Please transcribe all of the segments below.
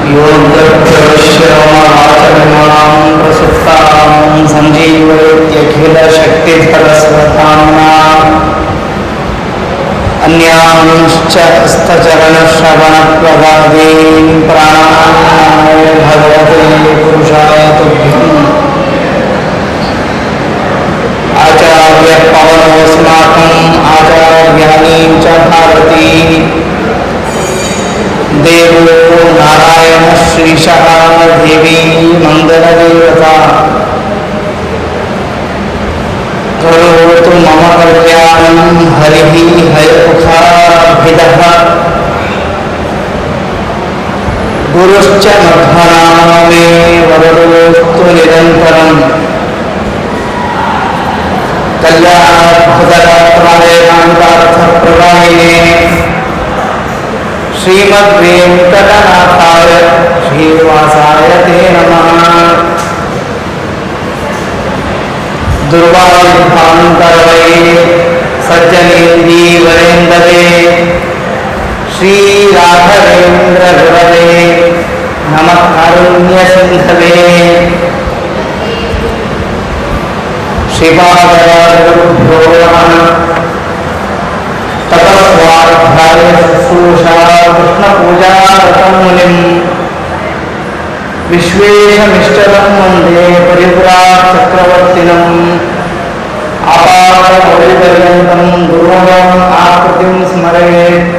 योगप्रविश्यमाचरणां प्रसुप्तां सञ्जीवयत्यखिलशक्तिधरस्वधाम्ना अन्यांश्च हस्तचरणश्रवणप्रदादीन् प्राणाय भगवते पुरुषाय तुभ्यम्। आचार्यः पवनोऽस्माकम् आचार्याणी च भारती देवो नारायणः श्रीशः देवी मङ्गलदेवता करोतु मम कल्याणं हरिः हयमुखाभिदः गुरुश्च मध्वनामो मे वरदोऽस्तु निरन्तरम्। कल्याणाद्भुतगात्राय श्रीमद्वेंकटनाथाय श्रीनिवासाय ते नमः। दुर्वायुभान्तरवये सज्जनेन्द्रीवरेन्दवे श्रीराघवेन्द्रगुरवे नमः कारुण्यसिन्धवे। श्रीपादराजगुरुभ्यो नमः। तपस्वाध्याय शुश्रूषा कृष्णपूजारतं मुनिं विश्वेशमिष्टदं वन्दे परिव्राट्चक्रवर्तिनम्। आपादमौलिपर्यन्तं गुरोः आकृतिं स्मरेत्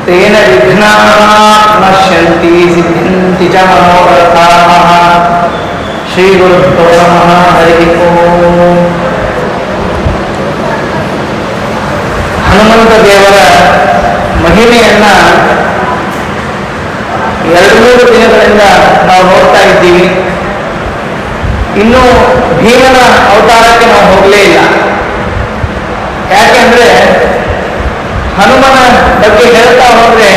तेन विघ्नाः नश्यन्ति सिद्ध्यन्ति च मनोरथाः। श्रीगुरुभ्यो नमः। हरिः ओम्। ಹನುಮಂತ ದೇವರ ಮಹಿಮೆಯನ್ನ 2-3 ದಿನಗಳಿಂದ ನಾವು ನೋಡ್ತಾ ಇದ್ದೀವಿ. ಇನ್ನೂ ಭೀಮನ ಅವತಾರಕ್ಕೆ ನಾವು ಹೋಗಲೇ ಇಲ್ಲ. ಯಾಕೆಂದ್ರೆ ಹನುಮನ ಬಗ್ಗೆ ಹೇಳ್ತಾ ಹೋದ್ರೆ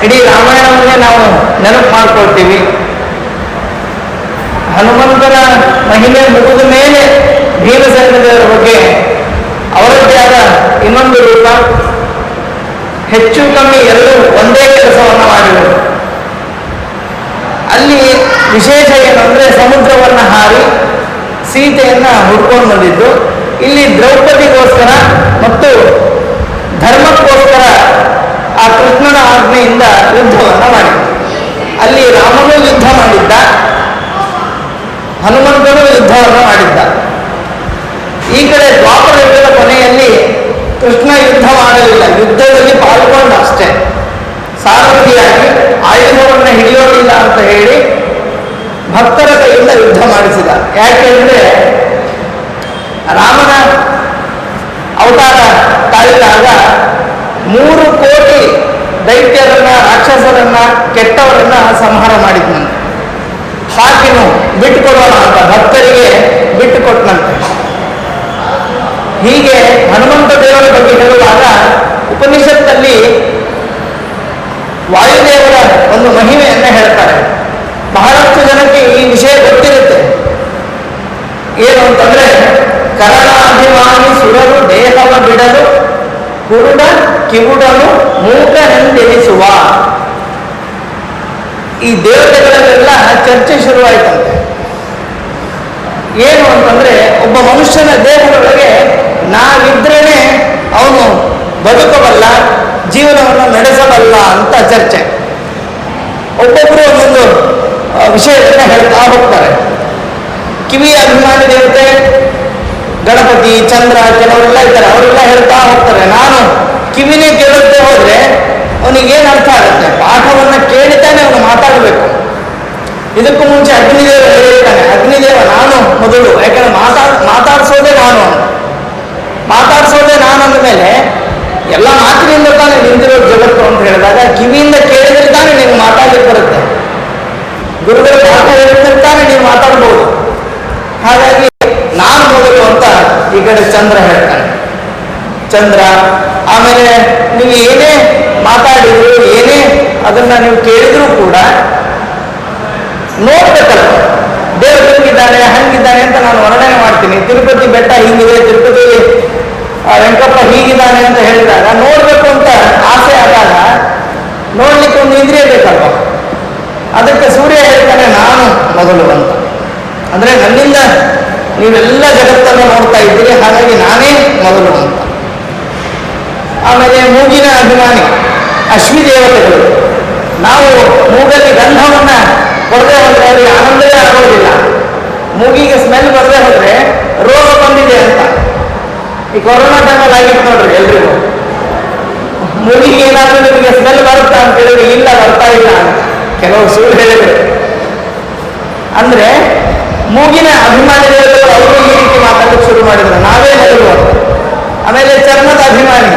ಇಡೀ ರಾಮಾಯಣವನ್ನೇ ನಾವು ನೆನಪು ಮಾಡ್ಕೊಳ್ತೀವಿ. ಹನುಮಂತನ ಮಹಿಮೆ ಮುಗಿದ ಮೇಲೆ ಭೀಮಸೇನ ದೇವರ ಬಗ್ಗೆ ಅವರದ್ದೇ ಆದ ಇನ್ನೊಂದು ರೂಪ, ಹೆಚ್ಚು ಕಮ್ಮಿ ಎಲ್ಲರೂ ಒಂದೇ ಕೆಲಸವನ್ನು ಮಾಡಿದರು. ಅಲ್ಲಿ ವಿಶೇಷ ಏನಂದ್ರೆ ಸಮುದ್ರವನ್ನು ಹಾರಿ ಸೀತೆಯನ್ನ ಹುಡ್ಕೊಂಡು ಬಂದಿದ್ದು. ಇಲ್ಲಿ ದ್ರೌಪದಿಗೋಸ್ಕರ ಮತ್ತು ಧರ್ಮಕ್ಕೋಸ್ಕರ ಆ ಕೃಷ್ಣನ ಆಜ್ಞೆಯಿಂದ ಯುದ್ಧವನ್ನು ಮಾಡಿದ್ದು. ಅಲ್ಲಿ ರಾಮನು ಯುದ್ಧ ಮಾಡಿದ್ದ, ಹನುಮಂತನು ಯುದ್ಧವನ್ನು ಮಾಡಿದ್ದ. ಈ ಕಡೆ ದ್ವಾಪರ ಯುಗದ ಕೊನೆಯಲ್ಲಿ ಕೃಷ್ಣ ಯುದ್ಧ ಮಾಡಲಿಲ್ಲ, ಯುದ್ಧದಲ್ಲಿ ಪಾಲ್ಗೊಂಡ ಅಷ್ಟೇ. ಸಾರಥಿಯಾಗಿ ಆಯುಧವನ್ನು ಹಿಡಿಯೋದಿಲ್ಲ ಅಂತ ಹೇಳಿ ಭಕ್ತರ ಕೈಯಿಂದ ಯುದ್ಧ ಮಾಡಿಸಿದ. ಯಾಕೆಂದ್ರೆ ರಾಮನ ಅವತಾರ ತಾಳಿದಾಗ 3 ಕೋಟಿ ದೈತ್ಯರನ್ನ, ರಾಕ್ಷಸರನ್ನ, ಕೆಟ್ಟವರನ್ನ ಸಂಹಾರ ಮಾಡಿದ್ನಂತೆ. ಸಾಕಿನು ಬಿಟ್ಟುಕೊಡೋಣ ಅಂತ ಭಕ್ತರಿಗೆ ಬಿಟ್ಟುಕೊಟ್ಟನಂತೆ. ಹೀಗೆ ಹನುಮಂತ ದೇವರ ಬಗ್ಗೆ ಹೇಳುವಾಗ ಉಪನಿಷತ್ತಲ್ಲಿ ವಾಯುದೇವರ ಒಂದು ಮಹಿಮೆಯನ್ನ ಹೇಳ್ತಾರೆ. ಬಹಳಷ್ಟು ಜನಕ್ಕೆ ಈ ವಿಷಯ ಗೊತ್ತಿರುತ್ತೆ. ಏನು ಅಂತಂದ್ರೆ, ಕರಣಾಭಿಮಾನಿ ಸುರರು ದೇಹವ ಬಿಡಲು ಕುರುಡ ಕಿವುಡನು ಮೂಕನೆಂದೆನಿಸುವ. ಈ ದೇವತೆಗಳಲ್ಲೆಲ್ಲ ಚರ್ಚೆ ಶುರುವಾಯಿತಂತೆ. ಏನು ಅಂತಂದ್ರೆ, ಒಬ್ಬ ಮನುಷ್ಯನ ದೇಹದೊಳಗೆ ನಾವಿದ್ರೇನೆ ಅವನು ಬದುಕಬಲ್ಲ, ಜೀವನವನ್ನು ನಡೆಸಬಲ್ಲ ಅಂತ ಚರ್ಚೆ. ಒಬ್ಬೊಬ್ಬರು ಒಂದೊಂದು ವಿಷಯಗಳನ್ನ ಹೇಳ್ತಾ ಹೋಗ್ತಾರೆ. ಕಿವಿಯ ಅಭಿಮಾನಿ ದೇವತೆ ಗಣಪತಿ, ಚಂದ್ರ, ಕೆಲವರೆಲ್ಲ ಇದ್ದಾರೆ. ಅವರೆಲ್ಲ ಹೇಳ್ತಾ ಹೋಗ್ತಾರೆ, ನಾನು ಕಿವಿನೇ ಕೇಳುತ್ತೆ ಹೋದ್ರೆ ಅವನಿಗೇನು ಅರ್ಥ ಆಗುತ್ತೆ? ಪಾಠವನ್ನು ಕೇಳಿತಾನೆ ಅವನು ಮಾತಾಡಬೇಕು. ಇದಕ್ಕೂ ಮುಂಚೆ ಅಗ್ನಿದೇವ ಹೇಳಿರ್ತಾನೆ, ಅಗ್ನಿದೇವ ನಾನು ಮೊದಲು, ಯಾಕಂದ್ರೆ ಮಾತಾಡಿಸೋದೇ ನಾನು ಅಂದ ಮೇಲೆ ಎಲ್ಲ ಮಾತಿನಿಂದ ತಾನೇ ನಿಂತಿರೋ ಜಗತ್ತು ಅಂತ ಹೇಳಿದಾಗ ಕಿವಿಯಿಂದ ಕೇಳಿದ್ರೆ ತಾನೇ ನೀವು ಮಾತಾಡಲಿಕ್ಕೆ ಬರುತ್ತೆ. ಗುರುಗಳು ಪಾಠ ಹೇಳಿದ್ರೆ ತಾನೇ ನೀವು ಮಾತಾಡ್ಬೋದು. ಹಾಗಾಗಿ ನಾನು ಮೊದಲು ಅಂತ ಈ ಕಡೆ ಚಂದ್ರ ಹೇಳ್ತಾನೆ. ಚಂದ್ರ ಆಮೇಲೆ ನೀವು ಏನೇ ಮಾತಾಡಿದ್ರು, ಏನೇ ಅದನ್ನ ನೀವು ಕೇಳಿದ್ರು ಕೂಡ ನೋಡ್ಬೇಕಲ್ಲ, ದೇವರು ಹಿಂಗಿದ್ದಾನೆ ಹಂಗಿದ್ದಾನೆ ಅಂತ ನಾನು ವರ್ಣನೆ ಮಾಡ್ತೀನಿ. ತಿರುಪತಿ ಬೆಟ್ಟ ಹಿಂಗಿದೆ, ತಿರುಪತಿ ವೆಂಕಪ್ಪ ಹೀಗಿದ್ದಾನೆ ಅಂತ ಹೇಳಿದಾಗ ನೋಡ್ಬೇಕು ಅಂತ ಆಸೆ ಆದಾಗ ನೋಡ್ಲಿಕ್ಕೆ ಒಂದು ಇಂದ್ರಿಯ ಬೇಕಲ್ವ. ಮೊದಲು ಅಂತ. ಅಂದರೆ ನನ್ನಿಂದ ನೀವೆಲ್ಲ ಜಗತ್ತನ್ನು ನೋಡ್ತಾ ಇದ್ದೀರಿ, ಹಾಗಾಗಿ ನಾನೇ ಮೊದಲು ಅಂತ. ಆಮೇಲೆ ಮೂಗಿನ ಅಭಿಮಾನಿ ಅಶ್ವಿ ದೇವತೆಗಳು. ನಾವು ಮೂಗಲ್ಲಿ ಗಂಧವನ್ನು ಕೊಡದೆ ಹೋದರೆ ಅವರಿಗೆ ಆನಂದವೇ ಆಗೋದಿಲ್ಲ. ಮೂಗಿಗೆ ಸ್ಮೆಲ್ ಬರದೆ ಹೋದರೆ ರೋಗ ಬಂದಿದೆ ಅಂತ. ಈ ಕೊರೋನಾ ಟೈಮಲ್ಲಿ ಆಗಿತ್ತು ನೋಡ್ರಿ ಎಲ್ರಿಗೂ. ಮೂಗಿಗೆ ಏನಾದರೂ ನಿಮಗೆ ಸ್ಮೆಲ್ ಬರುತ್ತಾ ಅಂತ ಹೇಳಿದ್ರೆ ಇಲ್ಲ, ಬರ್ತಾ ಇಲ್ಲ ಅಂತ ಕೆಲವರು ಸುಳ್ಳು ಹೇಳಿದ್ರು. ಅಂದರೆ ಮೂಗಿನ ಅಭಿಮಾನಿ ದೇವತೆಗಳು ಅವರು ಈ ರೀತಿ ಮಾತಾಡೋಕ್ಕೆ ಶುರು ಮಾಡಿದ್ರು, ನಾವೇ ಮೊದಲು ಅಂತ. ಆಮೇಲೆ ಚರ್ಮದ ಅಭಿಮಾನಿ,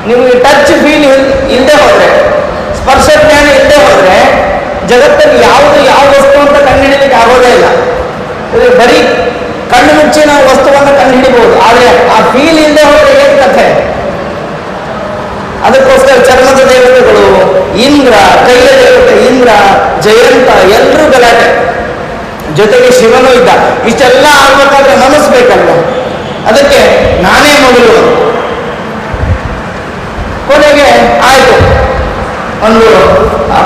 ನಿಮಗೆ ಟಚ್ ಫೀಲ್ ಇಲ್ಲದೆ ಹೋದರೆ, ಸ್ಪರ್ಶ ಜ್ಞಾನ ಇಲ್ಲದೆ ಹೋದರೆ ಜಗತ್ತಲ್ಲಿ ಯಾವುದು ಯಾವ ವಸ್ತು ಅಂತ ಕಂಡುಹಿಡಿಯಲಿಕ್ಕೆ ಆಗೋದೇ ಇಲ್ಲ. ಬರೀ ಕಣ್ಣು ಮುಚ್ಚಿ ನಾವು ವಸ್ತುವನ್ನು ಕಂಡುಹಿಡಿಬಹುದು, ಆದರೆ ಆ ಫೀಲ್ ಇಲ್ಲದೆ ಹೋದರೆ ಏನು ಕಥೆ. ಅದಕ್ಕೋಸ್ಕರ ಚರ್ಮದ ದೇವತೆಗಳು, ಇಂದ್ರ, ಕೈಯ ದೇವತೆ ಇಂದ್ರ, ಜಯಂತ, ಎಲ್ಲರೂ ಗಲಾಟೆ. ಜೊತೆಗೆ ಶಿವನೂ ಇದ್ದ. ಇಷ್ಟೆಲ್ಲ ಆಗ್ಬೇಕಾದ್ರೆ ಮನಸ್ಬೇಕಲ್ವ, ಅದಕ್ಕೆ ನಾನೇ ಮೊದಲು. ಕೊನೆಗೆ ಆಯಿತು, ಒಂದು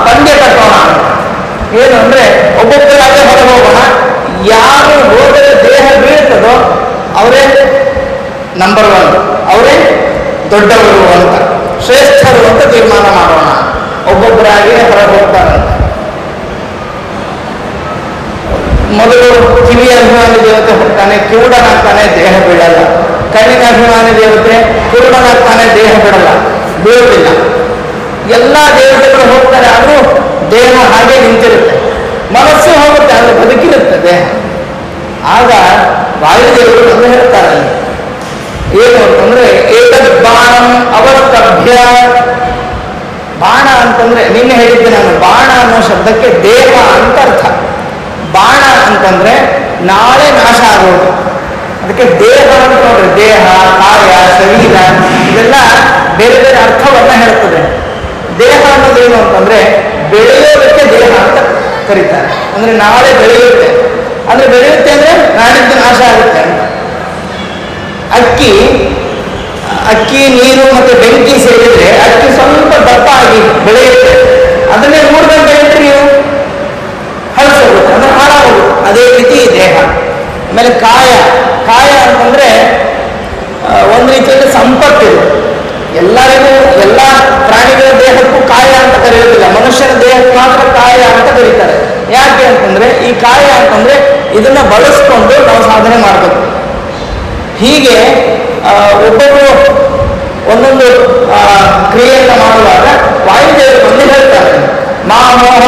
ಪಂದ್ಯ ಕಟ್ಟೋಣ. ಏನು ಅಂದರೆ ಒಬ್ಬೊಬ್ಬರಾಗೆ ಹೊರಗೆ ಹೋಗೋಣ, ಯಾರು ಹೋದರೆ ದೇಹ ಬೀಳ್ತದೋ ಅವರೇ ನಂಬರ್ 1, ಅವರೇ ದೊಡ್ಡವರು ಅಂತ, ಶ್ರೇಷ್ಠರು ಅಂತ ತೀರ್ಮಾನ ಮಾಡೋಣ. ಒಬ್ಬೊಬ್ಬರಾಗಿ ಹೊರಗೆ ಹೋಗ್ತಾರಂತೆ. ಮೊದಲು ಕಿವಿಯ ಅಭಿಮಾನಿ ದೇವತೆ ಹೋಗ್ತಾನೆ, ಕಿವುಡನಾಗ್ತಾನೆ, ದೇಹ ಬೀಳಲ್ಲ. ಕಣ್ಣಿನ ಅಭಿಮಾನಿ ದೇವತೆ ಕುರುಡನಾಗ್ತಾನೆ, ದೇಹ ಬೀಳೋದಿಲ್ಲ. ಎಲ್ಲ ದೇವತೆಗಳು ಹೋಗ್ತಾರೆ, ಆದರೂ ದೇಹ ಹಾಗೆ ನಿಂತಿರುತ್ತೆ. ಮನಸ್ಸು ಹೋಗುತ್ತೆ, ಆದರೆ ಬದುಕಿರುತ್ತೆ ದೇಹ. ಆಗ ವಾಯುದೇವರು ಅಂತ ಹೇಳ್ತಾರೆ, ಏನು ಅಂತಂದ್ರೆ ಏತದ್ ಬಾಣಂ ಅವಸ್ತಭ್ಯ. ಬಾಣ ಅಂತಂದ್ರೆ ನಿನ್ನೆ ಹೇಳಿದ್ದೆ ನಾನು, ಬಾಣ ಅನ್ನೋ ಶಬ್ದಕ್ಕೆ ದೇಹ ಅಂತ ಅರ್ಥ. ಬಾಣ ಅಂತಂದ್ರೆ ನಾಳೆ ನಾಶ ಆಗೋದು, ಅದಕ್ಕೆ ದೇಹ ಅಂತ ನೋಡ್ರಿ. ದೇಹ, ಕಾಯ, ಶರೀರ ಇದೆಲ್ಲ ಬೇರೆ ಬೇರೆ ಅರ್ಥವನ್ನ ಹೇಳ್ತದೆ. ದೇಹ ಅನ್ನೋದೇನು ಅಂತಂದ್ರೆ ಬೆಳೆಯೋದಕ್ಕೆ ದೇಹ ಅಂತ ಕರೀತಾರೆ. ಅಂದ್ರೆ ನಾಳೆ ಬೆಳೆಯುತ್ತೆ, ಅಂದ್ರೆ ಬೆಳೆಯುತ್ತೆ ಅಂದ್ರೆ ನಾಡಿದ್ದು ನಾಶ ಆಗುತ್ತೆ ಅಂತ. ಅಕ್ಕಿ ನೀರು ಮತ್ತೆ ಬೆಂಕಿ ಸೇರಿದ್ರೆ ಅಕ್ಕಿ ಸ್ವಲ್ಪ ದಪ್ಪ ಆಗಿ ಬೆಳೆಯುತ್ತೆ. ಅದನ್ನೇ 3 ಗಂಟೆ ಇಟ್ಟರೆ ನೀವು ಹಳಸೋಗುತ್ತೆ, ಅಂದ್ರೆ ಹಾಳಾಗೋಗುತ್ತೆ. ಅದೇ ರೀತಿ ದೇಹ. ಆಮೇಲೆ ಕಾಯ ಅಂತಂದ್ರೆ ಒಂದು ರೀತಿಯಲ್ಲಿ ಸಂಪತ್ತಿದೆ. ಎಲ್ಲರಿಗೂ ಎಲ್ಲ ಪ್ರಾಣಿಗಳ ದೇಹಕ್ಕೂ ಕಾಯ ಅಂತ ಕರೆಯೋದಿಲ್ಲ, ಮನುಷ್ಯನ ದೇಹಕ್ಕೆ ಮಾತ್ರ ಕಾಯ ಅಂತ ಕರೀತಾರೆ. ಯಾಕೆ ಅಂತಂದ್ರೆ ಈ ಕಾಯ ಅಂತಂದ್ರೆ ಇದನ್ನ ಬಳಸ್ಕೊಂಡು ನಾವು ಸಾಧನೆ ಮಾಡಬೇಕು. ಹೀಗೆ ಒಬ್ಬೊಬ್ಬರು ಒಂದೊಂದು ಕ್ರಿಯೆಯನ್ನು ಮಾಡುವಾಗ ವಾಯುದೇವರು ಬಂದು ಹೇಳ್ತಾರೆ, ಮಾ ಮೋಹ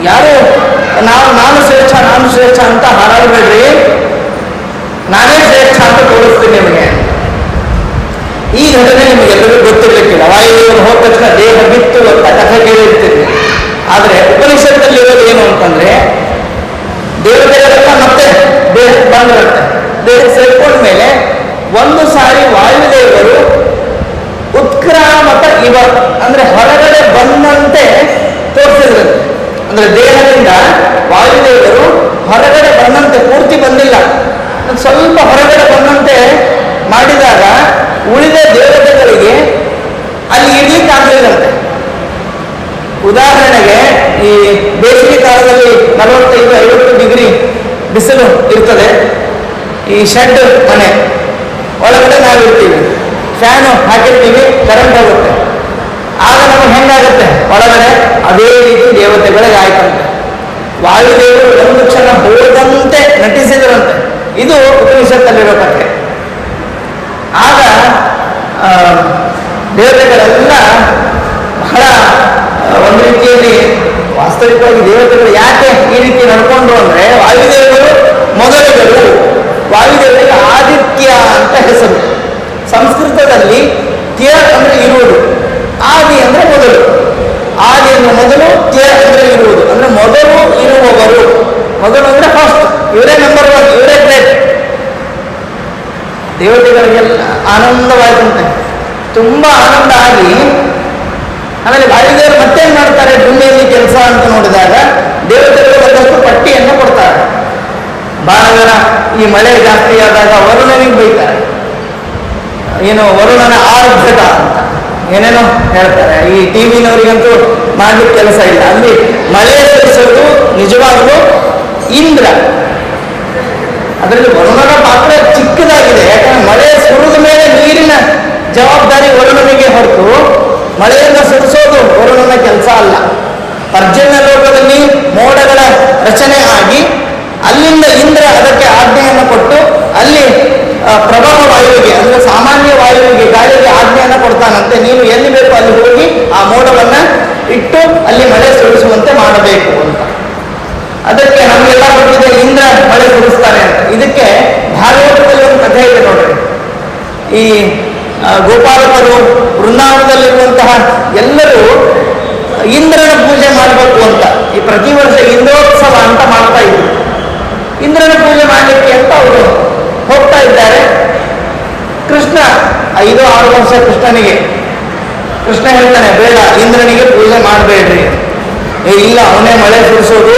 ಯಾರು ನಾನು ಶ್ರೇಷ್ಠ ಅಂತ ಹಾರಾಡಬೇಡ್ರಿ, ನಾನೇ ಶ್ರೇಷ್ಠ ಅಂತ ತೋರಿಸ್ತೀನಿ ನಿಮಗೆ. ಈ ಘಟನೆ ನಿಮಗೆಲ್ಲರಿಗೂ ಗೊತ್ತಿರಲಿಕ್ಕಿಲ್ಲ. ವಾಯುದೇವರು ಹೋದ ತಕ್ಷಣ ದೇಹ ಬಿತ್ತು ಅಂತ ಕಥೆ ಕೇಳಿರ್ತೀರಿ. ಆದರೆ ಉಪನಿಷತ್ತಲ್ಲಿ ಇರೋದು ಏನು ಅಂತಂದ್ರೆ ದೇವತೆಗಳೆಲ್ಲ ಮತ್ತೆ ದೇಹಕ್ಕೆ ಬಂದಿರುತ್ತೆ. ದೇಹಕ್ಕೆ ಸೇರ್ಕೊಂಡ ಮೇಲೆ ಒಂದು ಸಾರಿ ವಾಯುದೇವರು ಉತ್ಕ್ರಾಮತ ಇವ ಅಂದ್ರೆ ಹೊರಗಡೆ ಬಂದಂತೆ ತೋರಿಸಿದ್ರಂತೆ. ಅಂದ್ರೆ ದೇಹದಿಂದ ವಾಯುದೇವರು ಹೊರಗಡೆ ಬಂದಂತೆ, ಪೂರ್ತಿ ಬಂದಿಲ್ಲ, ಸ್ವಲ್ಪ ಹೊರಗಡೆ ಬಂದಂತೆ ಮಾಡಿದಾಗ ಉಳಿದ ದೇವತೆಗಳಿಗೆ ಅಲ್ಲಿ ಇರ್ಲಿಕ್ಕೆ ಆಗಲಿಲ್ಲಂತೆ. ಉದಾಹರಣೆಗೆ ಈ ಬೇಸಿಗೆ ಕಾಲದಲ್ಲಿ 45-50 ಡಿಗ್ರಿ ಬಿಸಿಲು ಇರ್ತದೆ. ಈ ಶೆಡ್ ಮನೆ ಒಳಗಡೆ ನಾವಿರ್ತೀವಿ, ಫ್ಯಾನು ಹಾಕಿರ್ತೀವಿ, ಕರೆಂಟ್ ಹೋಗುತ್ತೆ. ಆಗ ನಮಗೆ ಹೆಂಗಾಗುತ್ತೆ ಒಳಗಡೆ? ಅದೇ ರೀತಿ ದೇವತೆಗಳಿಗೆ ಆಯ್ತಂತೆ. ವಾಯುದೇವರು ಒಂದು ಕ್ಷಣ ಹೋದಂತೆ ನಟಿಸಿದರಂತೆ. ಇದು ಉಪನಿಷತ್ತಲ್ಲಿರೋ ಕಥೆ. ಆಗ ದೇವತೆಗಳೆಲ್ಲ ಬಹಳ ಒಂದು ರೀತಿಯಲ್ಲಿ, ವಾಸ್ತವಿಕವಾಗಿ ದೇವತೆಗಳು ಯಾಕೆ ಈ ರೀತಿ ನಡ್ಕೊಂಡ್ರು ಅಂದ್ರೆ ವಾಯುದೇವರು ಮೊದಲಿಗರು. ವಾಯುದೇವರಿಗೆ ಆದಿತ್ಯ ಅಂತ ಹೆಸರು. ಸಂಸ್ಕೃತದಲ್ಲಿ ತ್ಯ ಅಂದ್ರೆ ಇರುವುದು, ಆದಿ ಅಂದ್ರೆ ಮೊದಲು. ಆದಿ ಅಂದ್ರೆ ಮೊದಲು, ತ್ಯ ಅಂದ್ರೆ ಇರುವುದು, ಅಂದ್ರೆ ಮೊದಲು ಇರುವವರು. ಮೊದಲು ಅಂದ್ರೆ ಫಸ್ಟ್, ಇವರೇ ನಂಬರ್ 1, ಇವರೇ ಗ್ರೇಟ್. ದೇವತೆಗಳಿಗೆಲ್ಲ ಆನಂದವಾಯ್ತಂತೆ, ತುಂಬಾ ಆನಂದ ಆಗಿ ಆಮೇಲೆ ವಾಯುದೇವರು ಮತ್ತೇನು ಮಾಡ್ತಾರೆ, ಭೂಮಿಯಲ್ಲಿ ಕೆಲಸ ಅಂತ ನೋಡಿದಾಗ ದೇವತೆಗಳು ಒಂದಷ್ಟು ಪಟ್ಟಿಯನ್ನು ಕೊಡ್ತಾರೆ. ಬಹಳ ಜನ ಈ ಮಳೆ ಜಾಸ್ತಿ ಆದಾಗ ವರುಣನಿಗೆ ಬೈತಾರೆ, ಏನು ವರುಣನ ಆರ್ಭಟ ಅಂತ. ಏನೇನೋ ಹೇಳ್ತಾರೆ. ಈ ಟಿ ವಿನವರಿಗಂತೂ ಮಾಡ್ಲಿಕ್ಕೆ ಕೆಲಸ ಇಲ್ಲ. ಅಲ್ಲಿ ಮಳೆ ಸುರಿಸೋದು ನಿಜವಾಗ್ಲೂ ಇಂದ್ರ. ಅದರಲ್ಲಿ ವರುಣನ ಪಾತ್ರ ಚಿಕ್ಕದಾಗಿದೆ. ಯಾಕಂದ್ರೆ ಮಳೆ ಸುರಿದ ಮೇಲೆ ನೀರಿನ ಜವಾಬ್ದಾರಿ ವರುಣನಿಗೆ ಹೊರತು ಮಳೆಯನ್ನು ಸುರಿಸೋದು ವರುಣನ ಕೆಲಸ ಅಲ್ಲ. ಪರ್ಜನ್ಯ ಲೋಕದಲ್ಲಿ ಮೋಡಗಳ ರಚನೆ ಆಗಿ ಅಲ್ಲಿಂದ ಇಂದ್ರ ಅದಕ್ಕೆ ಆಜ್ಞೆಯನ್ನು ಕೊಟ್ಟು ಅಲ್ಲಿ ಪ್ರವಾಹ ವಾಯುವಿಗೆ ಅಂದರೆ ಸಾಮಾನ್ಯ ವಾಯುವಿಗೆ ಗಾಳಿಗೆ ಆಜ್ಞೆಯನ್ನು ಕೊಡ್ತಾನಂತೆ. ನೀನು ಎಲ್ಲಿ ಬೇಕು ಅಲ್ಲಿ ಹೋಗಿ ಆ ಮೋಡವನ್ನ ಇಟ್ಟು ಅಲ್ಲಿ ಮಳೆ ಸುರಿಸುವಂತೆ ಮಾಡಬೇಕು ಅಂತ. ಅದಕ್ಕೆ ನಮಗೆಲ್ಲ ಗೊತ್ತಿದೆ ಇಂದ್ರ ಮಳೆ ಸುರಿಸ್ತಾನೆ ಅಂತ. ಇದಕ್ಕೆ ಭಾಗವತದಲ್ಲಿ ಒಂದು ಕಥೆ ಇದೆ ನೋಡ್ರಿ. ಈ ಗೋಪಾಲಕರು ವೃಂದಾವನದಲ್ಲಿರುವಂತಹ ಎಲ್ಲರೂ ಇಂದ್ರನ ಪೂಜೆ ಮಾಡಬೇಕು ಅಂತ ಈ ಪ್ರತಿ ವರ್ಷ ಇಂದ್ರೋತ್ಸವ ಅಂತ ಮಾಡ್ತಾ ಇದ್ರು. ಇಂದ್ರನ ಪೂಜೆ ಮಾಡಲಿಕ್ಕೆ ಅಂತ ಅವರು ಹೋಗ್ತಾ ಇದ್ದಾರೆ. ಕೃಷ್ಣ 5-6 ವರ್ಷ ಕೃಷ್ಣ ಹೇಳ್ತಾನೆ, ಬೇಡ ಇಂದ್ರನಿಗೆ ಪೂಜೆ ಮಾಡಬೇಡ್ರಿ. ಇಲ್ಲ, ಅವನೇ ಮಳೆ ಸುರಿಸೋದು,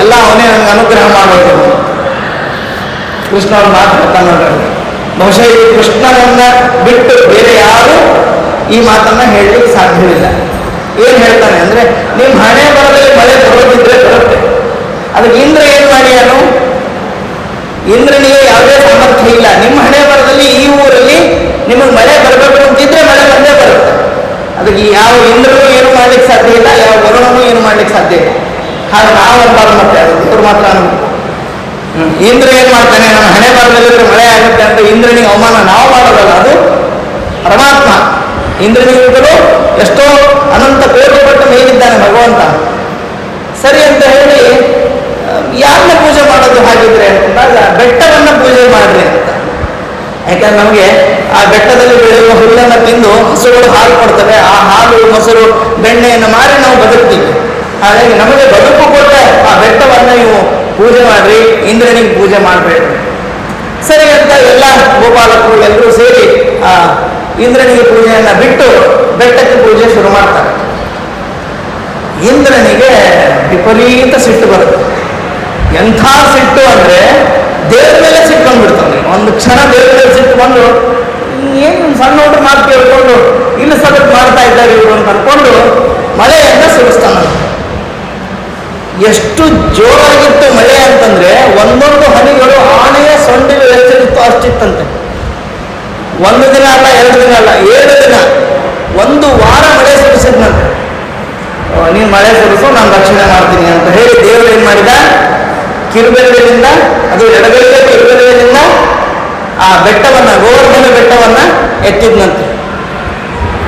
ಎಲ್ಲ ಅವನೇ ನನಗೆ ಅನುಗ್ರಹ ಮಾಡೋದು. ಕೃಷ್ಣ ಅವ್ರು ಮಾತಾಡ್ತಾನೆ ನೋಡ್ರಿ. ಬಹುಶಃ ಈ ಕೃಷ್ಣನನ್ನ ಬಿಟ್ಟು ಬೇರೆ ಯಾರು ಈ ಮಾತನ್ನ ಹೇಳಲಿಕ್ಕೆ ಸಾಧ್ಯವಿಲ್ಲ. ಏನ್ ಹೇಳ್ತಾನೆ ಅಂದ್ರೆ, ನಿಮ್ಮ ಹಣೆ ಬರದಲ್ಲಿ ಮಳೆ ಬರೋದಿದ್ರೆ ಬರುತ್ತೆ. ಅದಕ್ಕೆ ಇಂದ್ರ ಏನ್ ಮಾಡ್ಯಾನು? ಇಂದ್ರನಿಗೆ ಯಾವುದೇ ಸಾಮರ್ಥ್ಯ ಇಲ್ಲ. ನಿಮ್ಮ ಹಣೆ ಬರದಲ್ಲಿ ಈ ಊರಲ್ಲಿ ನಿಮಗೆ ಮಳೆ ಬರಬೇಕು ಅಂತಿದ್ರೆ ಮಳೆ ಬಂದೇ ಬರುತ್ತೆ. ಅದಕ್ಕೆ ಯಾವ ಇಂದ್ರನು ಏನು ಮಾಡ್ಲಿಕ್ಕೆ ಸಾಧ್ಯ ಇಲ್ಲ, ಯಾವ ವರುಣನು ಏನು ಮಾಡ್ಲಿಕ್ಕೆ ಸಾಧ್ಯ ಇಲ್ಲ. ಹಾಗೆ ನಾವು ಅನ್ಬಾರ್ದು. ಮತ್ತೆ ಅದು ದೇವ್ರು ಮಾತ್ರ ಇಂದ್ರ ಏನ್ ಮಾಡ್ತಾನೆ, ನಮ್ಮ ಹಣೆ ಬರದಲ್ಲಿ ಮಳೆ ಆಗುತ್ತೆ ಅಂತ ಇಂದ್ರನಿಗೆ ಅವಮಾನ ನಾವು ಮಾಡೋದಲ್ಲ, ಅದು ಪರಮಾತ್ಮ. ಇಂದ್ರನಿಗಿಂತಲೂ ಎಷ್ಟೋ ಅನಂತ ಕೋಟಿ ಪಟ್ಟು ಮೇಲಿದ್ದಾನೆ ಭಗವಂತ. ಸರಿ ಅಂತ ಹೇಳಿ ಯಾರನ್ನ ಪೂಜೆ ಮಾಡೋದು ಹಾಗಿದ್ರೆ ಅಂದಾಗ ಬೆಟ್ಟವನ್ನ ಪೂಜೆ ಮಾಡ್ರಿ ಅಂತ. ಯಾಕಂದ್ರೆ ನಮಗೆ ಆ ಬೆಟ್ಟದಲ್ಲಿ ಬೆಳೆಯುವ ಹುಲ್ಲನ್ನು ತಿಂದು ಹಸುಗಳು ಹಾಲು ಕೊಡ್ತವೆ. ಆ ಹಾಲು, ಮೊಸರು, ಬೆಣ್ಣೆಯನ್ನು ಮಾರಿ ನಾವು ಬದುಕ್ತೀವಿ. ಹಾಗಾಗಿ ನಮಗೆ ಬದುಕು ಕೊಟ್ಟ ಆ ಬೆಟ್ಟವನ್ನ ನೀವು ಪೂಜೆ ಮಾಡ್ರಿ, ಇಂದ್ರನಿಗೆ ಪೂಜೆ ಮಾಡಬೇಡ್ರಿ. ಸರಿ ಅಂತ ಎಲ್ಲ ಗೋಪಾಲಕರು ಎಲ್ಲರೂ ಸೇರಿ ಆ ಇಂದ್ರನಿಗೆ ಪೂಜೆಯನ್ನ ಬಿಟ್ಟು ಬೆಟ್ಟಕ್ಕೆ ಪೂಜೆ ಶುರು ಮಾಡ್ತಾರೆ. ಇಂದ್ರನಿಗೆ ವಿಪರೀತ ಸಿಟ್ಟು ಬರುತ್ತೆ. ಎಂಥ ಸಿಟ್ಟು ಅಂದ್ರೆ ದೇವ್ರ ಮೇಲೆ ಸಿಟ್ಟು ಬಂದ್ಬಿಡ್ತಾನೆ. ಒಂದು ಕ್ಷಣ ದೇವ್ರ ಮೇಲೆ ಸಿಟ್ಟು ಬಂದು, ಏನು ಸಣ್ಣ ಹುಡುಗ ಮಾತು ಕೇಳ್ಕೊಂಡು ಇಲ್ಲಿ ಸಲಕ್ ಮಾಡ್ತಾ ಇದ್ದಾರೆ ಇವರು ಅಂತ ಅನ್ಕೊಂಡು ಮಳೆಯನ್ನ ಸುರಿಸ್ತಾನ. ಎಷ್ಟು ಜೋರಾಗಿತ್ತು ಮಳೆ ಅಂತಂದ್ರೆ ಒಂದೊಂದು ಹನಿಗಳು ಆನೆಯ ಸೊಂಡಿಲು ಎಷ್ಟಿತ್ತು ಅಷ್ಟಿತ್ತಂತೆ. 1 ದಿನ ಅಲ್ಲ, 2 ದಿನ ಅಲ್ಲ, 7 ದಿನ, 1 ವಾರ ಮಳೆ ಸುರಿಸಿದ್ನಂತೆ. ನೀನು ಮಳೆ ಸುರಿಸು, ನಾನು ರಕ್ಷಣೆ ಮಾಡ್ತೀನಿ ಅಂತ ಹೇಳಿ ದೇವರು ಏನ್ ಮಾಡಿದ, ಕಿರುಬೆರಳಿನಿಂದ, ಅದು ಎಡಗೈಯ ಕಿರುಬೆರಳಿನಿಂದ ಆ ಬೆಟ್ಟವನ್ನ, ಗೋವರ್ಧನ ಬೆಟ್ಟವನ್ನ ಎತ್ತಿದ್ನಂತೆ.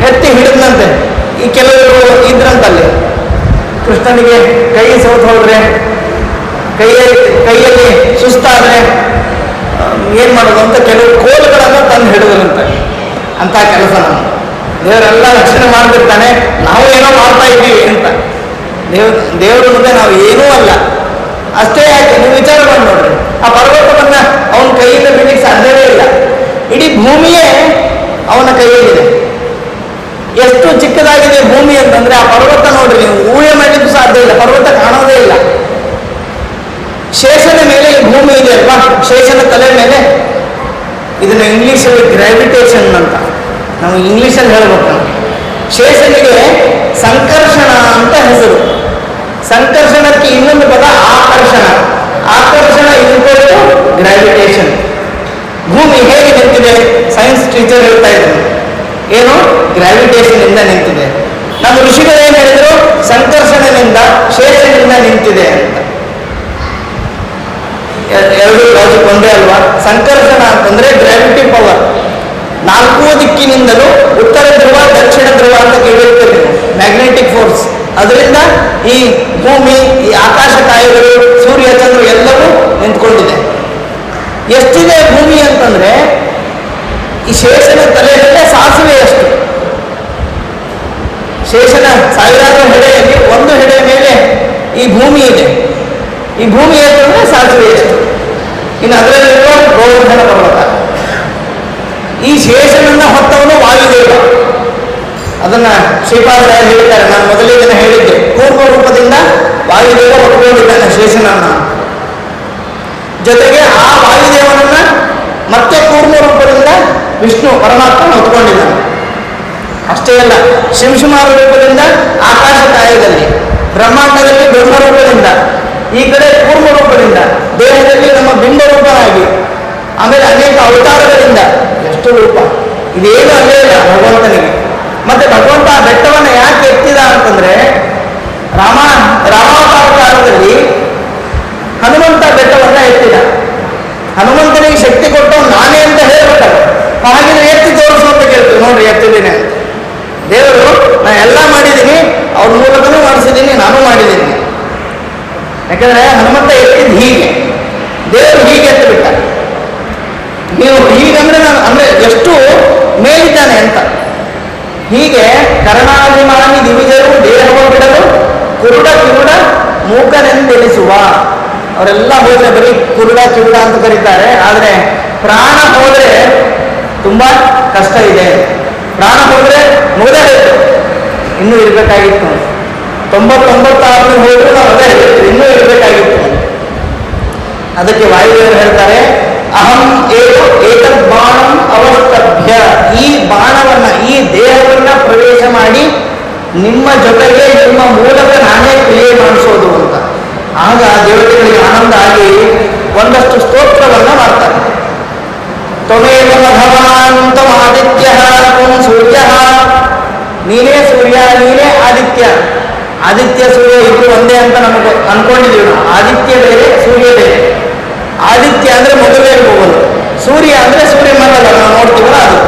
ಎತ್ತಿ ಹಿಡಿದ್ನಂತೆ. ಈ ಕೆಲವರು ಇದ್ರಂತಲ್ಲಿ, ಕೃಷ್ಣನಿಗೆ ಕೈ ಸೋತು ಹೋದ್ರೆ, ಕೈಯಲ್ಲಿ ಸುಸ್ತಾದ್ರೆ ಏನ್ ಮಾಡೋದು ಅಂತ ಕೆಲವು ಕೋಲುಗಳನ್ನು ತಂದು ಹಿಡಿದ್ರಂತೆ. ಅಂತ ಕೆಲಸ ನಾವು ದೇವರೆಲ್ಲ ರಕ್ಷಣೆ ಮಾಡ್ತಿರ್ತಾನೆ, ನಾವು ಏನೋ ಮಾಡ್ತಾ ಇದ್ದೀವಿ ಅಂತ. ದೇವರ ಮುಂದೆ ನಾವು ಏನೂ ಅಲ್ಲ. ಅಷ್ಟೇ ಯಾಕೆ, ನೀವು ವಿಚಾರ ಮಾಡಿ ನೋಡ್ರಿ, ಆ ಪರ್ವತವನ್ನ ಅವನ ಕೈಯಿಂದ ಬಿಡಲಿಕ್ಕೆ ಸಾಧ್ಯವೇ ಇಲ್ಲ. ಇಡೀ ಭೂಮಿಯೇ ಅವನ ಕೈಯಲ್ಲಿದೆ. ಎಷ್ಟು ಚಿಕ್ಕದಾಗಿದೆ ಭೂಮಿ ಅಂತಂದ್ರೆ ಆ ಪರ್ವತ ನೋಡ್ರಿ, ನೀವು ಊಹೆ ಮಾಡಲಿಕ್ಕೂ ಸಾಧ್ಯ ಇಲ್ಲ. ಪರ್ವತ ಕಾಣೋದೇ ಇಲ್ಲ. ಶೇಷನ ಮೇಲೆ ಈ ಭೂಮಿ ಇದೆ ಅಲ್ವಾ, ಶೇಷನ ತಲೆ ಮೇಲೆ, ಇದನ್ನ ಇಂಗ್ಲಿಷಲ್ಲಿ ಗ್ರಾವಿಟೇಷನ್ ಅಂತ, ನಾವು ಇಂಗ್ಲಿಷಲ್ಲಿ ಹೇಳ್ಬೇಕು. ಶೇಷನಿಗೆ ಸಂಕರ್ಷಣ ಅಂತ ಹೆಸರು. ಸಂಕರ್ಷಣಕ್ಕೆ ಇನ್ನೊಂದು ಪದ ಆಕರ್ಷಣ. ಆಕರ್ಷಣ ಇದ್ಕೊಂಡು ಗ್ರಾವಿಟೇಷನ್. ಭೂಮಿ ಹೇಗೆ ನಿಂತಿದೆ? ಸೈನ್ಸ್ ಟೀಚರ್ ಹೇಳ್ತಾ ಇದ್ರು, ಏನು ಗ್ರಾವಿಟೇಷನ್ ಇಂದ ನಿಂತಿದೆ. ನಮ್ಮ ಋಷಿಗಳು ಏನ್ ಹೇಳಿದ್ರು? ಸಂಕರ್ಷಣದಿಂದ, ಶೇಷನಿಂದ ನಿಂತಿದೆ ಅಂತ. ಎರಡು ಲಾಜಿಕ್ ಒಂದೇ ಅಲ್ವಾ? ಸಂಕರ್ಷಣ ಅಂತಂದ್ರೆ ಗ್ರಾವಿಟಿ ಪವರ್. 4 ದಿಕ್ಕಿನಿಂದಲೂ ಉತ್ತರ ಧ್ರುವ, ದಕ್ಷಿಣ ಧ್ರುವ ಅಂತ ಕೇಳಿರ್ತೀವಿ, ಮ್ಯಾಗ್ನೆಟಿಕ್ ಫೋರ್ಸ್. ಅದರಿಂದ ಈ ಭೂಮಿ, ಈ ಆಕಾಶ ಕಾಯಗಳು, ಸೂರ್ಯ, ಚಂದ್ರ ಎಲ್ಲವೂ ನಿಂತ್ಕೊಂಡಿದೆ. ಎಷ್ಟಿದೆ ಭೂಮಿ ಅಂತಂದ್ರೆ, ಈ ಶೇಷನ ತಲೆಯಲ್ಲೇ ಸಾಸಿವೆ ಅಷ್ಟು. ಶೇಷನ ಸಾವಿರಾರು ಹೆಡೆಯಲ್ಲಿ 1 ಹೆಡೆ ಮೇಲೆ ಈ ಭೂಮಿ ಇದೆ. ಈ ಭೂಮಿ ಅಂತಂದ್ರೆ ಸಾಸಿವೆ ಎಷ್ಟು. ಇನ್ನು ಅದರಲ್ಲಿರುವ ಗೋವರ್ಧನ ಪರ್ವತ. ಈ ಶೇಷನನ್ನ ಹೊತ್ತವನು ವಾಯುದೇವ. ಅದನ್ನ ಶ್ರೀಪಾದರಾಯ ಹೇಳಿದ್ದಾರೆ, ನಾನು ಮೊದಲೇ ದಿನ ಹೇಳಿದ್ದೆ, ಕೂರ್ಮ ರೂಪದಿಂದ ವಾಯುದೇವ ಹೊತ್ಕೊಂಡಿದ್ದಾನೆ ಶೇಷನನ್ನ. ಜೊತೆಗೆ ಆ ವಾಯುದೇವನನ್ನ ಮತ್ತೆ ಕೂರ್ಮ ರೂಪದಿಂದ ವಿಷ್ಣು ಪರಮಾತ್ಮ ಹೊತ್ಕೊಂಡಿದ್ದಾನೆ. ಅಷ್ಟೇ ಅಲ್ಲ, ಶಿಂಶುಮಾರ ರೂಪದಿಂದ ಆಕಾಶ ಕಾಯದಲ್ಲಿ, ಬ್ರಹ್ಮಾಂಡದಲ್ಲಿ ಬ್ರಹ್ಮರೂಪದಿಂದ, ಈ ಕಡೆ ಕೂರ್ಮ ರೂಪದಿಂದ, ದೇಹದಲ್ಲಿ ನಮ್ಮ ಬಿಂಬ ರೂಪನಾಗಿ, ಆಮೇಲೆ ಅನೇಕ ಅವತಾರಗಳಿಂದ ಎಷ್ಟು ರೂಪ, ಇದೇನು ಅಲ್ಲೇ ಇಲ್ಲ ಭಗವಂತನಿಗೆ. ಮತ್ತೆ ಭಗವಂತ ಆ ಬೆಟ್ಟವನ್ನು ಯಾಕೆ ಎತ್ತಿದ ಅಂತಂದ್ರೆ, ರಾಮಾವತಾರ ಕಾಲದಲ್ಲಿ ಹನುಮಂತ ಬೆಟ್ಟವನ್ನ ಎತ್ತಿದ. ಹನುಮಂತನಿಗೆ ಶಕ್ತಿ ಕೊಟ್ಟು ನಾನೇ ಅಂತ ಹೇಳ್ಬೇಕಲ್ಲ, ಹಾಗಿದ್ರೆ ಎತ್ತಿ ತೋರಿಸು ಅಂತ ಕೇಳ್ತೀವಿ. ನೋಡ್ರಿ ಎತ್ತಿದ್ದೀನಿ ಅಂತ. ದೇವರು ನಾ ಎಲ್ಲ ಮಾಡಿದ್ದೀನಿ, ಅವ್ರ ಮೂಲಕನೂ ಮಾಡಿಸಿದ್ದೀನಿ, ನಾನು ಮಾಡಿದ್ದೀನಿ. ಯಾಕಂದ್ರೆ ಹನುಮಂತ ಎತ್ತಿದ್ದು ಹೀಗೆ, ದೇವರು ಹೀಗೆ ಎತ್ತು ಬಿಟ್ಟ. ನೀವು ಹೀಗಂದ್ರೆ ನಾನು ಅಂದ್ರೆ ಎಷ್ಟು ಮೇಲಿದ್ದಾನೆ ಅಂತ. ಹೀಗೆ ಕರ್ಣಾಭಿಮಾನಿ ದಿವಿಜರು ದೇಹವ ಬಿಡಲು ಕುರುಡ ಕಿರುಡ ಮೂಕನೆಂದೆನಿಸುವ. ಅವರೆಲ್ಲ ಹೋದ್ರೆ ಬರೀ ಕುರುಡ ಕಿರುಡ ಅಂತ ಕರೀತಾರೆ, ಆದರೆ ಪ್ರಾಣ ಹೋದ್ರೆ ತುಂಬಾ ಕಷ್ಟ ಇದೆ. ಪ್ರಾಣ ಹೋದ್ರೆ ಮುಗದೇ ಹೋಯ್ತು, ಇನ್ನೂ ಇರಬೇಕಾಗಿತ್ತು. 99 ಹೋದ್ರು ನಾವು ಅದೇ ಹೇಳ್ತೀವಿ, ಇನ್ನೂ ಇರಬೇಕಾಗಿತ್ತು. ಅದಕ್ಕೆ ವಾಯುದೇವರು ಹೇಳ್ತಾರೆ, ಅಹಂ ಏತದ್ ಬಾಣಂ ಅವಸ್ತಭ್ಯ, ಈ ಬಾಣವನ್ನ, ಈ ದೇಹವನ್ನ ಪ್ರವೇಶ ಮಾಡಿ ನಿಮ್ಮ ಜೊತೆಗೆ ನಿಮ್ಮ ಮೂಲಕ ನಾನೇ ಕ್ರಿಯೆ ಮಾಡಿಸೋದು ಅಂತ. ಆಗ ದೇವತೆಗಳಿಗೆ ಆನಂದ ಆಗಿ ಒಂದಷ್ಟು ಸ್ತೋತ್ರವನ್ನ ಮಾಡ್ತಾರೆ. ತ್ವಮೇವ ಭಗವಾನ್ ತ್ವಂ ಆದಿತ್ಯ ತ್ವಂ ಸೂರ್ಯ, ನೀನೇ ಸೂರ್ಯ, ನೀನೇ ಆದಿತ್ಯ. ಆದಿತ್ಯ ಸೂರ್ಯ ಇಬ್ರು ಒಂದೇ ಅಂತ ನಮಗೆ ಅನ್ಕೊಂಡಿದ್ದೀವಿ ನಾವು. ಆದಿತ್ಯ ಬೇರೆ, ಸೂರ್ಯ ಬೇರೆ. ಆದಿತ್ಯ ಅಂದ್ರೆ ಮೊದಲೇ ಹೋಗೋದು, ಸೂರ್ಯ ಅಂದ್ರೆ ಸೂರ್ಯ ಮಗಲ್ಲ ನಾವು ನೋಡ್ತೀವಲ್ಲ ಅದು.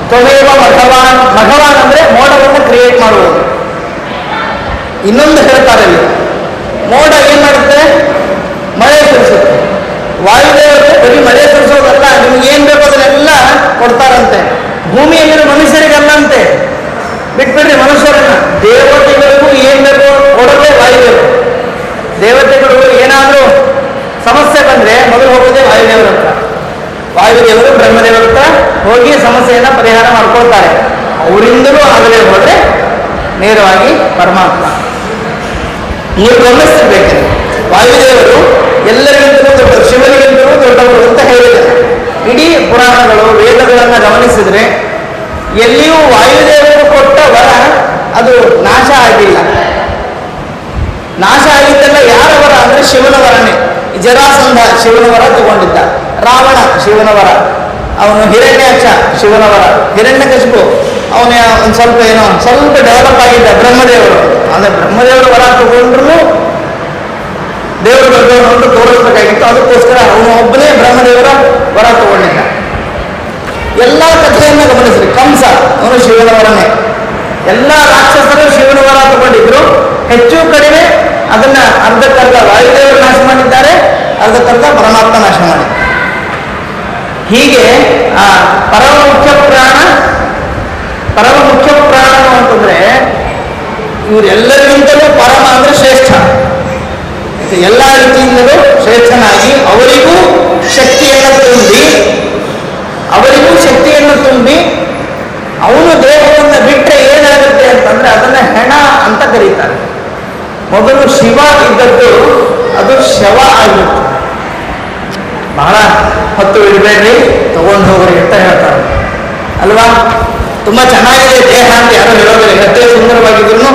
ತ್ವಮೇವ ಮಘವಾನ್, ಮಘವಾನ್ ಅಂದ್ರೆ ಮೋಡವನ್ನು ಕ್ರಿಯೇಟ್ ಮಾಡುವುದು. ಇನ್ನೊಂದು ಹೇಳ್ತಾರೆ ಇಲ್ಲಿ, ಮೋಡ ಏನ್ ಮಾಡುತ್ತೆ, ಮಳೆ ಸುರಿಸುತ್ತೆ. ವಾಯುದೇವರು ಬರೀ ಮಳೆ ಸುರಿಸೋದಲ್ಲ, ನಿಮ್ಗೆ ಏನ್ ಬೇಕು ಅದನ್ನೆಲ್ಲ ಕೊಡ್ತಾರಂತೆ. ಭೂಮಿಯಲ್ಲಿರೋ ಮನುಷ್ಯರಿಗಲ್ಲಂತೆ, ಬಿಟ್ಬಿಡ್ರಿ ಮನುಷ್ಯರನ್ನ. ದೇವತೆಗಳಿಗೂ ಏನ್ ಬೇಕು ಕೊಡೋದೇ ವಾಯುದೇವರು. ದೇವತೆಗಳು ಏನಾದ್ರೂ ಸಮಸ್ಯೆ ಬಂದ್ರೆ ಮೊದಲು ಹೋಗೋದೇ ವಾಯುದೇವರ ಹತ್ರ. ವಾಯುದೇವರು ಬ್ರಹ್ಮದೇವರ ಹತ್ರ ಹೋಗಿ ಸಮಸ್ಯೆಯನ್ನ ಪರಿಹಾರ ಮಾಡ್ಕೊಳ್ತಾರೆ. ಅವರಿಂದಲೂ ಆಗಲೇ ಹೋದ್ರೆ ನೇರವಾಗಿ ಪರಮಾತ್ಮ. ನೀವು ಗಮನಿಸಬೇಕು, ವಾಯುದೇವರು ಎಲ್ಲರಿಗಿಂತಲೂ ದೊಡ್ಡವರು, ಶಿವನಿಗಿಂತಲೂ ದೊಡ್ಡವರು ಅಂತ ಹೇಳಿದ್ದಾರೆ. ಇಡೀ ಪುರಾಣಗಳು ವೇದಗಳನ್ನು ಗಮನಿಸಿದ್ರೆ ಎಲ್ಲಿಯೂ ವಾಯುದೇವರು ಕೊಟ್ಟ ವರ ಅದು ನಾಶ ಆಗಿಲ್ಲ. ನಾಶ ಆಗಿದ್ದಲ್ಲ ಯಾರ ವರ ಅಂದ್ರೆ ಶಿವನ ವರನೇ. ಜರಾಸಂಧ ಶಿವನ ವರ ತಗೊಂಡಿದ್ದ, ರಾವಣ ಶಿವನ ವರ, ಅವನು ಹಿರಣ್ಯಾಕ್ಷ ಶಿವನ ವರ, ಹಿರಣ್ಯಕಶಿಪು ಅವನ ಒಂದು ಸ್ವಲ್ಪ ಡೆವಲಪ್ ಆಗಿದ್ದ ಬ್ರಹ್ಮದೇವರು. ಅಂದ್ರೆ ಬ್ರಹ್ಮದೇವರ ವರ ತಗೊಂಡ್ರು ದೇವರು ದೊಡ್ಡವರು ಅಂತ ತೋರಿಸ್ಬೇಕಾಗಿತ್ತು. ಅದಕ್ಕೋಸ್ಕರ ಅವನು ಒಬ್ಬನೇ ಬ್ರಹ್ಮದೇವರ ವರ ತಗೊಂಡಿದ್ದ. ಎಲ್ಲ ಕಥೆಯನ್ನು ಗಮನಿಸ್ರಿ, ಕಂಸ ಅವನು ಶಿವನ ವರನೇ. ಎಲ್ಲ ರಾಕ್ಷಸರು ಶಿವನ ವರ ತಗೊಂಡಿದ್ರು. ಹೆಚ್ಚು ಕಡಿಮೆ ಅದನ್ನ ಅರ್ಧಕ್ಕರ್ಧ ವಾಯುದೇವರು ನಾಶ ಮಾಡಿದ್ದಾರೆ, ಅರ್ಧಕ್ಕರ್ಧ ಪರಮಾತ್ಮ ನಾಶ ಮಾಡಿ. ಹೀಗೆ ಆ ಪರಮ ಮುಖ್ಯ ಪ್ರಾಣ ಅಂತಂದ್ರೆ ಇವರೆಲ್ಲರಿಗಿಂತಲೂ ಪರಮ ಅಂದ್ರೆ ಶ್ರೇಷ್ಠ. ಎಲ್ಲ ರೀತಿಯಿಂದಲೂ ಶ್ರೇಷ್ಠನಾಗಿ ಅವರಿಗೂ ಶಕ್ತಿಯನ್ನು ತುಂಬಿ ಅವನು ದೇಹವನ್ನು ಬಿಟ್ಟರೆ ಏನಾಗುತ್ತೆ ಅಂತಂದ್ರೆ ಅದನ್ನ ಹೆಣ ಅಂತ ಕರೀತಾರೆ. ಮೊದಲು ಶಿವ ಇದ್ದದ್ದು ಅದು ಶವ ಆಗಿತ್ತು. ಬಹಳ ಹೊತ್ತು ಇಡಬೇಡ್ರಿ, ತಗೊಂಡು ಹೋಗ್ರಿ ಅಂತ ಹೇಳ್ತಾರೆ ಅಲ್ವಾ. ತುಂಬಾ ಚೆನ್ನಾಗಿದೆ ದೇಹ ಅಂತ ಯಾರು ಹೇಳೋದಿಲ್ಲ, ಎಷ್ಟೇ ಸುಂದರವಾಗಿದ್ರು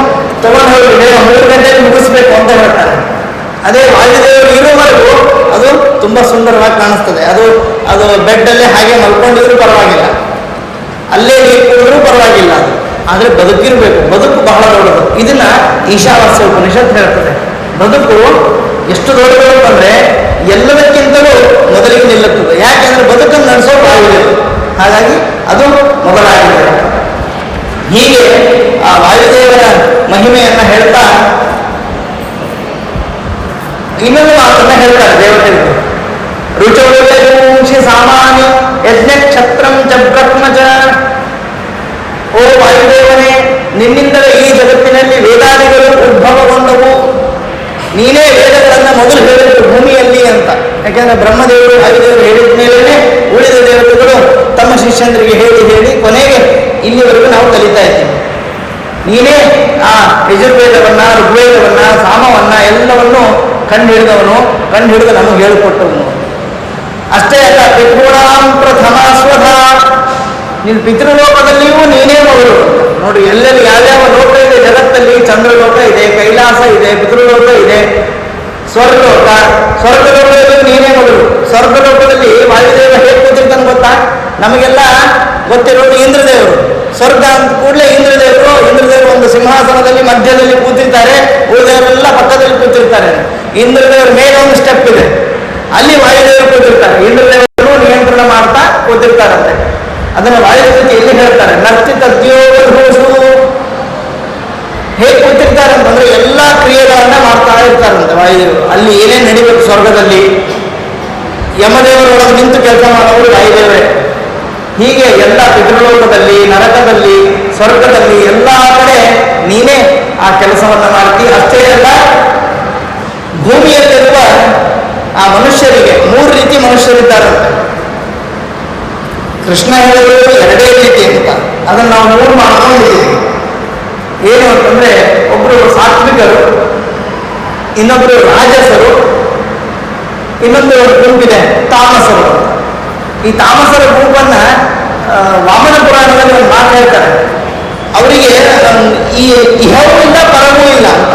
ತಗೊಂಡು ಹೋಗಿ 3 ಗಂಟೆಗೆ ಮುಗಿಸ್ಬೇಕು ಅಂತ ಹೇಳ್ತಾರೆ. ಅದೇ ವಾಯುದೇವರು ಇರುವವರೆಗೂ ಅದು ತುಂಬಾ ಸುಂದರವಾಗಿ ಕಾಣಿಸ್ತದೆ. ಅದು ಬೆಡ್ಡಲ್ಲೇ ಹಾಗೆ ಮಲ್ಕೊಂಡಿದ್ರು ಪರವಾಗಿಲ್ಲ, ಅಲ್ಲೇ ನೀರು ಕುಡಿದ್ರೂ ಪರವಾಗಿಲ್ಲ. ಅದು ಆದ್ರೆ ಬದುಕಿರ್ಬೇಕು, ಬದುಕು ಬಹಳ ದೊಡ್ಡದು. ಇದನ್ನ ಈಶಾವಾಸ್ಯ ಉಪನಿಷತ್ ಹೇಳ್ತದೆ. ಬದುಕು ಎಷ್ಟು ದೊಡ್ಡದು ಅಂತಂದ್ರೆ ಎಲ್ಲದಕ್ಕಿಂತಲೂ ಮೊದಲಿಗೆ ನಿಲ್ಲುತ್ತದೆ. ಯಾಕೆಂದ್ರೆ ಬದುಕನ್ನು ನಡೆಸೋಕೆ ಆಗುವುದಿಲ್ಲ, ಹಾಗಾಗಿ ಅದು ಮೊದಲಾಗಿದೆ. ಹೀಗೆ ಆ ವಾಯುದೇವರ ಮಹಿಮೆಯನ್ನ ಹೇಳ್ತಾ ಇನ್ನೊಂದು ಮಾತನ್ನ ಹೇಳ್ತಾರೆ ದೇವತೆಗಳು. ರುಚೌಷಿ ಸಾಮಾನ್ಯ ಯಜ್ಞ ಕ್ಷತ್ರಂ ಚ ಬ್ರಹ್ಮ ಚ. ಓ ವಾಯುದೇವನೇ, ನಿನ್ನಿಂದಲೇ ಈ ಜಗತ್ತಿನಲ್ಲಿ ವೇದಾದಿಗಳು ಉದ್ಭವಗೊಂಡವು. ನೀನೇ ವೇದಗಳನ್ನು ಮೊದಲು ಹೇಳಿದ್ರು ಭೂಮಿಯಲ್ಲಿ ಅಂತ. ಯಾಕೆಂದ್ರೆ ಬ್ರಹ್ಮದೇವರು ವಾಯುದೇವರು ಹೇಳಿದ ಮೇಲೇ ಉಳಿದ ದೇವತೆಗಳು ತಮ್ಮ ಶಿಷ್ಯಂದ್ರಿಗೆ ಹೇಳಿ ಕೊನೆಗೆ ಇಲ್ಲಿವರೆಗೂ ನಾವು ಕಲಿತಾ ಇದ್ದೀವಿ. ನೀನೇ ಆ ಯಜುರ್ವೇದವನ್ನ, ಋಗ್ವೇದವನ್ನ, ಸಾಮವನ್ನ ಎಲ್ಲವನ್ನು ಕಂಡು ಹಿಡಿದು ನಮಗೆ ಹೇಳಿಕೊಟ್ಟವನು. ಅಷ್ಟೇ ಅಲ್ಲ, ತ್ರಿಗುಣಾಂ ಪ್ರಥಮ ಸ್ವಧ, ನೀನು ಪಿತೃಲೋಕದಲ್ಲಿಯೂ ನೀನೇ ಮೊದಲು. ನೋಡಿ, ಎಲ್ಲೆಲ್ಲಿ ಯಾವ್ಯಾವ ಲೋಕ ಇದೆ ಜಗತ್ತಲ್ಲಿ, ಚಂದ್ರಲೋಕ ಇದೆ, ಕೈಲಾಸ ಇದೆ, ಪಿತೃಲೋಕ ಇದೆ, ಸ್ವರ್ಗಲೋಕ. ಸ್ವರ್ಗಲೋಕದಲ್ಲಿ ನೀನೇ ಮೊದಲು. ಸ್ವರ್ಗಲೋಕದಲ್ಲಿ ವಾಯುದೇವ ಹೇಗೆ ಕೂತಿರ್ತಾನೆ ಗೊತ್ತಾ? ನಮಗೆಲ್ಲ ಗೊತ್ತಿರೋದು ಇಂದ್ರದೇವರು. ಸ್ವರ್ಗ ಅಂತ ಕೂಡಲೇ ಇಂದ್ರದೇವರು ಒಂದು ಸಿಂಹಾಸನದಲ್ಲಿ ಮಧ್ಯದಲ್ಲಿ ಕೂತಿರ್ತಾರೆ, ಉಳಿದವರೆಲ್ಲ ಪಕ್ಕದಲ್ಲಿ ಕೂತಿರ್ತಾರೆ. ಇಂದ್ರದೇವರ ಮೇಲೆ ಒಂದು ಸ್ಟೆಪ್ ಇದೆ, ಅಲ್ಲಿ ವಾಯುದೇವರು ಕೂತಿರ್ತಾರೆ. ಇಂದ್ರದೇವರು ನಿಯಂತ್ರಣ ಮಾಡ್ತಾ ಕೂತಿರ್ತಾರಂತೆ. ಅದನ್ನು ವಾಯುದೇವತೆ ಎಲ್ಲಿ ಹೇಳ್ತಾರೆ? ನರ್ತಿತ ದ್ಯೋಷು. ಹೇಗೆ ಕೂತಿರ್ತಾರೆ ಅಂತಂದ್ರೆ ಎಲ್ಲ ಕ್ರಿಯೆಗಳನ್ನ ಮಾಡ್ತಾ ಇರ್ತಾರಂತೆ ವಾಯುದೇವರು. ಅಲ್ಲಿ ಏನೇನು ನಡಿಬೇಕು ಸ್ವರ್ಗದಲ್ಲಿ, ಯಮದೇವರೊಳಗೆ ನಿಂತು ಕೆಲಸ ಮಾಡೋರು ವಾಯುದೇವರೇ. ಹೀಗೆ ಎಲ್ಲ ಪಿತೃಲೋಕದಲ್ಲಿ, ನರಕದಲ್ಲಿ, ಸ್ವರ್ಗದಲ್ಲಿ ಎಲ್ಲ ಕಡೆ ನೀನೇ ಆ ಕೆಲಸವನ್ನು ಮಾಡ್ತಿ. ಅಷ್ಟೇ ಅಲ್ಲ, ಭೂಮಿಯಲ್ಲಿರುವ ಆ ಮನುಷ್ಯರಿಗೆ 3 ರೀತಿ ಮನುಷ್ಯರಿದ್ದಾರಂತೆ. ಕೃಷ್ಣ ಹೇಳಿದ್ರು 2 ರೀತಿ ಅಂತ. ಅದನ್ನು ನಾವು 3 ಮಾಡ್ಕೊಂಡಿದ್ದೀವಿ. ಏನು ಅಂತಂದ್ರೆ, ಒಬ್ರು ಸಾತ್ವಿಕರು, ಇನ್ನೊಬ್ರು ರಾಜಸರು, ಇನ್ನೊಂದು ಗುಂಪಿದೆ ತಾಮಸರು. ಈ ತಾಮಸರ ಗುಂಪನ್ನ ವಾಮನ ಪುರಾಣದಲ್ಲಿ ಒಂದು ಮಾತು ಹೇಳ್ತಾರೆ. ಅವರಿಗೆ ಈ ಇಹವೂ ಇಲ್ಲ ಪರವೂ ಇಲ್ಲ ಅಂತ.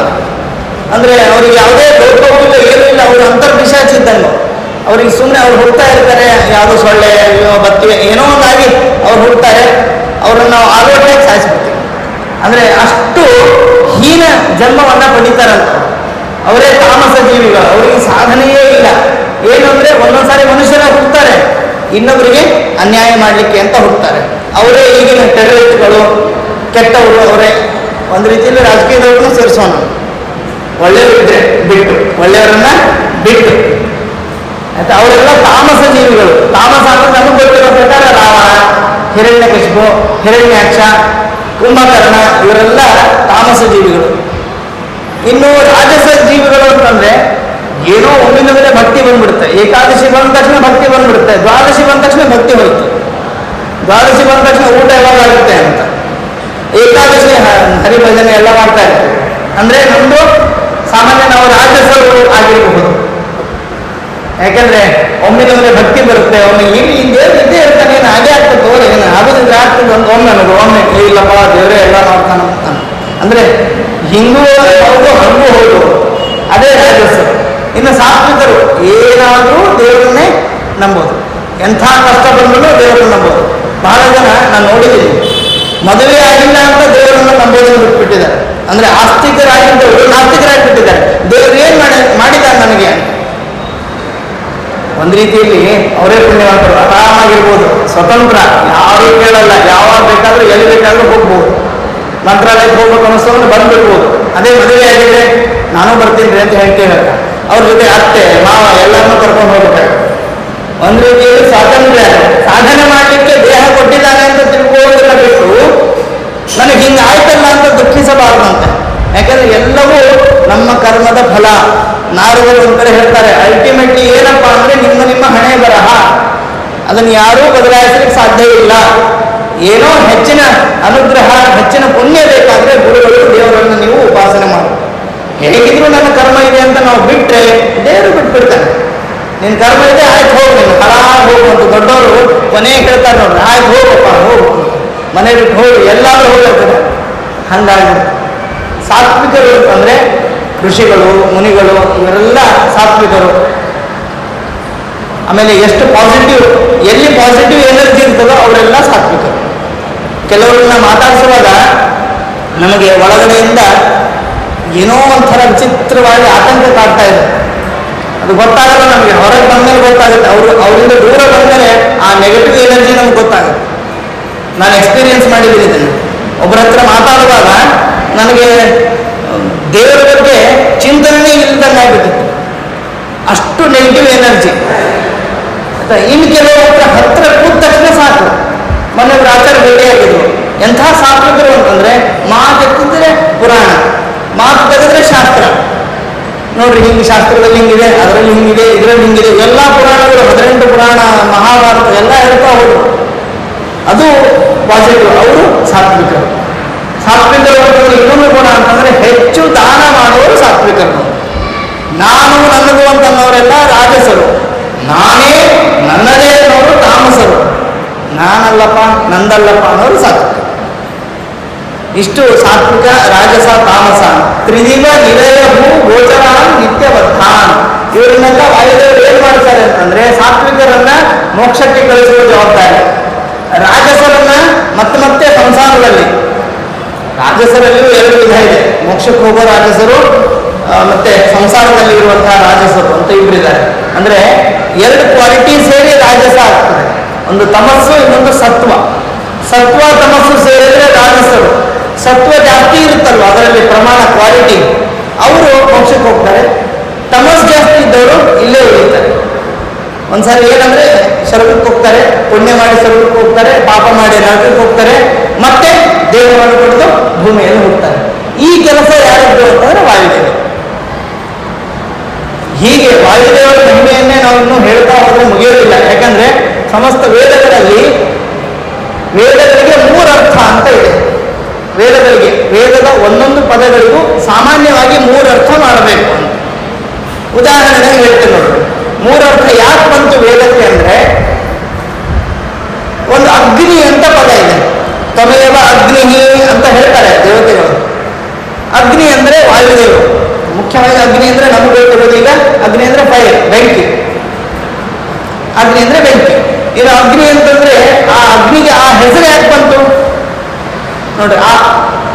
ಅಂದ್ರೆ ಅವ್ರಿಗೆ ಯಾವುದೇ ಲೋಕವೂ ಇಲ್ಲ, ಏನೂ ಇಲ್ಲ. ಅವರು ಅಂತರ್ಪಿಶಾಚಿದ್ದಂಗೆ. ಅವ್ರಿಗೆ ಸುಮ್ಮನೆ ಅವ್ರು ಹುಡ್ತಾ ಇರ್ತಾರೆ, ಯಾವುದೋ ಸೊಳ್ಳೆ ಬತ್ತಿ ಏನೋ ಒಂದಾಗಿ ಅವ್ರು ಹುಡ್ತಾರೆ, ಅವರನ್ನು ನಾವು ಆಲೋಟೆಯಾಗಿ ಸಾಯಿಸ್ಬಿಡ್ತೀವಿ. ಅಂದ್ರೆ ಅಷ್ಟು ಹೀನ ಜನ್ಮವನ್ನ ಪಡಿತಾರಂತ. ಅವರೇ ತಾಮಸ ಜೀವಿಗಳು. ಅವರಿಗೆ ಸಾಧನೆಯೇ ಇಲ್ಲ. ಏನು ಅಂದ್ರೆ ಒಂದೊಂದ್ಸಾರಿ ಮನುಷ್ಯರ ಹುಡ್ತಾರೆ, ಇನ್ನೊಬ್ಬರಿಗೆ ಅನ್ಯಾಯ ಮಾಡಲಿಕ್ಕೆ ಅಂತ ಹುಡ್ತಾರೆ. ಅವರೇ ಈಗಿನ ಟೆರರಿಸ್ಟ್ಗಳು, ಕೆಟ್ಟವರು ಅವರೇ. ಒಂದು ರೀತಿಯಲ್ಲಿ ರಾಜಕೀಯದವ್ರನ್ನೂ ಸೇರಿಸೋಣ. ಒಳ್ಳೆಯವರಿದ್ರೆ ಬಿಟ್ಟು, ಒಳ್ಳೆಯವರನ್ನ ಬಿಟ್ಟು ಆಯ್ತಾ. ಅವರೆಲ್ಲ ತಾಮಸ ಜೀವಿಗಳು. ತಾಮಸ ಅಂದ್ರೆ ನಮಗೆ ಗೊತ್ತಿರೋ ಪ್ರಕಾರ ರಾವಣ, ಹಿರಣ್ಯಕಶಿಪು, ಹಿರಣ್ಯಾಕ್ಷ, ಕುಂಭಕರ್ಣ ಇವರೆಲ್ಲ ತಾಮಸ ಜೀವಿಗಳು. ಇನ್ನು ರಾಜಸ ಜೀವಿಗಳು ಅಂತಂದ್ರೆ ಏನೋ ಒಮ್ಮಿಂದೊಮ್ಮೆ ಭಕ್ತಿ ಬಂದ್ಬಿಡುತ್ತೆ. ಏಕಾದಶಿ ಬಂದ ತಕ್ಷಣ ಭಕ್ತಿ ಬಂದ್ಬಿಡುತ್ತೆ, ದ್ವಾದಶಿ ಬಂದ ತಕ್ಷಣ ಭಕ್ತಿ ಹೋಯ್ತು, ದ್ವಾದಶಿ ಬಂದ ತಕ್ಷಣ ಊಟ ಯಾವಾಗ ಆಗುತ್ತೆ ಅಂತ, ಏಕಾದಶಿ ಹರಿಭಜನೆ ಎಲ್ಲ ಮಾಡ್ತಾ ಇರ್ತೀವಿ. ಅಂದ್ರೆ ನಮ್ದು ಸಾಮಾನ್ಯ ನಾವು ರಾಜಸರು ಆಗಿರಬಹುದು. ಯಾಕಂದ್ರೆ ಒಮ್ಮಿನೊಮ್ಮೆ ಭಕ್ತಿ ಬರುತ್ತೆ, ಒಮ್ಮೆ ಇಲ್ಲಿ ದೇವ್ರು ಇದ್ದೇ ಇರ್ತಾನೆ, ಏನು ಹಾಗೆ ಆಗ್ತದೆ ತೋರಿ, ಏನು ಆಗೋದಿದ್ರೆ ಆಗ್ತದೆ ಒಂದು ಒಮ್ಮೆ ನನಗೆ, ಒಮ್ಮೆ ಇಲ್ಲಪ್ಪ ದೇವರೇ ಎಲ್ಲ ಮಾಡ್ತಾನೆ ಅಂತಾನೆ. ಅಂದ್ರೆ ಹಿಂಗೂ ಹೌದು ಹಂಗೂ ಹೌದು, ಅದೇ ರಾಜಸರು. ಇನ್ನು ಸಾತ್ವಿಕರು ಏನಾದರೂ ದೇವರನ್ನೇ ನಂಬೋದು, ಎಂಥ ಕಷ್ಟ ಬಂದರೂ ದೇವರನ್ನು ನಂಬೋದು. ಬಹಳ ಜನ ನಾನು ನೋಡಿದ್ದೀನಿ, ಮದುವೆ ಆಗಿಲ್ಲ ಅಂತ ದೇವರನ್ನು ನಂಬೋದನ್ನು ಬಿಟ್ಬಿಟ್ಟಿದ್ದಾರೆ. ಅಂದ್ರೆ ಆಸ್ತಿಕರಾಗಿದ್ದವರು ನಾಸ್ತಿಕರಾಗಿಬಿಟ್ಟಿದ್ದಾರೆ. ದೇವರು ಏನ್ ಮಾಡಿದ್ದಾರೆ ನನಗೆ ಅಂತ. ಒಂದು ರೀತಿಯಲ್ಲಿ ಅವರೇ ಪುಣ್ಯವಂತರು, ಆರಾಮಾಗಿರ್ಬೋದು, ಸ್ವತಂತ್ರ, ಯಾರೂ ಕೇಳಲ್ಲ, ಯಾವಾಗ ಬೇಕಾದ್ರೂ ಎಲ್ಲಿ ಬೇಕಾದ್ರೂ ಹೋಗ್ಬೋದು. ಮಂತ್ರಾಲಯಕ್ಕೆ ಹೋಗ್ಬೇಕು ಅನ್ನಿಸ್ತಂದ್ರೆ ಬಂದ್ಬಿಡ್ಬೋದು. ಅದೇ ಮದುವೆ ಆಗಿದ್ರೆ ನಾನು ಬರ್ತೀನಿ ಅಂತ ಹೇಳ್ತೇವೆ, ಅವ್ರ ಜೊತೆ ಅತ್ತೆ ಮಾವ ಎಲ್ಲರನ್ನೂ ಕರ್ಕೊಂಡು ಹೋಗ್ಬೇಕು. ಒಂದು ರೀತಿಯಲ್ಲಿ ಸ್ವಾತಂತ್ರ್ಯ, ಸಾಧನೆ ಮಾಡಲಿಕ್ಕೆ ದೇಹ ಕೊಟ್ಟಿದ್ದಾನೆ ಅಂತ ತಿಳ್ಕೊಳ್ಳೋದನ್ನ ಬಿಟ್ಟು ನನಗೆ ಹಿಂಗೆ ಆಯ್ತಲ್ಲ ಅಂತ ದುಃಖಿಸಬಾರ್ದಂತೆ. ಯಾಕಂದ್ರೆ ಎಲ್ಲವೂ ನಮ್ಮ ಕರ್ಮದ ಫಲ. ನಾರುಗಳು ಒಂದು ಕಡೆ ಹೇಳ್ತಾರೆ, ಅಲ್ಟಿಮೇಟ್ಲಿ ಏನಪ್ಪ ಅಂದ್ರೆ ನಿಮ್ಮ ಹಣೆ ಬರಹ, ಅದನ್ನು ಯಾರೂ ಬದಲಾಯಿಸಲಿಕ್ಕೆ ಸಾಧ್ಯವಿಲ್ಲ. ಏನೋ ಹೆಚ್ಚಿನ ಅನುಗ್ರಹ, ಹೆಚ್ಚಿನ ಪುಣ್ಯ ಬೇಕಾದ್ರೆ ಗುರುಗಳು ದೇವರನ್ನು ನೀವು ಉಪಾಸನೆ ಮಾಡಿ. ಹೇಗಿದ್ರು ನನ್ನ ಕರ್ಮ ಇದೆ ಅಂತ ನಾವು ಬಿಟ್ಟರೆ ದೇವರು ಬಿಟ್ಬಿಡ್ತಾನೆ. ನಿನ್ನ ಕರ್ಮ ಇದೆ, ಆಯ್ತು ಹೋಗು, ನೀನು ಆರಾಮ ಹೋಗು ಅಂತ ದೊಡ್ಡವರು ಕೊನೆಗೆ ಹೇಳ್ತಾರೆ ನೋಡ್ರಿ, ಆಯ್ತು ಹೋಗಪ್ಪ ಹೋಗು, ಮನೆ ಬಿಟ್ಟು ಹೋಗಿ, ಎಲ್ಲಾದ್ರೂ ಹೋಗಿರ್ತಾರೆ. ಹಂಗಾಗಿ ಸಾತ್ವಿಕರು ಅಂತಂದ್ರೆ ಋಷಿಗಳು, ಮುನಿಗಳು, ಇವರೆಲ್ಲ ಸಾತ್ವಿಕರು. ಆಮೇಲೆ ಎಷ್ಟು ಪಾಸಿಟಿವ್, ಎಲ್ಲಿ ಪಾಸಿಟಿವ್ ಎನರ್ಜಿ ಇರ್ತದೋ ಅವರೆಲ್ಲ ಸಾತ್ವಿಕರು. ಕೆಲವರನ್ನ ಮಾತಾಡಿಸುವಾಗ ನಮಗೆ ಒಳಗಡೆಯಿಂದ ಏನೋ ಒಂಥರ ವಿಚಿತ್ರವಾಗಿ ಆತಂಕ ಕಾಡ್ತಾ ಇದೆ. ಅದು ಗೊತ್ತಾಗಲ್ಲ ನಮಗೆ, ಹೊರಗೆ ಬಂದ್ಮೇಲೆ ಗೊತ್ತಾಗುತ್ತೆ. ಅವರಿಂದ ದೂರ ಬಂದಮೇಲೆ ಆ ನೆಗೆಟಿವ್ ಎನರ್ಜಿ ನಮ್ಗೆ ಗೊತ್ತಾಗುತ್ತೆ. ನಾನು ಎಕ್ಸ್ಪೀರಿಯನ್ಸ್ ಮಾಡಿದ್ದೀನಿ ಇದನ್ನು. ಒಬ್ಬರ ಹತ್ರ ಮಾತಾಡುವಾಗ ನನಗೆ ದೇವರ ಬಗ್ಗೆ ಚಿಂತನೆ ಇಲ್ಲದಂಗೆ ಆಗಿಬಿಟ್ಟಿತ್ತು, ಅಷ್ಟು ನೆಗೆಟಿವ್ ಎನರ್ಜಿ. ಇನ್ನು ಕೆಲವೊಬ್ಬರ ಹತ್ರ ಕೂತ ತಕ್ಷಣ ಸಾಕು. ಮೊನ್ನೆ ಒಬ್ಬರು ಆಚಾರ್ಯ ಭೇಟಿಯಾಗಿದ್ರು. ಎಂಥ ಸಾತ್ವಿಕರು ಅಂತಂದ್ರೆ ಮಾತು ಎತ್ತಿದ್ರೆ ಪುರಾಣ, ಮಾತು ತೆಗೆದ್ರೆ ಶಾಸ್ತ್ರ. ನೋಡ್ರಿ, ಹಿಂಗೆ ಶಾಸ್ತ್ರದಲ್ಲಿ ಹಿಂಗಿದೆ, ಅದರಲ್ಲಿ ಹಿಂಗಿದೆ, ಇದರಲ್ಲಿ ಹಿಂಗಿದೆ, ಎಲ್ಲ ಪುರಾಣಗಳು 18 ಪುರಾಣ, ಮಹಾಭಾರತ ಎಲ್ಲ ಹೇಳ್ತಾ ಹೋದ್ರು. ಅದು ಪಾಸಿಟಿವ್. ಅವರು ಸಾತ್ವಿಕರು. ಸಾತ್ವಿಕರು ಅಂತಂದ್ರೆ ಇನ್ನೊಂದು ಗುಣ ಅಂತಂದ್ರೆ ಹೆಚ್ಚು ದಾನ ಮಾಡುವವರು ಸಾತ್ವಿಕರು. ನಾನು ನನ್ನದು ಅಂತನ್ನೋರೆಲ್ಲ ರಾಜಸರು, ನಾನೇ ನನ್ನದೇ ಅನ್ನೋರು ತಾಮಸರು. ನಾನಲ್ಲಪ್ಪ ನಂದಲ್ಲಪ್ಪ ಅನ್ನೋರು ಸಾತ್ವಿಕ. ಇಷ್ಟು ಸಾತ್ವಿಕ, ರಾಜಸ, ತಾಮಸ, ತ್ರಿದಿವ ನಿಲಯ ಭೂ ಗೋಚರಾನ್ ನಿತ್ಯವಧಾನ್. ಇವರನ್ನೆಲ್ಲ ವಾಯುದೇವರು ಏನ್ ಮಾಡ್ತಾರೆ ಅಂತಂದ್ರೆ, ಸಾತ್ವಿಕರನ್ನ ಮೋಕ್ಷಕ್ಕೆ ಕಳಿಸುವ ಜವಾಬ್ದಾರಿ, ರಾಜಸರನ್ನ ಮತ್ತೆ ಮತ್ತೆ ಸಂಸಾರದಲ್ಲಿ, ರಾಜಸರಲ್ಲಿಯೂ ಎರಡು ವಿಧ ಇದೆ, ಮೋಕ್ಷಕ್ಕೆ ಹೋಗೋ ರಾಜಸರು ಮತ್ತೆ ಸಂಸಾರದಲ್ಲಿ ಇರುವಂತಹ ರಾಜಸರು ಅಂತ ಇಬ್ಬರಿದ್ದಾರೆ. ಅಂದ್ರೆ ಎರಡು ಕ್ವಾಲಿಟಿ ಸೇರಿ ರಾಜಸ ಆಗ್ತದೆ, ಒಂದು ತಮಸ್ಸು, ಇನ್ನೊಂದು ಸತ್ವ. ಸತ್ವ ತಮಸ್ಸು ಸೇರಿದ್ರೆ ರಾಜಸರು. ಸತ್ವ ಜಾಸ್ತಿ ಇರುತ್ತಲ್ವ ಅದರಲ್ಲಿ ಪ್ರಮಾಣ, ಕ್ವಾಲಿಟಿ, ಅವರು ಮೋಕ್ಷಕ್ಕೆ ಹೋಗ್ತಾರೆ. ತಮಸ್ ಜಾಸ್ತಿ ಇದ್ದವರು ಇಲ್ಲೇ ಉಳಿತಾರೆ. ಒಂದ್ಸಾರಿ ಏನಂದ್ರೆ ಸ್ವರ್ಗಕ್ಕೆ ಹೋಗ್ತಾರೆ, ಪುಣ್ಯ ಮಾಡಿ ಸ್ವರ್ಗಕ್ಕೆ ಹೋಗ್ತಾರೆ, ಪಾಪ ಮಾಡಿ ನರಕಕ್ಕೆ ಹೋಗ್ತಾರೆ, ಮತ್ತೆ ದೇವರನ್ನು ಪಡೆದು ಭೂಮಿಯಲ್ಲಿ ಹೋಗ್ತಾರೆ. ಈ ಕೆಲಸ ಯಾರಿದ್ರು ಅಂತಂದ್ರೆ ವಾಯುದೇವರು. ಹೀಗೆ ವಾಯುದೇವರ ಮಹಿಮೆಯನ್ನೇ ನಾವು ಇನ್ನೂ ಹೇಳ್ತಾ ಹೋದ್ರೆ ಮುಗಿಯೋದಿಲ್ಲ. ಯಾಕಂದ್ರೆ ಸಮಸ್ತ ವೇದಗಳಲ್ಲಿ ವೇದಗಳಿಗೆ ಮೂರು ಅರ್ಥ ಅಂತ ಇದೆ. ವೇದಗಳಿಗೆ, ವೇದದ ಒಂದೊಂದು ಪದಗಳಿಗೂ ಸಾಮಾನ್ಯವಾಗಿ ಮೂರು ಅರ್ಥ ಮಾಡಬೇಕು ಅಂತ. ಉದಾಹರಣೆ ಹೇಳ್ತೇನೆ ನೋಡಿ. ಮೂರು ಅರ್ಥ ಯಾಕೆ ಬಂತು ವೇದಕ್ಕೆ ಅಂದ್ರೆ, ಒಂದು ಅಗ್ನಿ ಅಂತ ಪದ ಇದೆ. ತಮೇವ ಅಗ್ನಿ ಅಂತ ಹೇಳ್ತಾರೆ ದೇವತೆಗಳು. ಅಗ್ನಿ ಅಂದ್ರೆ ವಾಯುದೇವರು. ಮುಖ್ಯವಾಗಿ ಅಗ್ನಿ ಅಂದ್ರೆ ನಮಗೆ ಗೊತ್ತಿರೋದು ಈಗ ಅಗ್ನಿ ಅಂದ್ರೆ ಫೈರ್, ಬೆಂಕಿ. ಅಗ್ನಿ ಅಂದ್ರೆ ಬೆಂಕಿ. ಇನ್ನು ಅಗ್ನಿ ಅಂತಂದ್ರೆ ಆ ಅಗ್ನಿಗೆ ಆ ಹೆಸರು ಯಾಕೆ ಬಂತು ನೋಡ್ರಿ, ಆ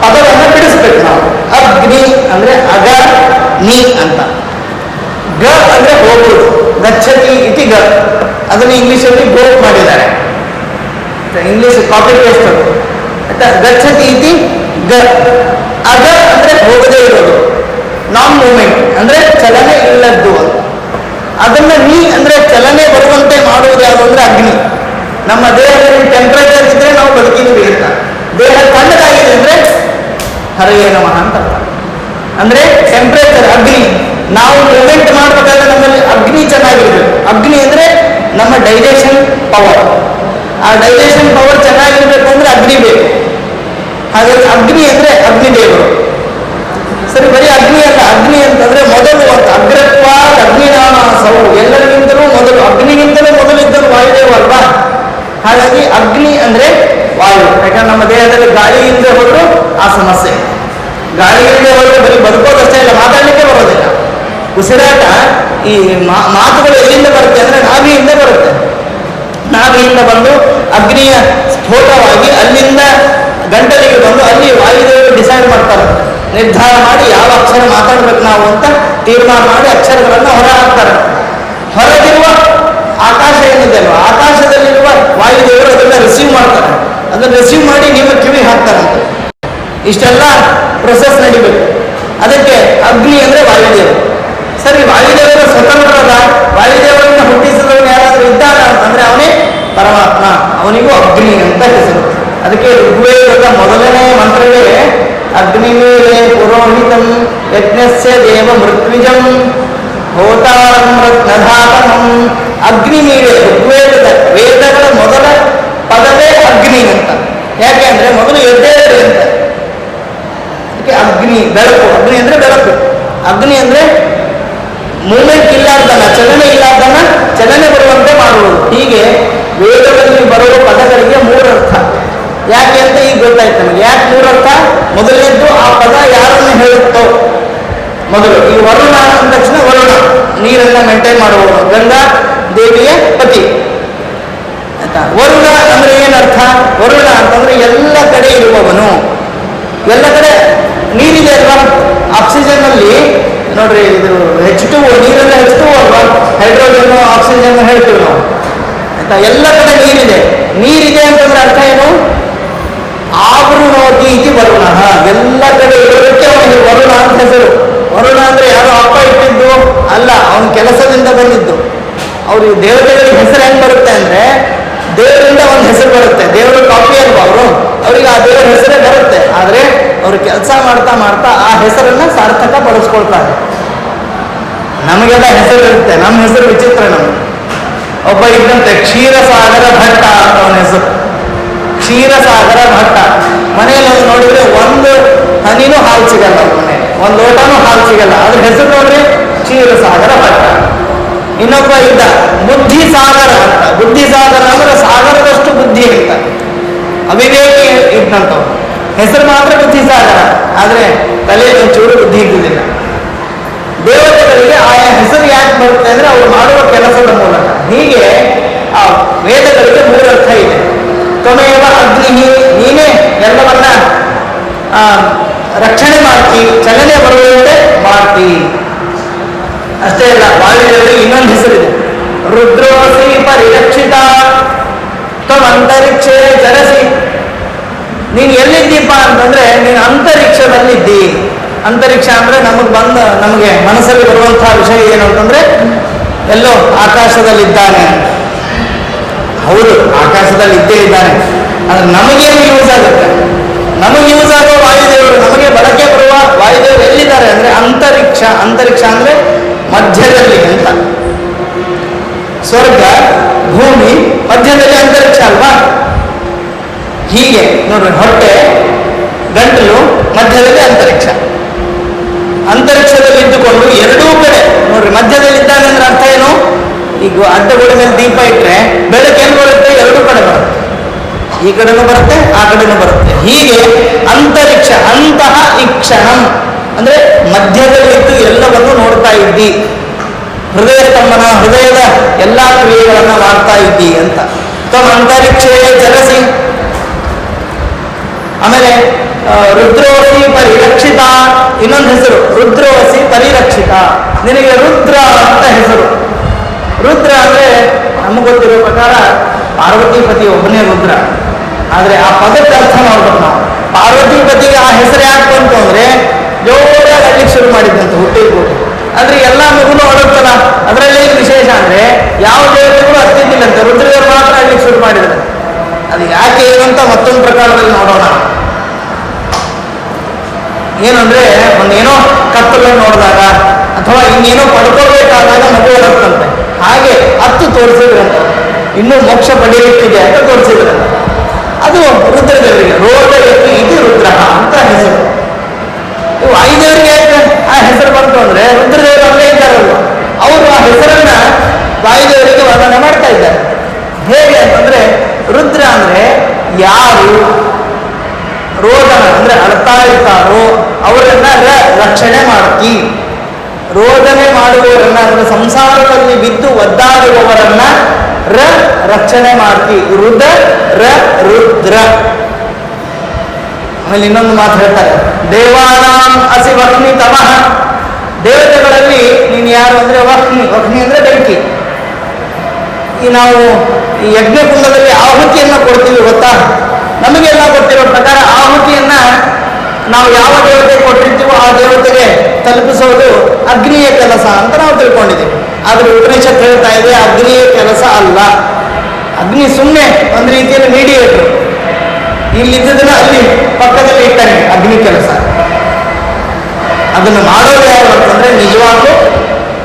ಪದವನ್ನು ಬಿಡಿಸ್ಬೇಕು ನಾವು. ಅಗ್ನಿ ಅಂದ್ರೆ ಅಗ ನೀ ಅಂತ. ಗ ಅಂದ್ರೆ ಹೋಗುವುದು, ಗಚ್ಚತಿ ಇತಿ ಗ. ಅದನ್ನು ಇಂಗ್ಲಿಷಲ್ಲಿ ಗೋ ಮಾಡಿದ್ದಾರೆ, ಇಂಗ್ಲಿಷ್ ಕಾಪಿ ಪೇಸ್ಟ್ ಅದು. ಗಚ್ಚತಿ ಇತಿ ಗ. ಅಗ ಅಂದ್ರೆ ಹೋಗದೇ ಇರೋದು, ನಾನ್ ಮೂವ್ಮೆಂಟ್ ಅಂದ್ರೆ ಚಲನೆ ಇಲ್ಲದ್ದು ಅಂತ. ಅದನ್ನ ನೀ ಅಂದ್ರೆ ಚಲನೆ ಬರುವಂತೆ ಮಾಡುವುದು ಯಾವುದು ಅಂದ್ರೆ ಅಗ್ನಿ. ನಮ್ಮ ದೇಹದಲ್ಲಿ ಟೆಂಪರೇಚರ್ ಇದ್ರೆ ನಾವು ಬದುಕಿದ್ವಿ ಅಂತ. ದೇಹ ತಣ್ಣಗಾಗಿದೆ ಅಂದ್ರೆ ಹರಯೇ ನಮಃ ಅಂತ ಅರ್ಥ. ಅಂದ್ರೆ ಟೆಂಪರೇಚರ್ ಅಗ್ನಿ. ನಾವು ಮೂವ್ಮೆಂಟ್ ಮಾಡ್ಬೇಕಾದ್ರೆ ನಮ್ಮಲ್ಲಿ ಅಗ್ನಿ ಚೆನ್ನಾಗಿರ್ಬೇಕು. ಅಗ್ನಿ ಅಂದ್ರೆ ನಮ್ಮ ಡೈಜೆಷನ್ ಪವರ್. ಆ ಡೈಜೆಷನ್ ಪವರ್ ಚೆನ್ನಾಗಿರ್ಬೇಕು ಅಂದ್ರೆ ಅಗ್ನಿ ಬೇಕು. ಹಾಗಾಗಿ ಅಗ್ನಿ ಅಂದ್ರೆ ಅಗ್ನಿದೇವರು. ಸರಿ, ಬರೀ ಅಗ್ನಿ ಅಲ್ಲ, ಅಗ್ನಿ ಅಂತಂದ್ರೆ ಮೊದಲು ಅಂತ. ಅಗ್ರತ್ವ ಅಗ್ನಿನಾಮ ಸೌ, ಎಲ್ಲರಿಗಿಂತಲೂ ಮೊದಲು, ಅಗ್ನಿಗಿಂತಲೂ ಮೊದಲಿದ್ದರು ವಾಯುದೇವ ಅಲ್ವಾ. ಹಾಗಾಗಿ ಅಗ್ನಿ ಅಂದ್ರೆ ವಾಯು. ಯಾಕಂದ್ರೆ ನಮ್ಮ ದೇಹದಲ್ಲಿ ಗಾಳಿ ಇಲ್ಲದೆ ಹೋದ್ರು ಆ ಸಮಸ್ಯೆ. ಗಾಳಿ ಇಲ್ಲದೆ ಹೋದ್ರೆ ಬರೀ ಬದುಕೋದಷ್ಟೇ ಇಲ್ಲ, ಮಾತಾಡಲಿಕ್ಕೆ ಬರೋದಿಲ್ಲ. ಉಸಿರಾಟ, ಈ ಮಾತುಗಳು ಎಲ್ಲಿಂದ ಬರುತ್ತೆ ಅಂದ್ರೆ ನಾಭಿಯಿಂದ ಬರುತ್ತೆ. ನಾಭಿಯಿಂದ ಬಂದು ಅಗ್ನಿಯ ಸ್ಫೋಟವಾಗಿ ಅಲ್ಲಿಂದ ಗಂಟಲಿಗೆ ಬಂದು ಅಲ್ಲಿ ವಾಯುದೇವರು ಡಿಸೈಡ್ ಮಾಡ್ತಾರೆ, ನಿರ್ಧಾರ ಮಾಡಿ ಯಾವ ಅಕ್ಷರ ಮಾತಾಡ್ಬೇಕು ನಾವು ಅಂತ ತೀರ್ಮಾನ ಮಾಡಿ ಅಕ್ಷರಗಳನ್ನು ಹೊರ ಹಾಕ್ತಾರೆ. ಹೊರಗಿರುವ ಆಕಾಶ ಏನಿದೆ ಅಲ್ವಾ, ಆಕಾಶದಲ್ಲಿರುವ ವಾಯುದೇವರು ಅದನ್ನ ರಿಸೀವ್ ಮಾಡ್ತಾರೆ. ಅದನ್ನು ರಿಸೀವ್ ಮಾಡಿ ನಿಮ್ಮ ಕಿವಿ ಹಾಕ್ತಾರಂತೆ. ಇಷ್ಟೆಲ್ಲ ಪ್ರೊಸೆಸ್ ನಡಿಬೇಕು. ಅದಕ್ಕೆ ಅಗ್ನಿ ಅಂದ್ರೆ ವಾಯುದೇವರು. ಸರಿ, ವಾಯುದೇವರ ಸ್ವತಂತ್ರದ, ವಾಯುದೇವರನ್ನು ಹುಟ್ಟಿಸಿದವನು ಯಾರಾದರೂ ಇದ್ದಾನ ಅಂತಂದ್ರೆ ಅವನೇ ಪರಮಾತ್ಮ. ಅವನಿಗೂ ಅಗ್ನಿ ಅಂತ ಹೆಸರು. ಅದಕ್ಕೆ ಋಗ್ವೇದದ ಮೊದಲನೇ ಮಂತ್ರವೇ ಅಗ್ನಿಮೇಲೆ ಪುರೋಹಿತಂ ಯಜ್ಞಸ್ಯ ದೇವ ಮೃತ್ವಿಜಂ ಹೋತಾರಂ ರತ್ನಧಾತಮಂ. ಅಗ್ನಿ ಮೇಲೆ ಋಗ್ವೇದದ ವೇದಗಳ ಮೊದಲ ಪದವೇ ಅಗ್ನಿ ಅಂತ. ಯಾಕೆ ಅಂದ್ರೆ ಮೊದಲು ಎದ್ದೇಳಿ ಅಂತ. ಅದಕ್ಕೆ ಅಗ್ನಿ, ಬೆಳಕು. ಅಗ್ನಿ ಅಂದ್ರೆ ಬೆಳಕು. ಅಗ್ನಿ ಅಂದ್ರೆ ಮೂಮೆಂಟ್ ಇಲ್ಲಾರ್ದನ್ನ, ಚಲನೆ ಇಲ್ಲಾರ್ದನ್ನ ಚಲನೆ ಬರುವಂತೆ ಮಾಡುವುದು. ಹೀಗೆ ವೇದದಲ್ಲಿ ಬರುವ ಪದಗಳಿಗೆ ಮೂರರ್ಥ. ಯಾಕೆ ಅಂತ ಈಗ ಗೊತ್ತಾಯ್ತು ನಮಗೆ. ಯಾಕೆ ಮೂರರ್ಥ? ಮೊದಲನೇದ್ದು ಆ ಪದ ಯಾರನ್ನು ಹೇಳುತ್ತೋ ಮೊದಲು. ಈ ವರುಣ ಅಂದ ತಕ್ಷಣ ವರುಣ, ನೀರನ್ನ ಮೇಂಟೈನ್ ಮಾಡುವವನು, ಗಂಗಾ ದೇವಿಯ ಪತಿ ಆಯ್ತಾ. ವರುಣ ಅಂದ್ರೆ ಏನರ್ಥ? ವರುಣ ಅಂತಂದ್ರೆ ಎಲ್ಲ ಕಡೆ ಇರುವವನು. ಎಲ್ಲ ಕಡೆ ನೀರಿದೆ ಅಲ್ವಾ, ಆಕ್ಸಿಜನ್ ಅಲ್ಲಿ ನೋಡ್ರಿ, ಇದು H2O, ನೀರೆಲ್ಲ H2O ಅಲ್ವಾ, ಹೈಡ್ರೋಜನ್ ಆಕ್ಸಿಜನ್ ಹೇಳ್ತೀವಿ ನಾವು ಆಯ್ತಾ. ಎಲ್ಲ ಕಡೆ ನೀರಿದೆ. ನೀರಿದೆ ಅಂತಂದ್ರೆ ಅರ್ಥ ಏನು? ಆವೃಣೋತಿ ಇತಿ ವರುಣ. ಎಲ್ಲ ಕಡೆ ಇರೋದಕ್ಕೆ ಅವನಿಗೆ ವರುಣ ಅಂತ ಹೆಸರು. ವರುಣ ಅಂದ್ರೆ ಯಾರೋ ಅಪ್ಪ ಇಟ್ಟಿದ್ದು ಅಲ್ಲ, ಅವನ ಕೆಲಸದಿಂದ ಬಂದಿದ್ದು. ಅವ್ರಿಗೆ ದೇವತೆಗಳಿಗೆ ಹೆಸರು ಹೆಂಗ್ ಬರುತ್ತೆ ಅಂದ್ರೆ ದೇವರಿಂದ ಒಂದು ಹೆಸರು ಬರುತ್ತೆ. ದೇವರ ಕಾಪಿ ಅಲ್ವಾ ಅವರು, ಅವರಿಗೆ ಆ ದೇವರ ಹೆಸರೇ ಬರುತ್ತೆ. ಆದ್ರೆ ಅವರು ಕೆಲಸ ಮಾಡ್ತಾ ಮಾಡ್ತಾ ಆ ಹೆಸರನ್ನ ಸಾರ್ಥಕ ಪಡಿಸ್ಕೊಳ್ತಾರೆ. ನಮಗೆಲ್ಲ ಹೆಸರು ಇರುತ್ತೆ, ನಮ್ಮ ಹೆಸರು ವಿಚಿತ್ರ. ನಮ್ಗೆ ಒಬ್ಬ ಇದ್ದಂತೆ ಕ್ಷೀರಸಾಗರ ಭಟ್ಟ ಅಂತ ಅವನ ಹೆಸರು. ಕ್ಷೀರಸಾಗರ ಭಟ್ಟ. ಮನೆಯಲ್ಲಿ ನೋಡಿದ್ರೆ ಒಂದು ಹನಿನೂ ಹಾಲು ಸಿಗಲ್ಲ, ಮನೆ ಒಂದು ಲೋಟನೂ ಹಾಲು ಸಿಗಲ್ಲ. ಅದ್ರ ಹೆಸರು ನೋಡ್ರಿ, ಕ್ಷೀರಸಾಗರ ಭಟ್ಟ. ಇನ್ನೊಬ್ಬ ಇದ್ದ ಬುದ್ಧಿಸಾಗರ ಅಂತ. ಬುದ್ಧಿಸಾಗರ ಅಂದ್ರೆ ಸಾಗರದಷ್ಟು ಬುದ್ಧಿ ಅಂತ. ಅವಿವೇಕಿ ಇದ್ದಂಥವ್ರು. ಹೆಸರು ಮಾತ್ರ ಬುದ್ಧಿಸಾಗರ, ಆದರೆ ತಲೆಯಲ್ಲಿ ಒಂಚೂರು ಬುದ್ಧಿ ಇದ್ದುದಿಲ್ಲ. ದೇವತೆಗಳಿಗೆ ಆಯಾ ಹೆಸರು ಯಾಕೆ ಬರುತ್ತೆ ಅಂದರೆ ಅವರು ಮಾಡುವ ಕೆಲಸದ ಮೂಲಕ. ಹೀಗೆ ಆ ವೇದಗಳಿಗೆ 3 ಅರ್ಥ ಇದೆ. ತ್ವಮೇವ ಅಗ್ನಿ, ನೀನೇ ಎಲ್ಲವನ್ನ ರಕ್ಷಣೆ ಮಾಡ್ತಿ, ಚಲನೆ ಬರುವಂತೆ ಮಾಡ್ತಿ. ಅಷ್ಟೇ ಅಲ್ಲ, ವಾಯುದೇವರಿಗೆ ಇನ್ನೊಂದು ಹೆಸರಿದೆ, ರುದ್ರೋಸಿ ಪರಿರಕ್ಷಿತ ತ್ವಮಂತರಿಕ್ಷೇ ಚರಸಿ. ನೀನು ಎಲ್ಲಿದ್ದೀಪ ಅಂತಂದ್ರೆ ನೀನು ಅಂತರಿಕ್ಷದಲ್ಲಿದ್ದಿ. ಅಂತರಿಕ್ಷ ಅಂದ್ರೆ ನಮಗೆ ಮನಸ್ಸಲ್ಲಿ ಬರುವಂತಹ ವಿಷಯ ಏನು ಅಂತಂದ್ರೆ ಎಲ್ಲೋ ಆಕಾಶದಲ್ಲಿದ್ದಾನೆ. ಹೌದು, ಆಕಾಶದಲ್ಲಿ ಇದ್ದೇ ಇದ್ದಾನೆ. ಆದ್ರೆ ನಮಗೇನು ಯೂಸ್ ಆಗುತ್ತೆ? ನಮಗೆ ಯೂಸ್ ಆಗೋ ವಾಯುದೇವರು, ನಮಗೆ ಬಳಕೆ ಬರುವ ವಾಯುದೇವರು ಎಲ್ಲಿದ್ದಾರೆ ಅಂದ್ರೆ ಅಂತರಿಕ್ಷ. ಅಂತರಿಕ್ಷ ಅಂದ್ರೆ ಮಧ್ಯದಲ್ಲಿ ಅಂತ. ಸ್ವರ್ಗ, ಭೂಮಿ, ಮಧ್ಯದಲ್ಲಿ ಅಂತರಿಕ್ಷ ಅಲ್ವಾ? ಹೀಗೆ ನೋಡ್ರಿ, ಹೊಟ್ಟೆ, ಗಂಟಲು, ಮಧ್ಯದಲ್ಲಿ ಅಂತರಿಕ್ಷ. ಅಂತರಿಕ್ಷದಲ್ಲಿ ಇದ್ದುಕೊಂಡು ಎರಡೂ ಕಡೆ ನೋಡ್ರಿ, ಮಧ್ಯದಲ್ಲಿ ಇದ್ದಾನೆ ಅಂದ್ರೆ ಅರ್ಥ ಏನು? ಈಗ ಅಡ್ಡಗೋಡೆ ಮೇಲೆ ದೀಪ ಇಟ್ಟರೆ ಬೆಳಕು ಎಲ್ಲಿ ಬರುತ್ತೆ? ಎರಡೂ ಕಡೆ ಬರುತ್ತೆ. ಈ ಕಡೆನೂ ಬರುತ್ತೆ, ಆ ಕಡೆನೂ ಬರುತ್ತೆ. ಹೀಗೆ ಅಂತರಿಕ್ಷ, ಅಂತಹ ಇಕ್ಷಣಂ ಅಂದ್ರೆ ಮಧ್ಯದಲ್ಲಿದ್ದು ಎಲ್ಲವನ್ನು ನೋಡ್ತಾ ಇದ್ದಿ. ಹೃದಯ ಸ್ತಂಭನ, ಹೃದಯದ ಎಲ್ಲಾ ಕ್ರಿಯೆಗಳನ್ನ ಮಾಡ್ತಾ ಇದ್ದಿ ಅಂತ. ತಮ್ಮ ಅಂತರಿಕ್ಷೇ ಚಲಸಿ. ಆಮೇಲೆ ರುದ್ರೋಸಿ ಪರಿರಕ್ಷಿತ, ಇನ್ನೊಂದು ಹೆಸರು ರುದ್ರೋಸಿ ಪರಿರಕ್ಷಿತ. ನಿನಗೆ ರುದ್ರ ಅಂತ ಹೆಸರು. ರುದ್ರ ಅಂದ್ರೆ ನಮಗೆ ಗೊತ್ತಿರೋ ಪ್ರಕಾರ ಪಾರ್ವತಿಪತಿ ಒಬ್ಬನೇ ರುದ್ರ. ಆದ್ರೆ ಆ ಪದಕ್ಕೆ ಅರ್ಥ ಮಾಡ್ಬೇಕು ನಾವು. ಪಾರ್ವತಿಪತಿಗೆ ಆ ಹೆಸರು ಯಾಕೆ ಬಂತು ಅಂದ್ರೆ ಜೋರಾಗಿ ಅಡ್ಲಿಕ್ಕೆ ಶುರು ಮಾಡಿದ್ದಂತೆ ಹುಟ್ಟಿದ್ಬಿಟ್ಟು. ಅಂದ್ರೆ ಎಲ್ಲ ಮಗುನು ಹೊರಡ್ತಲ್ಲ. ಅದರಲ್ಲಿ ಏನು ವಿಶೇಷ ಅಂದ್ರೆ ಯಾವ ದೇವತೆಗಳು ಹತ್ತಿದ್ದಿಲ್ಲಂತೆ, ರುದ್ರದೇವರು ಮಾತ್ರ ಅಡ್ಲಿಕ್ಕೆ ಶುರು ಮಾಡಿದ್ರೆ. ಅದು ಯಾಕೆ ಏನಂತ ಮತ್ತೊಂದು ಪ್ರಕಾರದಲ್ಲಿ ನೋಡೋಣ. ಏನಂದ್ರೆ ಒಂದೇನೋ ಕತ್ತಲನ್ನು ನೋಡಿದಾಗ ಅಥವಾ ಇನ್ನೇನೋ ಪಡ್ಕೊಳ್ಬೇಕಾದಾಗ ಮಗು ಹೊರಡ್ತಂತೆ. ಹಾಗೆ ಹತ್ತು ತೋರಿಸಿದ್ರಂತೆ, ಇನ್ನೂ ಮೋಕ್ಷ ಪಡೆಯಲಿಕ್ಕಿದೆ ಅಂತ ತೋರಿಸಿದ್ರಂತೆ. ಅದು ರುದ್ರದೇವರಿಗೆ ರೋಗ ಇದು ರುದ್ರ ಅಂತ ಹೆಸರು. ವಾಯುದೇವರಿಗೆ ಆ ಹೆಸರು ಬಂತು ಅಂದ್ರೆ ರುದ್ರದೇವರು ಅಲ್ಲೇ ಇದ್ದಾರಲ್ವ, ಅವರು ಆ ಹೆಸರನ್ನ ವಾಯುದೇವರಿಗೆ ವರ್ಣನೆ ಮಾಡ್ತಾ ಇದ್ದಾರೆ. ಹೇಗೆ ಅಂತಂದ್ರೆ ರುದ್ರ ಅಂದ್ರೆ ಯಾರು ರೋದನ ಅಂದ್ರೆ ಅಳ್ತಾ ಇರ್ತಾರೋ ಅವರನ್ನ ರಕ್ಷಣೆ ಮಾಡ್ತಿ. ರೋದನೆ ಮಾಡುವವರನ್ನ ಅಂದ್ರೆ ಸಂಸಾರದಲ್ಲಿ ಬಿದ್ದು ಒದ್ದಾಡುವವರನ್ನ ರಕ್ಷಣೆ ಮಾಡ್ತಿ. ರುದ್ರ. ಆಮೇಲೆ ಇನ್ನೊಂದು ಮಾತು ಹೇಳ್ತಾರೆ, ದೇವಾನಾಂ ಅಸಿ ವಹ್ನಿ ತಮಃ. ದೇವತೆಗಳಲ್ಲಿ ನೀನು ಯಾರು ಅಂದ್ರೆ ವಹ್ನಿ. ವಹ್ನಿ ಅಂದ್ರೆ ಬೆಂಕಿ. ಈ ನಾವು ಈ ಯಜ್ಞಕುಂಡದಲ್ಲಿ ಆಹುತಿಯನ್ನ ಕೊಡ್ತೀವಿ ಗೊತ್ತಾ? ನಮಗೆಲ್ಲ ಗೊತ್ತಿರೋ ಪ್ರಕಾರ ಆಹುತಿಯನ್ನ ನಾವು ಯಾವ ದೇವತೆ ಕೊಟ್ಟಿರ್ತೀವೋ ಆ ದೇವತೆಗೆ ತಲುಪಿಸೋದು ಅಗ್ನಿಯ ಕೆಲಸ ಅಂತ ನಾವು ತಿಳ್ಕೊಂಡಿದ್ದೀವಿ. ಆದ್ರೆ ಉಪನಿಷತ್ ಹೇಳ್ತಾ ಇದೆ ಅಗ್ನಿಯ ಕೆಲಸ ಅಲ್ಲ. ಅಗ್ನಿ ಸುಮ್ಮನೆ ಒಂದು ರೀತಿಯಲ್ಲಿ ಮೀಡಿಯೇಟರ್. ಇಲ್ಲಿದ್ದದನ್ನ ಅಲ್ಲಿ ಪಕ್ಕದಲ್ಲಿ ಇಟ್ಟಾನೆ ಅಗ್ನಿ ಕೆಲಸ. ಅದನ್ನು ಮಾಡೋದು ಯಾರು ಅಂತಂದ್ರೆ ನಿಜವಾಗ್ಲೂ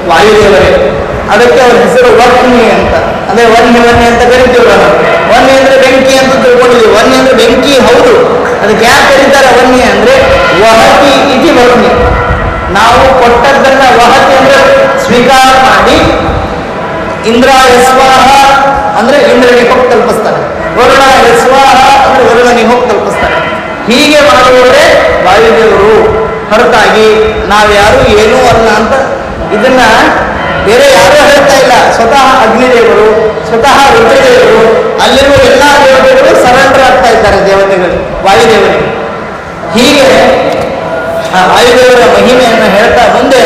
ವಾಯುದೇವರೇ. ಅದಕ್ಕೆ ಅವ್ರ ಹೆಸರು ವಹ್ನಿ ಅಂತ. ಅದೇ ವನ್ಯ ಅಂತ ಕರಿತೀವಲ್ಲ ನಾವು. ವನ್ಯ ಅಂದ್ರೆ ಬೆಂಕಿ ಅಂತ ತಿಳ್ಕೊಂಡಿದ್ದೀವಿ. ವನ್ಯ ಅಂದ್ರೆ ಬೆಂಕಿ, ಹೌದು. ಅದಕ್ಕೆ ಯಾಕೆ ಕರೀತಾರೆ ವನ್ಯ ಅಂದ್ರೆ ವಹತಿ ಇತಿ ವಹ್ನಿ. ನಾವು ಕೊಟ್ಟದ್ದನ್ನ ವಹತಿ ಅಂದ್ರೆ ಸ್ವೀಕಾರ ಮಾಡಿ, ಇಂದ್ರ ಯಸ್ವಾಹ ಅಂದ್ರೆ ಇಂದ್ರನಿಗೆ ಹೋಗಿ ತಲುಪಿಸ್ತಾರೆ, ವರುಣ ಯಸ್ವಾಹ ಅಂದ್ರೆ ವರುಣನಿಗೆ ಹೋಗಿ ತಲುಪಿಸ್ತಾರೆ. ಹೀಗೆ ಮಾಡುವವರೇ ವಾಯುದೇವರು, ಹೊರತಾಗಿ ನಾವ್ಯಾರು ಏನೂ ಅಲ್ಲ ಅಂತ ಇದನ್ನ ಬೇರೆ ಯಾರೂ ಹೇಳ್ತಾ ಇಲ್ಲ. ಸ್ವತಃ ಅಗ್ನಿದೇವರು, ಸ್ವತಃ ರುದ್ರದೇವರು, ಅಲ್ಲಿರುವ ಎಲ್ಲ ದೇವತೆಗಳು ಸರೆಂಡರ್ ಆಗ್ತಾ ಇದ್ದಾರೆ ದೇವತೆಗಳು ವಾಯುದೇವರಿಗೆ. ಹೀಗೆ ಆ ವಾಯುದೇವರ ಮಹಿಮೆಯನ್ನು ಹೇಳ್ತಾ ಮುಂದೆ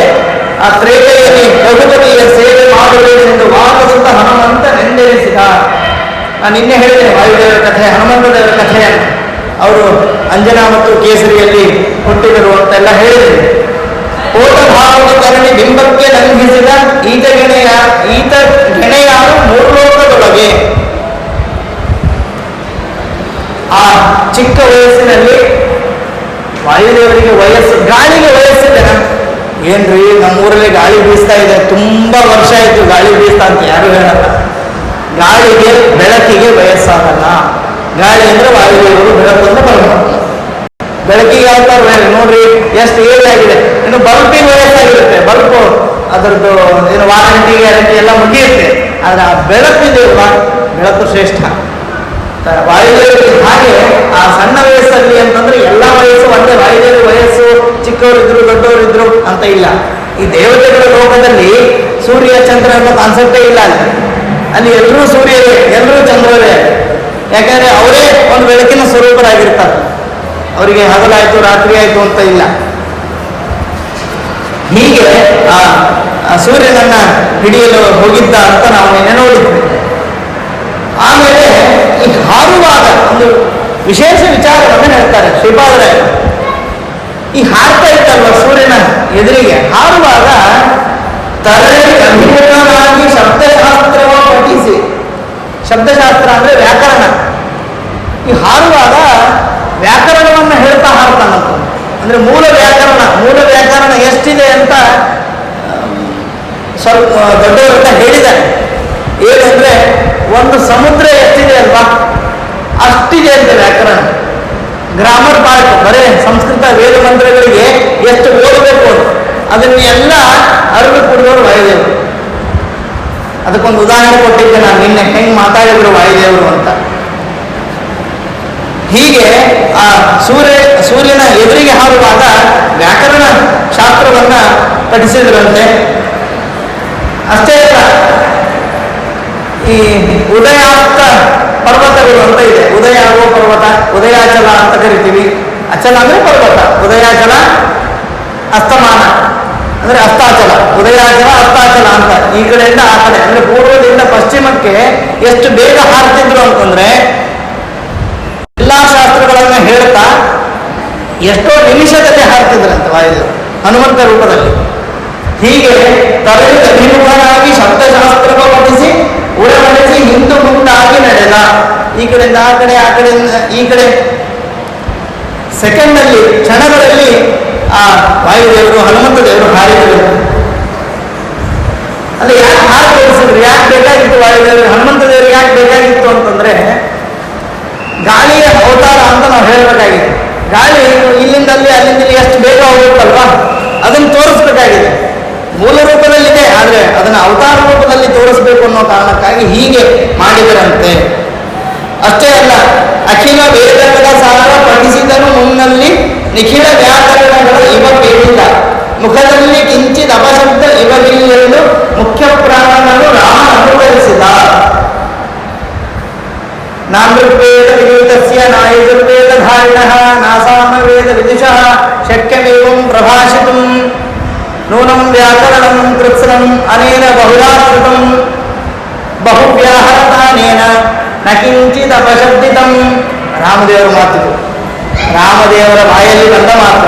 ಆ ತ್ರೇತೆಯಲ್ಲಿ ರಘುಪತಿಯ ಸೇವೆ ಮಾಡುವುದೆಂದು ವಾಮಸುತ ಹನುಮಂತ ನೆಂದೆನಿಸಿದ. ನಾನು ನಿನ್ನೆ ಹೇಳಿದ್ದೇನೆ ವಾಯುದೇವರ ಕಥೆ, ಹನುಮಂತ ದೇವರ ಕಥೆಯನ್ನು. ಅವರು ಅಂಜನಾ ಮತ್ತು ಕೇಸರಿಯಲ್ಲಿ ಹುಟ್ಟಿದರು ಅಂತೆಲ್ಲ ಹೇಳಿದರು. ಕೋಟ ಭಾವದ ಕರಣಿ ಬಿಂಬಕ್ಕೆ ಲಂಘಿಸಿದ ಈತ ಗೆಣೆಯಾರು ಮೂರ್ಲೋಕದೊಳಗೆ. ಆ ಚಿಕ್ಕ ವಯಸ್ಸಿನಲ್ಲಿ ವಾಯುದೇವರಿಗೆ ವಯಸ್ಸು, ಗಾಳಿಗೆ ವಯಸ್ಸಿಲ್ಲ. ಏನ್ರಿ ನಮ್ಮೂರಲ್ಲಿ ಗಾಳಿ ಬೀಸ್ತಾ ಇದೆ, ತುಂಬಾ ವರ್ಷ ಆಯ್ತು ಗಾಳಿ ಬೀಸ್ತಾ ಅಂತ ಯಾರು ಹೇಳಲ್ಲ. ಗಾಳಿಗೆ ಬೆಳಕಿಗೆ ವಯಸ್ಸಾಗಲ್ಲ. ಗಾಳಿ ಅಂದ್ರೆ ವಾಯುದೇವರು, ಬೆಳಕು ಅಂದ್ರೆ ಪರಮಾತ್ಮ. ಬೆಳಕಿಗೆ ಯಾವ್ದಾರು ನೋಡ್ರಿ ಎಷ್ಟು ಏಜ್ ಆಗಿದೆ. ಇನ್ನು ಬಲ್ಪಿಗೆ ವಯಸ್ಸಾಗಿರುತ್ತೆ, ಬಲ್ಪು ಅದರದ್ದು ಏನು ವಾರಂಟಿ ಗ್ಯಾರಂಟಿ ಎಲ್ಲ ಮುಗಿಯುತ್ತೆ. ಆದ್ರೆ ಆ ಬೆಳಕಿದೆಯಲ್ಲ, ಬೆಳಕು ಶ್ರೇಷ್ಠ. ವಾಯುದೇವರಿಗೆ ಹಾಗೆ ಆ ಸಣ್ಣ ವಯಸ್ಸಲ್ಲಿ ಅಂತಂದ್ರೆ ಎಲ್ಲ ವಯಸ್ಸು ಒಂದೇ, ವಾಯುದೇವರ ವಯಸ್ಸು ಚಿಕ್ಕವರಿದ್ರು ದೊಡ್ಡವರಿದ್ರು ಅಂತ ಇಲ್ಲ. ಈ ದೇವತೆಗಳ ಲೋಕದಲ್ಲಿ ಸೂರ್ಯ ಚಂದ್ರ ಅನ್ನೋ ಕಾನ್ಸೆಪ್ಟೇ ಇಲ್ಲ. ಅಲ್ಲಿ ಎಲ್ಲರೂ ಸೂರ್ಯರೇ, ಎಲ್ಲರೂ ಚಂದ್ರರೇ. ಯಾಕಂದ್ರೆ ಅವರೇ ಒಂದು ಬೆಳಕಿನ ಸ್ವರೂಪರಾಗಿರ್ತಾರೆ. ಅವರಿಗೆ ಹಗಲಾಯ್ತು ರಾತ್ರಿ ಆಯ್ತು ಅಂತ ಇಲ್ಲ. ಹೀಗೆ ಆ ಸೂರ್ಯನನ್ನ ಹಿಡಿಯಲು ಹೋಗಿದ್ದ ಅಂತ ನಾವು ನಿನ್ನೆ ನೋಡಿದ್ವಿ. ಆಮೇಲೆ ಈ ಹಾರುವಾಗ ಒಂದು ವಿಶೇಷ ವಿಚಾರವನ್ನು ಹೇಳ್ತಾರೆ ಶ್ರೀಪಾದರ. ಈ ಹಾರ್ತಾ ಇತ್ತಲ್ವ ಸೂರ್ಯನ ಎದುರಿಗೆ, ಹಾರುವಾಗ ತರಳಿ ಅಭಿಮುಖನಾಗಿ ಶಬ್ದಶಾಸ್ತ್ರವ ಪಠಿಸಿ. ಶಬ್ದಶಾಸ್ತ್ರ ಅಂದ್ರೆ ವ್ಯಾಕರಣ. ಈ ಹಾರುವಾಗ ವ್ಯಾಕರಣವನ್ನು ಹೇಳ್ತಾ ಹಾರ್ತಾನಂತ. ಅಂದ್ರೆ ಮೂಲ ವ್ಯಾಕರಣ ಎಷ್ಟಿದೆ ಅಂತ ಸ್ವಲ್ಪ ದೊಡ್ಡವರಂತ ಹೇಳಿದ್ದಾರೆ. ಏನಂದ್ರೆ ಒಂದು ಸಮುದ್ರ ಎಷ್ಟಿದೆ ಅಲ್ವಾ ಅಷ್ಟಿದೆ ಅಂತ ವ್ಯಾಕರಣ. ಗ್ರಾಮರ್ ಪಾರ್ಟ್ ಬರೇ ಸಂಸ್ಕೃತ ವೇದ ಮಂತ್ರಗಳಿಗೆ ಎಷ್ಟು ಓದಬೇಕು ಅದನ್ನೆಲ್ಲ ಅರಿವು ಕೊಡುವವರು ವಾಯುದೇವರು. ಅದಕ್ಕೊಂದು ಉದಾಹರಣೆ ಕೊಟ್ಟಿದ್ದೆ ನಾನು ನಿನ್ನೆ, ಹೆಂಗೆ ಮಾತಾಡಿದ್ರು ವಾಯುದೇವರು ಅಂತ. ಹೀಗೆ ಆ ಸೂರ್ಯನ ಎದುರಿಗೆ ಹಾರುವಾಗ ವ್ಯಾಕರಣ ಶಾಸ್ತ್ರವನ್ನ ಪಠಿಸಿದ್ರಂತೆ. ಅಷ್ಟೇ ಅಲ್ಲ, ಈ ಉದಯಾಸ್ತ ಪರ್ವತಗಳು ಅಂತ ಇದೆ. ಉದಯ ಆಗುವ ಪರ್ವತ ಉದಯಾಚಲ ಅಂತ ಕರಿತೀವಿ. ಅಚಲ ಅಂದ್ರೆ ಪರ್ವತ, ಉದಯಾಚಲ ಅಸ್ತಮಾನ ಅಂದ್ರೆ ಅಸ್ತಾಚಲ, ಉದಯಾಚಲ ಅಸ್ತಾಚಲ ಅಂತ. ಈ ಕಡೆಯಿಂದ ಆ ಕಡೆ ಅಂದ್ರೆ ಪೂರ್ವದಿಂದ ಪಶ್ಚಿಮಕ್ಕೆ ಎಷ್ಟು ಬೇಗ ಹಾರ್ತಿದ್ರು ಅಂತಂದ್ರೆ ಎಲ್ಲಾ ಶಾಸ್ತ್ರಗಳನ್ನ ಹೇಳ್ತಾ ಎಷ್ಟೋ ನಿಮಿಷದಲ್ಲಿ ಹಾರ್ತಿದ್ರಂತೆ ವಾಯುದೇವರು ಹನುಮಂತ ರೂಪದಲ್ಲಿ. ಹೀಗೆ ತರಳಿ ಅಭಿಮುಖನಾಗಿ ಶಬ್ದಶಾಸ್ತ್ರವ ಪಠಿಸಿ ಉಡಬಡಿಸಿ ಹಿಂದು ಮುಂದಾಗಿ ನಡೆದ. ಈ ಕಡೆಯಿಂದ ಆ ಕಡೆ, ಆ ಕಡೆಯಿಂದ ಈ ಕಡೆ ಸೆಕೆಂಡಲ್ಲಿ, ಕ್ಷಣಗಳಲ್ಲಿ ಆ ವಾಯುದೇವರು ಹನುಮಂತ ದೇವರು ಹಾರಿದರು. ಅಲ್ಲಿ ಯಾಕೆ ಹಾರಿ ತೋರಿಸಿದ್ರು? ಯಾಕೆ ಬೇಕಾಗಿತ್ತು ವಾಯುದೇವರು? ಹನುಮಂತ ದೇವರು ಯಾಕೆ ಬೇಕಾಗಿತ್ತು ಅಂತಂದ್ರೆ ಗಾಳಿಯ ಅವತಾರ ಅಂತ ನಾವು ಹೇಳಬೇಕಾಗಿದೆ. ಗಾಳಿ ಇಲ್ಲಿಂದಲ್ಲಿ ಅಲ್ಲಿಂದ ಎಷ್ಟು ಬೇಗ ಹೋಗುತ್ತಲ್ವಾ ಅದನ್ನು ತೋರಿಸ್ಬೇಕಾಗಿದೆ. ಮೂಲ ರೂಪದಲ್ಲಿದೆ, ಆದರೆ ಅದನ್ನು ಅವತಾರ ರೂಪದಲ್ಲಿ ತೋರಿಸ್ಬೇಕು ಅನ್ನೋ ಕಾರಣಕ್ಕಾಗಿ ಹೀಗೆ ಮಾಡಿದರಂತೆ. ಅಷ್ಟೇ ಅಲ್ಲ, ಅಖಿಲ ವೇದಗಳ ಸಾರ ಪಠಿಸಿದನು ಮುನ್ನಲ್ಲಿ ನಿಖಿಲ ವ್ಯಾಕರಣಗಳ ಇವ ಬೇಡಿಲ್ಲ. ಮುಖದಲ್ಲಿ ಕಿಂಚಿತ್ ಅಪಶಬ್ದ ಇವಗಿಲ್ಲೆಂದು ಮುಖ್ಯ ಪ್ರಾಣನನ್ನು ರಾಮ ಅನುಕರಿಸಿದ. ನಾಮೃವೇದ ವಿನೂತಸ್ಯ ನಾಯಜುರ್ವೇದ ಧಾರಿಣಃ ನಾಸಾಮ ವೇದ ವಿದುಷಃ ಶಕ್ಯಮೇವಂ ಪ್ರಭಾಷಿತುಂ ನೂನಂ ವ್ಯಾಕರಣಂ ಕೃತ್ಸನಂ ಅನೇನ ಬಹುಲಾಶ್ರುತಂ ಬಹುವ್ಯಾಹರತಾನೇನ ನ ಕಿಂಚಿತ್ ಅಪಶಬ್ದಿತಂ. ರಾಮದೇವರ ಮಾತು, ರಾಮದೇವರ ಬಾಯಲ್ಲಿ ಬಂದ ಮಾತು.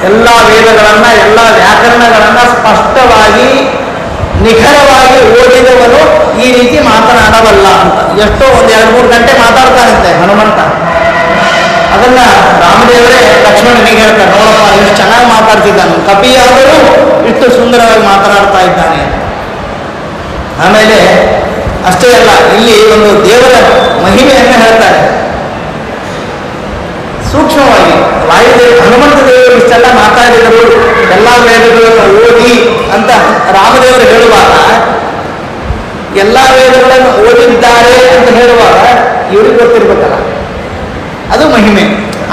ಎಲ್ಲ ವೇದಗಳನ್ನ, ಎಲ್ಲ ವ್ಯಾಕರಣಗಳನ್ನ ಸ್ಪಷ್ಟವಾಗಿ ನಿಖರವಾಗಿ ಓದಿದವನು ಈ ರೀತಿ ಮಾತನಾಡಬಲ್ಲ ಅಂತ. ಎಷ್ಟೋ ಒಂದು 2-3 ಗಂಟೆ ಮಾತಾಡ್ತಾನಂತೆ ಹನುಮಂತ. ಅದನ್ನ ರಾಮದೇವರೇ ಲಕ್ಷ್ಮಣನಿಗೆ ಹೇಳ್ತಾರೆ, ನೋಡಪ್ಪ ಎಷ್ಟು ಚೆನ್ನಾಗಿ ಮಾತಾಡ್ತಿದ್ದಾನೆ, ಕಪಿಯಾದರೂ ಇಷ್ಟು ಸುಂದರವಾಗಿ ಮಾತನಾಡ್ತಾ ಇದ್ದಾನೆ. ಆಮೇಲೆ ಅಷ್ಟೇ ಅಲ್ಲ, ಇಲ್ಲಿ ಒಂದು ದೇವರ ಮಹಿಮೆಯನ್ನು ಹೇಳ್ತಾರೆ ಸೂಕ್ಷ್ಮವಾಗಿ. ವಾಯುದೇವ ಹನುಮಂತ ದೇವರು ಇಷ್ಟೆಲ್ಲ ಮಾತಾಡಿದರು, ಎಲ್ಲ ವೇದಗಳನ್ನು ಓದಿ ಅಂತ ರಾಮದೇವರು ಹೇಳುವಾಗ, ಎಲ್ಲ ವೇದಗಳನ್ನು ಓದಿದ್ದಾರೆ ಅಂತ ಹೇಳುವಾಗ ಇವ್ರಿಗೆ ಗೊತ್ತಿರ್ಬೇಕಲ್ಲ, ಅದು ಮಹಿಮೆ.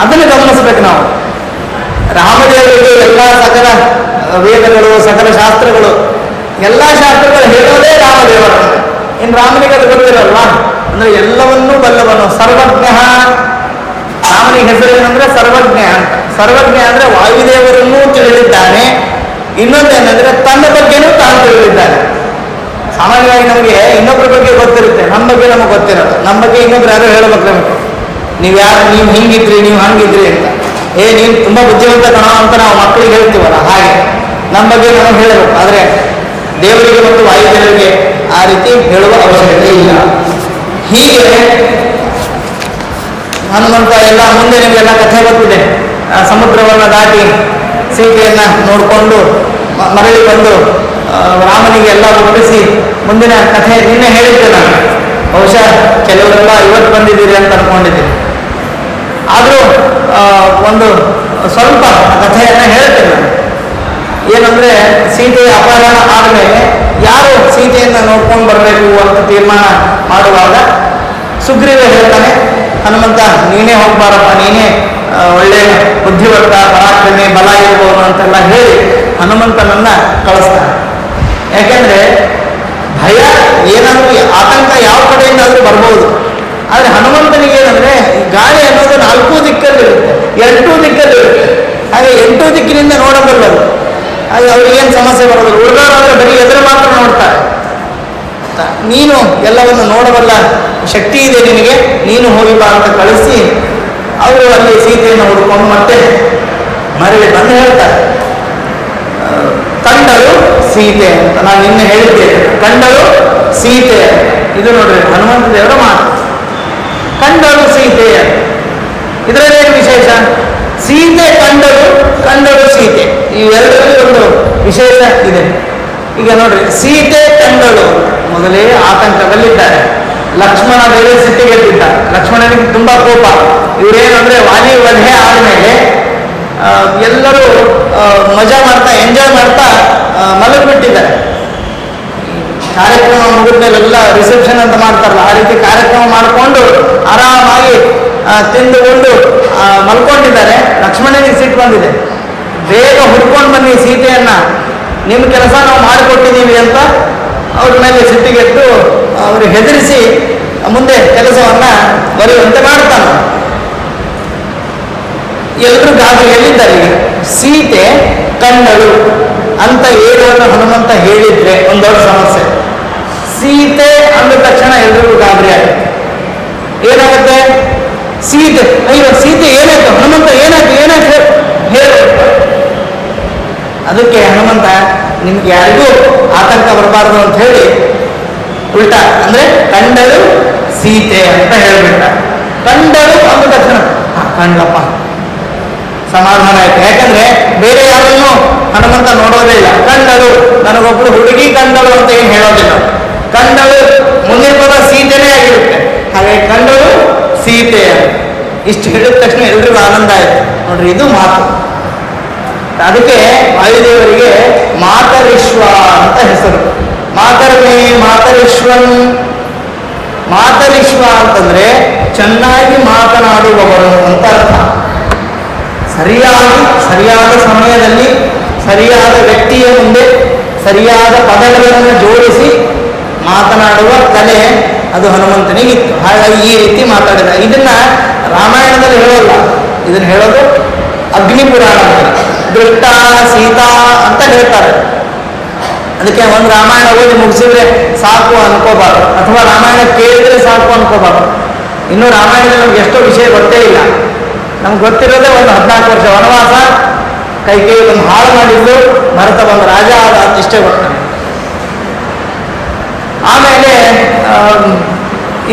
ಅದನ್ನು ಗಮನಿಸ್ಬೇಕು ನಾವು. ರಾಮದೇವರಿಗೆ ಎಲ್ಲ ಸಕಲ ವೇದಗಳು, ಸಕಲ ಶಾಸ್ತ್ರಗಳು, ಎಲ್ಲ ಶಾಸ್ತ್ರಗಳು ಹೇಳೋದೇ ರಾಮದೇವರನ್ನು. ಇನ್ನು ರಾಮನಿಗೆ ಅದು ಗೊತ್ತಿರಲ್ವಾ? ಅಂದ್ರೆ ಎಲ್ಲವನ್ನೂ ಬಲ್ಲವನು, ಸರ್ವಜ್ಞ. ರಾಮನಿಗೆ ಹೆಸರೇನಂದ್ರೆ ಸರ್ವಜ್ಞ ಅಂತ. ಸರ್ವಜ್ಞ ಅಂದ್ರೆ ವಾಯುದೇವರನ್ನೂ ತಿಳಿದಿದ್ದಾನೆ, ಇನ್ನೊಂದೇನಂದ್ರೆ ತನ್ನ ಬಗ್ಗೆನೂ ತಾನು ತಿಳಿದಿದ್ದಾನೆ. ಸಾಮಾನ್ಯವಾಗಿ ನಮಗೆ ಇನ್ನೊಬ್ಬರ ಬಗ್ಗೆ ಗೊತ್ತಿರುತ್ತೆ, ನಮ್ಮ ಬಗ್ಗೆ ನಮಗೆ ಗೊತ್ತಿರೋದು. ನಮ್ಮ ಬಗ್ಗೆ ಇನ್ನೊಬ್ರು ಯಾರು ಹೇಳಬೇಕು ನಮಗೆ, ನೀವು ಯಾರು, ನೀವು ಹಿಂಗಿದ್ರಿ, ನೀವು ಹಂಗಿದ್ರಿ ಅಂತ. ನೀನು ತುಂಬ ಬುದ್ಧಿವಂತ ಕಣ ಅಂತ ನಾವು ಮಕ್ಕಳಿಗೆ ಹೇಳ್ತೀವಲ್ಲ, ಹಾಗೆ ನಮ್ಮ ಬಗ್ಗೆ ನಮಗೆ ಹೇಳಬೇಕು. ಆದರೆ ದೇವರಿಗೆ ಮತ್ತು ವಾಯುದೇವರಿಗೆ ಆ ರೀತಿ ಹೇಳುವ ಅವಶ್ಯಕತೆ ಇಲ್ಲ. ಹೀಗೆ ಹನುಮಂತ ಎಲ್ಲ ಮುಂದೆ ನಿಮಗೆಲ್ಲ ಕಥೆ ಗೊತ್ತಿದೆ. ಸಮುದ್ರವನ್ನು ದಾಟಿ ಸೀತೆಯನ್ನು ನೋಡಿಕೊಂಡು ಮರಳಿ ಬಂದು ರಾಮನಿಗೆ ಎಲ್ಲ ಒಪ್ಪಿಸಿ ಮುಂದಿನ ಕಥೆ ನಿನ್ನೆ ಹೇಳಿದ್ದೆ ನಾನು. ಬಹುಶಃ ಕೆಲವರೆಲ್ಲ ಇವತ್ತು ಬಂದಿದ್ದೀರಿ ಅಂತ ಅನ್ಕೊಂಡಿದ್ದೀನಿ. ಆದರೂ ಒಂದು ಸ್ವಲ್ಪ ಕಥೆಯನ್ನು ಹೇಳ್ತೇನೆ ನಾನು. ಏನಂದ್ರೆ, ಸೀತೆಯ ಅಪಹರಣ ಆದಮೇಲೆ ಯಾರು ಸೀತೆಯನ್ನು ನೋಡ್ಕೊಂಡು ಬರಬೇಕು ಅಂತ ತೀರ್ಮಾನ ಮಾಡುವಾಗ ಸುಗ್ರೀವ ಹೇಳ್ತಾನೆ, ಹನುಮಂತ ನೀನೇ ಹೋಗ್ಬಾರಪ್ಪ, ನೀನೇ ಒಳ್ಳೆ ಬುದ್ಧಿವಂತ, ಪರಾಕ್ರಮಿ, ಬಲ ಇರುವವನು ಅಂತೆಲ್ಲ ಹೇಳಿ ಹನುಮಂತನನ್ನ ಕಳಿಸ್ತಾನೆ. ಯಾಕೆಂದ್ರೆ ಭಯ ಏನಾದರೂ ಆತಂಕ ಯಾವ ಕಡೆಯಿಂದಾದ್ರೂ ಬರ್ಬೋದು. ಆದರೆ ಹನುಮಂತನಿಗೆ ಏನಂದ್ರೆ ಗಾಳಿ ಅನ್ನೋದು 4 ದಿಕ್ಕಲ್ಲಿರುತ್ತೆ, 8 ದಿಕ್ಕಲ್ಲಿರುತ್ತೆ. ಹಾಗೆ 8 ದಿಕ್ಕಿನಿಂದ ನೋಡಬಲ್ಲದು. ಹಾಗೆ ಅವ್ರಿಗೇನು ಸಮಸ್ಯೆ ಬರೋದಿಲ್ಲ. ಉಳಿದವರಾದ್ರೆ ಬರೀ ಎದುರು ಮಾತ್ರ ನೋಡ್ತಾರೆ. ನೀನು ಎಲ್ಲವನ್ನು ನೋಡಬಲ್ಲ ಶಕ್ತಿ ಇದೆ ನಿನಗೆ, ನೀನು ಹೋಗಿ ಬಾ ಅಂತ ಕಳಿಸಿ ಅವರು ಅಲ್ಲಿ ಸೀತೆಯನ್ನು ಹುಡ್ಕೊಂಡು ಮತ್ತೆ ಮರಳಿ ಬಂದು ಹೇಳ್ತಾರೆ, ಕಂಡಳು ಸೀತೆ ಅಂತ. ನಾನು ನಿನ್ನೆ ಹೇಳಿದ್ದೇನೆ, ಕಂಡಳು ಸೀತೆ. ಇದು ನೋಡ್ರಿ ಹನುಮಂತ ದೇವರ ಮಾತು, ಕಂಡಳು ಸೀತೆ. ಇದರಲ್ಲೇನು ವಿಶೇಷ? ಸೀತೆ ಕಂಡಳು, ಕಂಡಳು ಸೀತೆ, ಇವೆರಡರಲ್ಲಿ ಒಂದು ವಿಶೇಷ ಇದೆ. ಈಗ ನೋಡ್ರಿ, ಸೀತೆ ಕಂಡಳು ಮೊದಲೇ ಆತಂಕದಲ್ಲಿದ್ದಾರೆ. ಲಕ್ಷ್ಮಣ ಬೇರೆ ಸಿಟ್ಟಿಗೆದ್ದಿದ್ದ. ಲಕ್ಷ್ಮಣನಿಗೆ ತುಂಬಾ ಕೋಪ. ಇವರೇನಂದ್ರೆ ವಾಲಿ ವಧೆ ಆದಮೇಲೆ ಎಲ್ಲರೂ ಮಜಾ ಮಾಡ್ತಾ ಎಂಜಾಯ್ ಮಾಡ್ತಾ ಮಲಗಿಬಿಟ್ಟಿದ್ದಾರೆ. ಕಾರ್ಯಕ್ರಮ ಮುಗಿದ್ಮೇಲೆಲ್ಲ ರಿಸೆಪ್ಷನ್ ಅಂತ ಮಾಡ್ತಾರಲ್ಲ, ಆ ರೀತಿ ಕಾರ್ಯಕ್ರಮ ಮಾಡಿಕೊಂಡು ಆರಾಮಾಗಿ ತಿಂದುಕೊಂಡು ಮಲ್ಕೊಂಡಿದ್ದಾರೆ. ಲಕ್ಷ್ಮಣನಿಗೆ ಸಿಟ್ಟು ಬಂದಿದೆ. ಬೇಗ ಹುಡ್ಕೊಂಡು ಬನ್ನಿ ಸೀತೆಯನ್ನ, ನಿಮ್ಮ ಕೆಲಸ ನಾವು ಮಾಡಿಕೊಟ್ಟಿದ್ದೀವಿ ಅಂತ ಅವ್ರ ಮೇಲೆ ಸಿಟ್ಟಿಗೆದ್ದು ಅವರು ಹೆದರಿಸಿ ಮುಂದೆ ಕೆಲಸವನ್ನ ಬರೆಯುವಂತೆ ಮಾಡ್ತಾನೆ. ಎಲ್ಲರೂ ಗಾಬರಿ ಹೇಳಿದ್ದಾರೆ. ಈಗ ಸೀತೆ ಕಂಡಳು ಅಂತ ಹೇಳುವನ್ನು ಹನುಮಂತ ಹೇಳಿದ್ರೆ ಒಂದು ದೊಡ್ಡ ಸಮಸ್ಯೆ. ಸೀತೆ ಅಂದ ತಕ್ಷಣ ಎಲ್ರಿಗೂ ಗಾಬರಿ ಆಗುತ್ತೆ. ಏನಾಗುತ್ತೆ? ಸೀತೆ, ಅಯ್ಯೋ ಸೀತೆ ಏನಾಯ್ತು? ಹನುಮಂತ ಏನಾಯ್ತು ಏನಾಯ್ತು ಹೇಳು. ಅದಕ್ಕೆ ಹನುಮಂತ ನಿಮ್ಗೆ ಯಾರಿಗೂ ಆತಂಕ ಬರಬಾರ್ದು ಅಂತ ಹೇಳಿ ಉಲ್ಟಾ ಅಂದ್ರೆ ಕಂಡಳು ಸೀತೆ ಅಂತ ಹೇಳ್ಬಿಟ್ಟ. ಕಂಡಳು ಅಂದ ತಕ್ಷಣ ಕಂಡಪ್ಪ, ಸಮಾಧಾನ ಆಯ್ತು. ಯಾಕಂದ್ರೆ ಬೇರೆ ಯಾರನ್ನು ಹನುಮಂತ ನೋಡೋದೇ ಇಲ್ಲ. ಕಂಡಳು, ನನಗೊಬ್ಳು ಹುಡುಗಿ ಕಂಡಳು ಅಂತ ಏನು ಹೇಳೋದಿಲ್ಲ. ಕಂಡಳು ಮುಂದಿನ ಪದ ಸೀತೆನೇ ಆಗಿರುತ್ತೆ. ಹಾಗೆ ಕಂಡಳು ಸೀತೆ ಇಷ್ಟು ಹೇಳಿದ ತಕ್ಷಣ ಎಲ್ರಿಗೂ ಆನಂದ ಆಯ್ತು. ನೋಡ್ರಿ, ಇದು ಮಾತು. ಅದಕ್ಕೆ ವಾಯುದೇವರಿಗೆ ಮಾತರಿಶ್ವ ಅಂತ ಹೆಸರು. ಮಾತರ್ಮೇ ಮಾತರಿಶ್ವನ್. ಮಾತರಿಶ್ವ ಅಂತಂದ್ರೆ ಚೆನ್ನಾಗಿ ಮಾತನಾಡುವವರು ಅಂತ ಅರ್ಥ. ಸರಿಯಾದ ಸಮಯದಲ್ಲಿ ಸರಿಯಾದ ವ್ಯಕ್ತಿಯ ಮುಂದೆ ಸರಿಯಾದ ಪದಗಳನ್ನು ಜೋಡಿಸಿ ಮಾತನಾಡುವ ಕಲೆ ಅದು ಹನುಮಂತನಿಗಿತ್ತು. ಹಾಗಾಗಿ ಈ ರೀತಿ ಮಾತಾಡಿದ. ಇದನ್ನ ರಾಮಾಯಣದಲ್ಲಿ ಹೇಳೋಲ್ಲ, ಇದನ್ನು ಹೇಳೋದು ಅಗ್ನಿ ಪುರಾಣ. ದೃಷ್ಟ ಸೀತಾ ಅಂತ ಹೇಳ್ತಾರೆ. ಅದಕ್ಕೆ ಒಂದು ರಾಮಾಯಣ ಓದಿ ಮುಗಿಸಿದ್ರೆ ಸಾಕು ಅನ್ಕೋಬಾರ್ದು, ಅಥವಾ ರಾಮಾಯಣ ಕೇಳಿದ್ರೆ ಸಾಕು ಅನ್ಕೋಬಾರ್ದು. ಇನ್ನು ರಾಮಾಯಣದಲ್ಲಿ ನಮ್ಗೆ ಎಷ್ಟೋ ವಿಷಯ ಗೊತ್ತೇ ಇಲ್ಲ. ನಮ್ಗೆ ಗೊತ್ತಿರೋದೇ ಒಂದು 14 ವರ್ಷ ವನವಾಸ, ಕೈಕೇಯಿ ಒಂದು ಹಾಳು ಮಾಡಿದ್ದು, ಭರತ ಬಂದು ರಾಜ ಆದ ಇಷ್ಟೇ ಗೊತ್ತಾನೆ. ಆಮೇಲೆ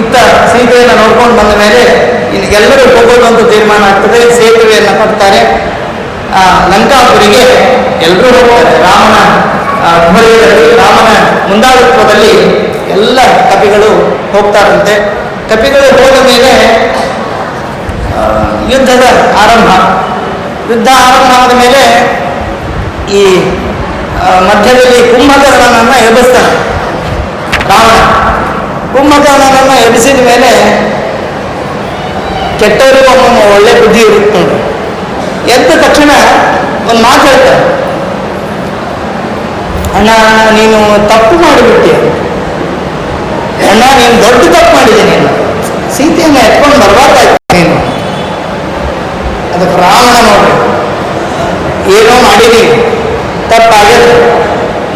ಇತ್ತ ಸೀತೆಯನ್ನು ನೋಡ್ಕೊಂಡು ಬಂದ ಮೇಲೆ ಇನ್ನು ಎಲ್ಲರೂ ಹೋಗೋದು ಅಂತ ತೀರ್ಮಾನ ಆಗ್ತದೆ. ಸೇತುವೆಯನ್ನು ಕಟ್ತಾರೆ. ಲಂಕಾಪುರಿಗೆ ಎಲ್ಲರೂ ಹೋಗ್ತಾರೆ. ರಾಮನ ರಾಮನ ಮುಂದಾಳತ್ವದಲ್ಲಿ ಎಲ್ಲ ಕಪಿಗಳು ಹೋಗ್ತಾರಂತೆ. ಕಪಿಗಳು ಹೋದ ಮೇಲೆ ಯುದ್ಧದ ಆರಂಭ. ಯುದ್ಧ ಆರಂಭ ಆದ ಮೇಲೆ ಈ ಮಧ್ಯದಲ್ಲಿ ಕುಂಭಕರ್ಣನನ್ನು ಎಬ್ಬಿಸ್ತಾನೆ ರಾವಣ. ಕುಂಭಕರ್ಣನನ್ನು ಎಬ್ಬಿಸಿದ ಮೇಲೆ ಕೆಟ್ಟವರಿಗೂ ಒಮ್ಮೊಮ್ಮೆ ಒಳ್ಳೆ ಬುದ್ಧಿ ಇರುತ್ತೆ ನೋಡಿ. ಎದ್ದ ತಕ್ಷಣ ಒಂದು ಮಾತು ಹೇಳ್ತಾರೆ, ಅಣ್ಣ ನೀನು ತಪ್ಪು ಮಾಡಿಬಿಟ್ಟೆ, ಅಣ್ಣ ನೀನು ದೊಡ್ಡ ತಪ್ಪು ಮಾಡಿದೆ, ನೀನು ಸೀತೆಯನ್ನು ಎತ್ಕೊಂಡು ಬರಬಾರ್ದಾಯ್ತು ನೀನು. ಅದಕ್ಕೆ ರಾವಣ ನೋಡ್ರಿ, ಏನೋ ಮಾಡಿದೀನಿ, ತಪ್ಪಾಗಿದೆ,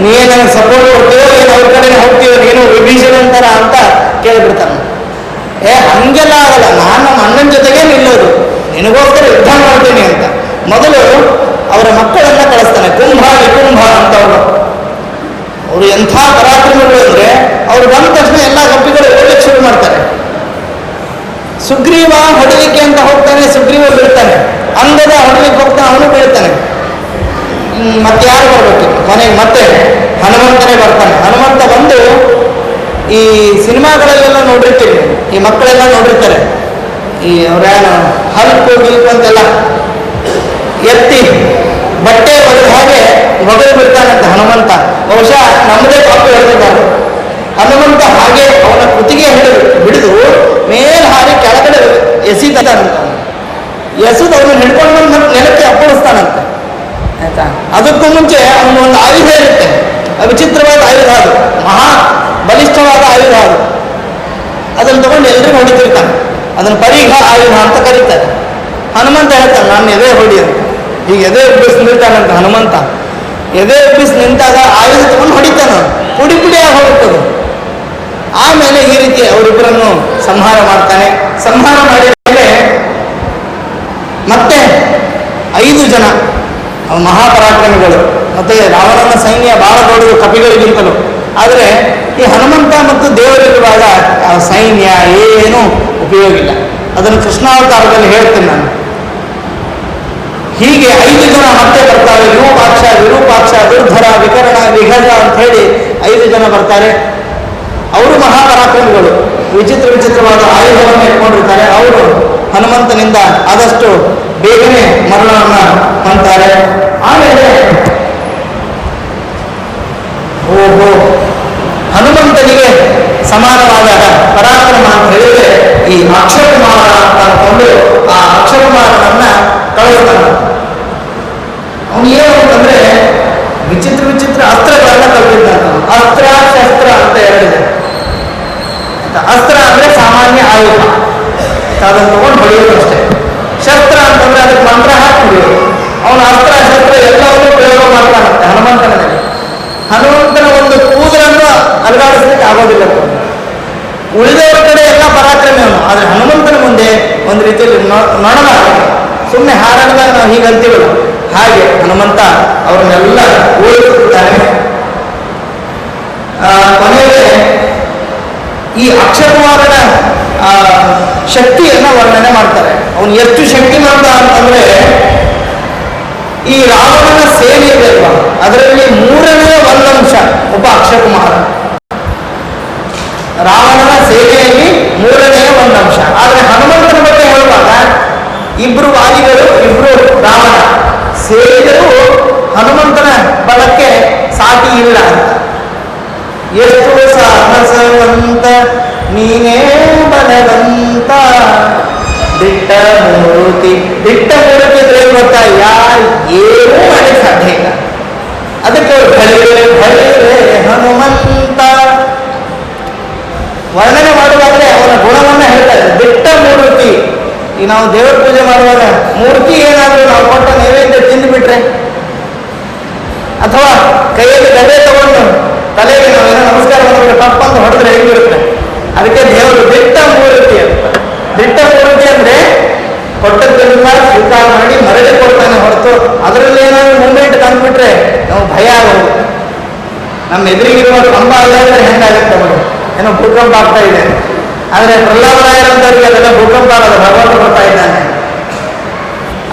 ನೀನು ನನಗೆ ಸಪೋರ್ಟ್ ಕೊಡ್ತೀವೋ ಏನು ಅವ್ರ ಕಡೆ ಹೋಗ್ತೀವೋ, ನೀನು ವಿಭೀಷಣ ಅಂತಾರ ಅಂತ ಕೇಳಿಬಿಡ್ತಾನೆ. ಹಂಗೆಲ್ಲ ಆಗಲ್ಲ, ನಾನು ನಮ್ಮ ಅಣ್ಣನ ಜೊತೆಗೆ ನಿಲ್ಲೋದು, ನಿನಗೋಸ್ಕರ ಯುದ್ಧ ಮಾಡ್ತೀನಿ ಅಂತ. ಮೊದಲು ಅವರ ಮಕ್ಕಳನ್ನ ಕಳಿಸ್ತಾನೆ, ಕುಂಭ ನಿಕುಂಭ ಅಂತ. ಅವರು ಎಂಥ ಪರಾಕ್ರಮಿಗಳು ಅಂದರೆ ಅವ್ರು ಬಂದ ತಕ್ಷಣ ಎಲ್ಲ ಕಪಿಗಳು ಓಡಲಿಕ್ಕೆ ಶುರು ಮಾಡ್ತಾರೆ. ಸುಗ್ರೀವ ಹೊಡಲಿಕ್ಕೆ ಅಂತ ಹೋಗ್ತಾನೆ, ಸುಗ್ರೀವ ಬೀಳ್ತಾನೆ. ಅಂಗದ ಹೊಡಲಿಕ್ಕೆ ಹೋಗ್ತಾನೆ, ಅವನು ಬೀಳ್ತಾನೆ. ಮತ್ತೆ ಯಾರು ಬರ್ಬೇಕು? ಕೊನೆಗೆ ಮತ್ತೆ ಹನುಮಂತನೇ ಬರ್ತಾನೆ. ಹನುಮಂತ ಬಂದು ಈ ಸಿನಿಮಾಗಳಲ್ಲೆಲ್ಲ ನೋಡಿರ್ತೀವಿ, ಈ ಮಕ್ಕಳೆಲ್ಲ ನೋಡಿರ್ತಾರೆ, ಈ ಅವ್ರೇನು ಹಲ್ಕು ಗಿಲ್ಕು ಅಂತೆಲ್ಲ ಎತ್ತಿ ಬಟ್ಟೆ ಒಗೆದ ಹಾಗೆ ಒಗೆದು ಬಿಡ್ತಾನಂತೆ ಹನುಮಂತ. ಬಹುಶಃ ನಮ್ಮದೇ ಕಾಪಿ ಹೊಡೆದಿದ್ದಾರೆ. ಹನುಮಂತ ಹಾಗೆ ಅವನ ಕುತ್ತಿಗೆ ಹಿಡಿದು ಮೇಲೆ ಹಾರಿ ಕೆಳಗಡೆ ಎಸಿತಾನಂತ. ಎಸೆದು ಅವನು ಹಿಡ್ಕೊಂಡು ಬಂದು ಮತ್ತೆ ನೆಲಕ್ಕೆ ಅಪ್ಪಳಿಸ್ತಾನಂತೆ. ಆಯ್ತಾ? ಅದಕ್ಕೂ ಮುಂಚೆ ಅವನು ಒಂದು ಆಯುಧ ಇರುತ್ತೆ, ವಿಚಿತ್ರವಾದ ಆಯುಧ, ಅದು ಮಹಾ ಬಲಿಷ್ಠವಾದ ಆಯುಧ. ಅದನ್ನು ತಗೊಂಡು ಎಲ್ರಿಗೂ ಹೊಡಿತಿರ್ತಾನೆ. ಅದನ್ನು ಪರಿಘ ಆಯುಧ ಅಂತ ಕರೀತಾರೆ. ಹನುಮಂತ ಹೇಳ್ತಾನೆ, ನಾನು ಎದೆ ಹೊಡಿ ಅಂತ. ಈಗ ಎದೆ ಉಬ್ಬಿಸಿ ನಿಲ್ತಾನಂತ ಹನುಮಂತ. ಎದೆ ಉಬ್ಬಿಸಿ ನಿಂತಾಗ ಆಯುಧ ತಗೊಂಡು ಹೊಡಿತಾನ, ಪುಡಿ ಪುಡಿಯಾಗಿ ಹೋಗುತ್ತದೆ. ಆಮೇಲೆ ಈ ರೀತಿ ಅವರಿಬ್ಬರನ್ನು ಸಂಹಾರ ಮಾಡ್ತಾನೆ. ಸಂಹಾರ ಮಾಡಿದ ಮೇಲೆ ಮತ್ತೆ 5 ಜನ ಮಹಾಪರಾಕ್ರಮಿಗಳು, ಮತ್ತೆ ರಾವಣನ ಸೈನ್ಯ ಬಹಳ ದೊಡ್ಡದು ಕಪಿಗಳಿಗಿಂತಲೂ. ಆದರೆ ಈ ಹನುಮಂತ ಮತ್ತು ದೇವರಿರುವಾಗ ಆ ಸೈನ್ಯ ಏನೂ ಉಪಯೋಗ ಇಲ್ಲ. ಅದನ್ನು ಕೃಷ್ಣಾವತಾರದಲ್ಲಿ ಹೇಳ್ತೇನೆ ನಾನು. ಹೀಗೆ 5 ಜನ ಮತ್ತೆ ಬರ್ತಾರೆ. ಯೂಪಾಕ್ಷ, ವಿರೂಪಾಕ್ಷ, ದುರ್ಧರ, ವಿಕರಣ, ವಿಘಟ ಅಂತ ಹೇಳಿ 5 ಜನ ಬರ್ತಾರೆ. ಅವರು ಮಹಾಪರಾಕ್ರಮಿಗಳು, ವಿಚಿತ್ರವಾದ ಆಯುಧವನ್ನು ಇಟ್ಕೊಂಡಿರ್ತಾರೆ. ಅವರು ಹನುಮಂತನಿಂದ ಆದಷ್ಟು ಬೇಗನೆ ಮರಣವನ್ನು ಹೊಂದ್ತಾರೆ. ಆಮೇಲೆ ಓಹೋ, ಹನುಮಂತನಿಗೆ ಸಮಾನವಾದ ಪರಾಕ್ರಮ ಅಂತ ಹೇಳಿದ್ರೆ ಈ ಅಕ್ಷಯಕುಮಾರ ಅಂತ ಅಂದ್ಕೊಂಡು ಆ ಅಕ್ಷಯಕುಮಾರನನ್ನ ಕಳಿಸ್ತಾನೆ. ಅವನು ಏನು ಅಂತಂದ್ರೆ ವಿಚಿತ್ರ ಅಸ್ತ್ರಗಳನ್ನ ಕಲ್ತಿದ್ದಾನೆ. ಅಸ್ತ್ರ ಶಸ್ತ್ರ ಅಂತ ಹೇಳಿದೆ. ಅಸ್ತ್ರ ಅಂದ್ರೆ ಸಾಮಾನ್ಯ ಆಯುಧ, ಅದನ್ನು ತಗೊಂಡು ಹೊಡೆಯೋದು ಅಷ್ಟೇ. ಶಸ್ತ್ರ ಅಂತಂದ್ರೆ ಅದಕ್ಕೆ ಮಂತ್ರ ಹಾಕಿ ಹೊಡೆಯೋದು. ಅವನ ಅಸ್ತ್ರ ಶಸ್ತ್ರ ಎಲ್ಲವನ್ನೂ ಪ್ರಯೋಗ ಮಾಡ್ತಾನಂತೆ ಹನುಮಂತನಲ್ಲಿ. ಹನುಮಂತನ ಒಂದು ಕೂದಲನ್ನು ಅಲುಗಾಡಿಸ್ಲಿಕ್ಕೆ ಆಗೋದಿಲ್ಲ. ಉಳಿದವರ ಕಡೆ ಎಲ್ಲ ಪರಾಕ್ರಮಿ ಅವನು, ಆದರೆ ಹನುಮಂತನ ಮುಂದೆ ಒಂದು ರೀತಿಯಲ್ಲಿ ನೊಣನ ಸುಮ್ಮನೆ ಹಾರಾಡಿದಾಗ ನಾವು ಹೀಗೆ ಅಂತೀವಲ್ಲ, ಹಾಗೆ ಹನುಮಂತ ಅವ್ರನ್ನೆಲ್ಲ ಓಡಿಸುತ್ತಾನೆ. ಕೊನೆಗೆ ಈ ಅಕ್ಷಯಕುಮಾರನ ಶಕ್ತಿಯನ್ನು ವರ್ಣನೆ ಮಾಡ್ತಾರೆ. ಅವನು ಎಷ್ಟು ಶಕ್ತಿಮಂತ ಅಂತಂದ್ರೆ ಈ ರಾವಣನ ಸೇನೆ ಇದೆ ಅಲ್ವಾ, ಅದರಲ್ಲಿ 3ನೇ 1 ಅಂಶ ಒಬ್ಬ ಅಕ್ಷಯಕುಮಾರ. ರಾವಣನ ಸೇನೆಯಲ್ಲಿ 3ನೇ 1 ಅಂಶ. ಆದರೆ ಹನುಮಂತನ ಬಗ್ಗೆ ಹೇಳುವಾಗ ಇಬ್ರು ವಾಲಿಗಳು, ಇಬ್ರು ರಾವಣ ಸೇರಿದರೂ ಹನುಮಂತನ ಬಲಕ್ಕೆ ಸಾಟಿ ಇಲ್ಲ ಅಂತ. ಎಷ್ಟು ಸಾಹಸವಂತ ನೀನೇ ಬಲವಂತ ದಿಟ್ಟ ಮೂರ್ತಿ. ದಿಟ್ಟ ಮೂರ್ತಿ ಅಂದ್ರೆ ಗೊತ್ತಾ, ಏನೂ ಮಾಡಕ್ಕೆ ಸಾಧ್ಯ ಇಲ್ಲ. ಅದಕ್ಕೆ ಭಳೆ ಹನುಮಂತ ವರ್ಣನೆ ಮಾಡುವಾಗಲೇ ಅವನ ಗುಣವನ್ನ ಹೇಳ್ತಾರೆ. ದಿಟ್ಟ ಮೂರ್ತಿ. ಈ ನಾವು ದೇವರ ಪೂಜೆ ಮಾಡುವಾಗ ಮೂರ್ತಿ ಏನಾದರೂ ನಾವು ಕೊಟ್ಟ ನೈವೇದ್ಯ ತಿಂದುಬಿಟ್ರೆ, ಅಥವಾ ಕೈಯಲ್ಲಿ ಗದೆ ತಗೊಂಡು ತಲೆಗೆ ನಾವೇನೋ ನಮಸ್ಕಾರ ಮಾಡಿದ್ರೆ ತಪ್ಪಂದು ಹೊಡೆದ್ರೆ ಹೆಂಗಿರುತ್ತೆ. ಅದಕ್ಕೆ ದೇವರು ದಿಟ್ಟ ಮೂರ್ತಿ ಅಂತ. ದಿಟ್ಟ ಮೂರ್ತಿ ಅಂದ್ರೆ ಕೊಟ್ಟದ್ದೆಲ್ಲ ಸ್ವೀಕಾರ ಮಾಡಿ ಮರಳಿ ಕೊಡ್ತಾನೆ ಹೊರತು ಅದರಲ್ಲಿ ಏನಾದ್ರು ಮೂಮೆಂಟ್ ತಂದ್ಬಿಟ್ರೆ ನಾವು ಭಯ ಆಗೋದು. ನಮ್ಮ ಎದುರಿಗಿರುವ ಕಂಬ ಅಲ್ಲಾದ್ರೆ ಹೆಂಗಾಗುತ್ತೆ ಅವರು, ಏನೋ ಭೂಕಂಪ ಆಗ್ತಾ ಇದೆ. ಆದರೆ ಪ್ರಹ್ಲಾದರಾಯರಂತವರಿಗೆ ಅದೆಲ್ಲ ಭೂಕಂಪ ಆಗಲ್ಲ, ಭಗವಂತ ಬರ್ತಾ ಇದ್ದಾನೆ,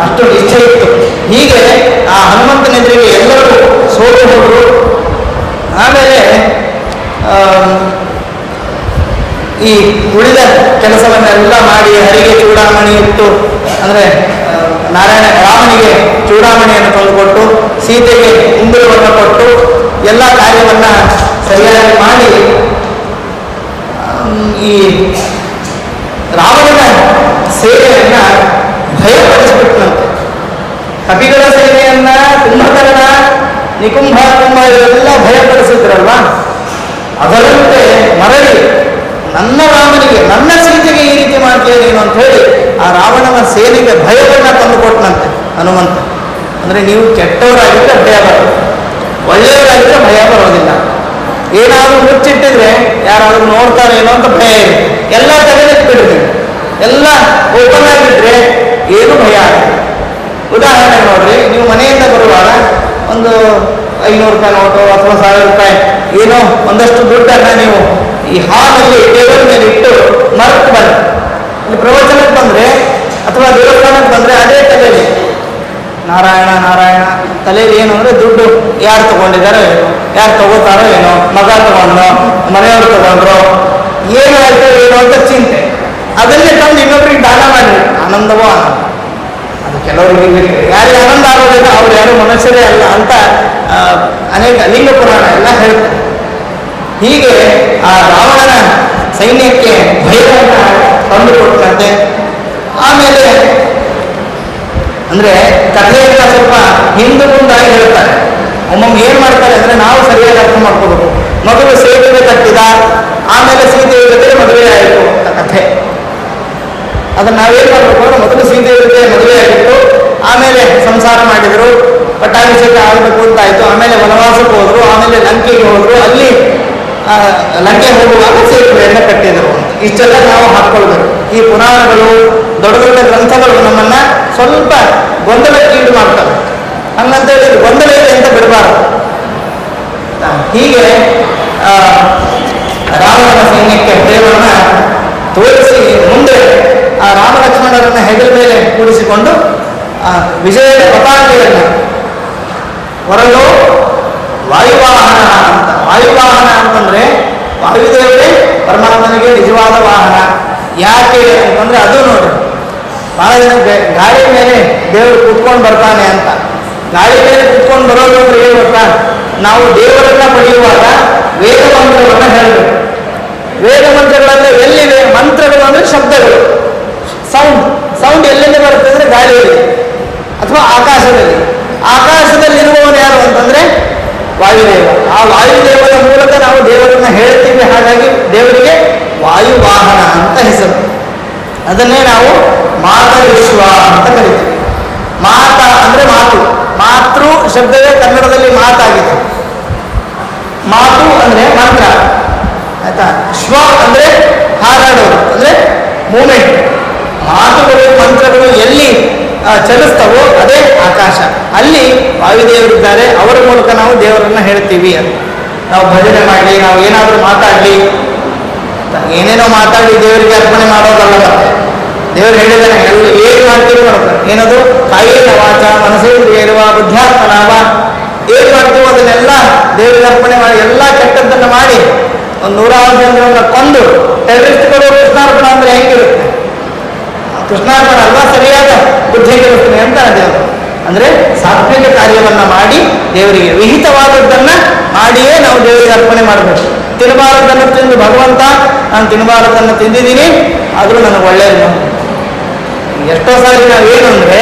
ಅಷ್ಟು ನಿಶ್ಚಯ ಇತ್ತು. ಹೀಗೆ ಆ ಹನುಮಂತನ ಎದುರಿಗೆ ಎಲ್ಲರೂ ಸೋತು ಹೋದರು. ಆಮೇಲೆ ಈ ಉಳಿದ ಕೆಲಸವನ್ನೆಲ್ಲ ಮಾಡಿ ಹರಿಗೆ ಚೂಡಾಮಣಿ ಇಟ್ಟು, ಅಂದರೆ ರಾಮನಿಗೆ ಚೂಡಾಮಣಿಯನ್ನು ತಂದುಕೊಟ್ಟು ಸೀತೆಗೆ ಉಂಗುರವನ್ನು ಕೊಟ್ಟು ಎಲ್ಲ ಕಾರ್ಯವನ್ನು ಸರಿಯಾಗಿ ಮಾಡಿ ಈ ರಾವಣನ ಸೇನೆಯನ್ನ ಭಯಪಡಿಸಿಬಿಟ್ಟಂತೆ. ಕಪಿಗಳ ಸೇನೆಯನ್ನ ಕುಂಭಕರ್ಣ, ನಿಕುಂಭ, ಕುಂಭ ಇವೆಲ್ಲ ಭಯಪಡಿಸಿದ್ರಲ್ವಾ, ಅದರಂತೆ ಮರಳಿ ನನ್ನ ರಾಮನಿಗೆ, ನನ್ನ ಸೀತೆಗೆ ಈ ರೀತಿ ಮಾಡ್ತೇನೆ ನೀನು ಅಂತ ಹೇಳಿ ಆ ರಾವಣನ ಸೇನೆಗೆ ಭಯವನ್ನು ತಂದುಕೊಟ್ಟನಂತೆ ಹನುಮಂತ. ಅಂದರೆ ನೀವು ಕೆಟ್ಟವರಾಗಿದ್ದರೆ ಭಯ ಬರೋದು, ಒಳ್ಳೆಯವರಾಗಿದ್ದರೆ ಭಯ ಬರೋದಿಲ್ಲ. ಏನಾದರೂ ಮುಚ್ಚಿಟ್ಟಿದ್ರೆ ಯಾರಾದರೂ ನೋಡ್ತಾರೇನೋ ಅಂತ ಭಯ ಇದೆ. ಎಲ್ಲ ತೆಗೆದಿಟ್ಬಿಡ್ರಿ, ಎಲ್ಲ ಓಪನ್ ಆಗಿದ್ರೆ ಏನು ಭಯ ಆಗುತ್ತೆ. ಉದಾಹರಣೆ ನೋಡ್ರಿ, ನೀವು ಮನೆಯಿಂದ ಬರುವಾಗ ಒಂದು 500 ರೂಪಾಯಿ ನೋಟು ಅಥವಾ 1000 ರೂಪಾಯಿ ಏನೋ ಒಂದಷ್ಟು ದುಡ್ಡನ್ನು ನೀವು ಈ ಹಾಲಲ್ಲಿ ಟೇಬಲ್ ಮೇಲೆ ಇಟ್ಟು ಮರೆತು ಬನ್ನಿ. ಇಲ್ಲಿ ಪ್ರವಚನಕ್ಕೆ ಬಂದರೆ ಅಥವಾ ದೇವಸ್ಥಾನಕ್ಕೆ ಬಂದರೆ ಅದೇ ತಲೆಯಲ್ಲಿ ನಾರಾಯಣ ನಾರಾಯಣ. ತಲೆಯಲ್ಲಿ ಏನು ಅಂದರೆ ದುಡ್ಡು ಯಾರು ತಗೊಂಡಿದ್ದಾರೋ ಏನೋ, ಯಾರು ತಗೋತಾರೋ ಏನೋ, ಮಗ ತಗೊಂಡ್ರೋ, ಮನೆಯವರು ತಗೊಂಡ್ರೋ, ಏನಾಯ್ತು ಏನೋ ಅಂತ ಚಿಂತೆ. ಅದನ್ನೇ ತಂದು ಇನ್ನೊಬ್ರಿಗೆ ದಾನ ಮಾಡಿರಿ, ಆನಂದವೋ ಆನಂದ. ಅದು ಕೆಲವರಿಗೆ ಯಾರಿಗೆ ಆನಂದ ಆಗೋದಿಲ್ಲ ಅವ್ರು ಯಾರು ಮನುಷ್ಯರೇ ಅಲ್ಲ ಅಂತ ಅನೇಕ ಲಿಂಗ ಪುರಾಣ ಎಲ್ಲ ಹೇಳ್ತಾರೆ. ಹೀಗೆ ಆ ರಾವಣನ ಸೈನ್ಯಕ್ಕೆ ಭಯವನ್ನು ತಂದುಕೊಟ್ಟಂತೆ. ಆಮೇಲೆ ಅಂದ್ರೆ ಕಥೆಯನ್ನ ಸ್ವಲ್ಪ ಹಿಂದೆ ಮುಂದಾಗಿ ಹೇಳ್ತಾರೆ. ಒಮ್ಮೊಮ್ಮೆ ಏನ್ ಮಾಡ್ತಾರೆ ಅಂದ್ರೆ ನಾವು ಸರಿಯಾಗಿ ಅರ್ಥ ಮಾಡ್ಕೋಬೇಕು. ಮೊದಲು ಸೇತುವೆ ಕಟ್ಟಿದ, ಆಮೇಲೆ ಸೀತೆಯ ಜೊತೆ ಮದುವೆ ಆಯಿತು ಅಂತ ಕಥೆ. ಅದನ್ನ ನಾವೇನ್ ಮಾಡ್ಬೇಕು ಅಂದ್ರೆ ಮೊದಲು ಸೀತೆಯ ಜೊತೆ ಮದುವೆ ಆಗಿತ್ತು, ಆಮೇಲೆ ಸಂಸಾರ ಮಾಡಿದ್ರು, ಪಟ್ಟಾಭಿಷೇಕ ಆಗಬೇಕು ಅಂತಾಯ್ತು, ಆಮೇಲೆ ವನವಾಸಕ್ಕೆ ಹೋದ್ರು, ಆಮೇಲೆ ಲಂಕೆಗೆ ಹೋದ್ರು, ಅಲ್ಲಿ ಲಂಕೆ ಹೋಗುವಾಗ ಸೇತುವೆಯನ್ನು ಕಟ್ಟಿದರು ಅಂತ. ಇಷ್ಟೆಲ್ಲ ನಾವು ಹಾಕೊಳ್ಬೇಕು. ಈ ಪುರಾಣಗಳು, ದೊಡ್ಡ ದೊಡ್ಡ ಗ್ರಂಥಗಳು ನಮ್ಮನ್ನ ಸ್ವಲ್ಪ ಗೊಂದಲಕ್ಕೀಡು ಮಾಡ್ತವೆ. ಹಂಗಂತೇಳಿ ಗೊಂದಲ ಇದೆ ಅಂತ ಬಿಡಬಾರದು. ಹೀಗೆ ರಾವಣನ ಸೈನ್ಯಕ್ಕೆ ಭಯವನ್ನ ತೋರಿಸಿ ಮುಂದೆ ಆ ರಾಮ ಲಕ್ಷ್ಮಣರನ್ನ ಹೆಗಲ ಮೇಲೆ ಕೂಡಿಸಿಕೊಂಡು ವಿಜಯದ ಪತಾಕೆಯನ್ನು ಹೊರಲು ವಾಯುವಾಹನ ಅಂತ. ವಾಯುವಾಹನ ಅಂತಂದ್ರೆ ವಾಯುದೇವರೇ ಪರಮಾತ್ಮನಿಗೆ ನಿಜವಾದ ವಾಹನ. ಯಾಕೆ ಅಂತಂದ್ರೆ ಅದು ನೋಡ್ರಿ, ಬಹಳ ಜನ ಗಾಳಿ ಮೇಲೆ ದೇವರು ಕೂತ್ಕೊಂಡು ಬರ್ತಾನೆ ಅಂತ. ಗಾಳಿ ಮೇಲೆ ಕೂತ್ಕೊಂಡು ಬರೋದು ಅಂದ್ರೆ ಏನು ಗೊತ್ತಾ, ನಾವು ದೇವರನ್ನ ಪಡೆಯುವಾಗ ವೇದ ಮಂತ್ರಗಳನ್ನ ಹೇಳಬೇಕು. ವೇದ ಮಂತ್ರಗಳಲ್ಲಿ ಎಲ್ಲಿವೆ ಮಂತ್ರಗಳು ಅಂದ್ರೆ ಶಬ್ದಗಳು, ಸೌಂಡ್ ಎಲ್ಲಿಂದ ಬರುತ್ತೆ ಅಂದ್ರೆ ಗಾಳಿಯಲ್ಲಿ ಅಥವಾ ಆಕಾಶದಲ್ಲಿ. ಆಕಾಶದಲ್ಲಿರುವವನು ಯಾರು ಅಂತಂದ್ರೆ ವಾಯುದೇವ. ಆ ವಾಯುದೇವನ ಮೂಲಕ ನಾವು ದೇವರನ್ನ ಹೇಳ್ತೀವಿ. ಹಾಗಾಗಿ ದೇವರಿಗೆ ವಾಯುವಾಹನ ಅಂತ ಹೆಸರು. ಅದನ್ನೇ ನಾವು ಮಾತರಿಶ್ವ ಅಂತ ಕರಿತೀವಿ. ಮಾತ ಅಂದ್ರೆ ಮಾತು. ಮಾತೃ ಶಬ್ದವೇ ಕನ್ನಡದಲ್ಲಿ ಮಾತಾಗಿದೆ. ಮಾತು ಅಂದ್ರೆ ಮಂತ್ರ, ಆಯ್ತಾ. ಶ್ವ ಅಂದ್ರೆ ಹಾರಾಡೋದು, ಅಂದ್ರೆ ಮೂಮೆಂಟ್. ಮಾತುಗಳು ಮಂತ್ರಗಳು ಎಲ್ಲಿ ಚಲಿಸ್ತವೋ ಅದೇ ಆಕಾಶ. ಅಲ್ಲಿ ವಾಯುದೇವರಿದ್ದಾರೆ, ಅವರ ಮೂಲಕ ನಾವು ದೇವರನ್ನ ಹೇಳ್ತೀವಿ ಅಂತ. ನಾವು ಭಜನೆ ಮಾಡಲಿ, ನಾವು ಏನಾದರೂ ಮಾತಾಡಲಿ, ಏನೇನೋ ಮಾತಾಡಿ ದೇವರಿಗೆ ಅರ್ಪಣೆ ಮಾಡೋದಲ್ಲ. ಮತ್ತೆ ದೇವರು ಹೇಳಿದಾನೆ ಏನು ಮಾಡ್ತೀವಿ ನೋಡ್ತಾರೆ. ಏನದು ಕಾಯೇನ ವಾಚ ಮನಸ್ಸೇಂದ್ರಿಯೇರ್ವ ಬುದ್ಧ್ಯಾತ್ಮನಾವ. ಏನು ಮಾಡ್ತೀವೋ ಅದನ್ನೆಲ್ಲ ದೇವರಿಗೆ ಅರ್ಪಣೆ ಮಾಡಿ, ಎಲ್ಲ ಕೆಟ್ಟದ್ದನ್ನು ಮಾಡಿ ಒಂದು 106 ಜನರನ್ನ ಕೊಂದು ಟೆರರಿಸ್ಟ್ಗಳು ಕೃಷ್ಣಾರ್ಪಣ ಅಂದ್ರೆ ಹೆಂಗಿರುತ್ತೆ? ಕೃಷ್ಣಾರ್ಪಣ ಅಲ್ವಾ ಸರಿಯಾದ ಬುದ್ಧಿ ಗೆಲ್ಲಿಸ್ತೀನಿ ಅಂತ ದೇವರು. ಅಂದ್ರೆ ಸಾತ್ವಿಕ ಕಾರ್ಯವನ್ನ ಮಾಡಿ ದೇವರಿಗೆ ವಿಹಿತವಾದದ್ದನ್ನ ಮಾಡಿಯೇ ನಾವು ದೇವರಿಗೆ ಅರ್ಪಣೆ ಮಾಡಬೇಕು. ತಿನ್ನಬಾರದನ್ನು ತಿಂದು ಭಗವಂತ ನಾನು ತಿನ್ನಬಾರದನ್ನು ತಿಂದಿದ್ದೀನಿ, ಆದರೂ ನನಗೆ ಒಳ್ಳೆಯದು. ಎಷ್ಟೋ ಸಾರಿ ನಾವೇನು ಅಂದ್ರೆ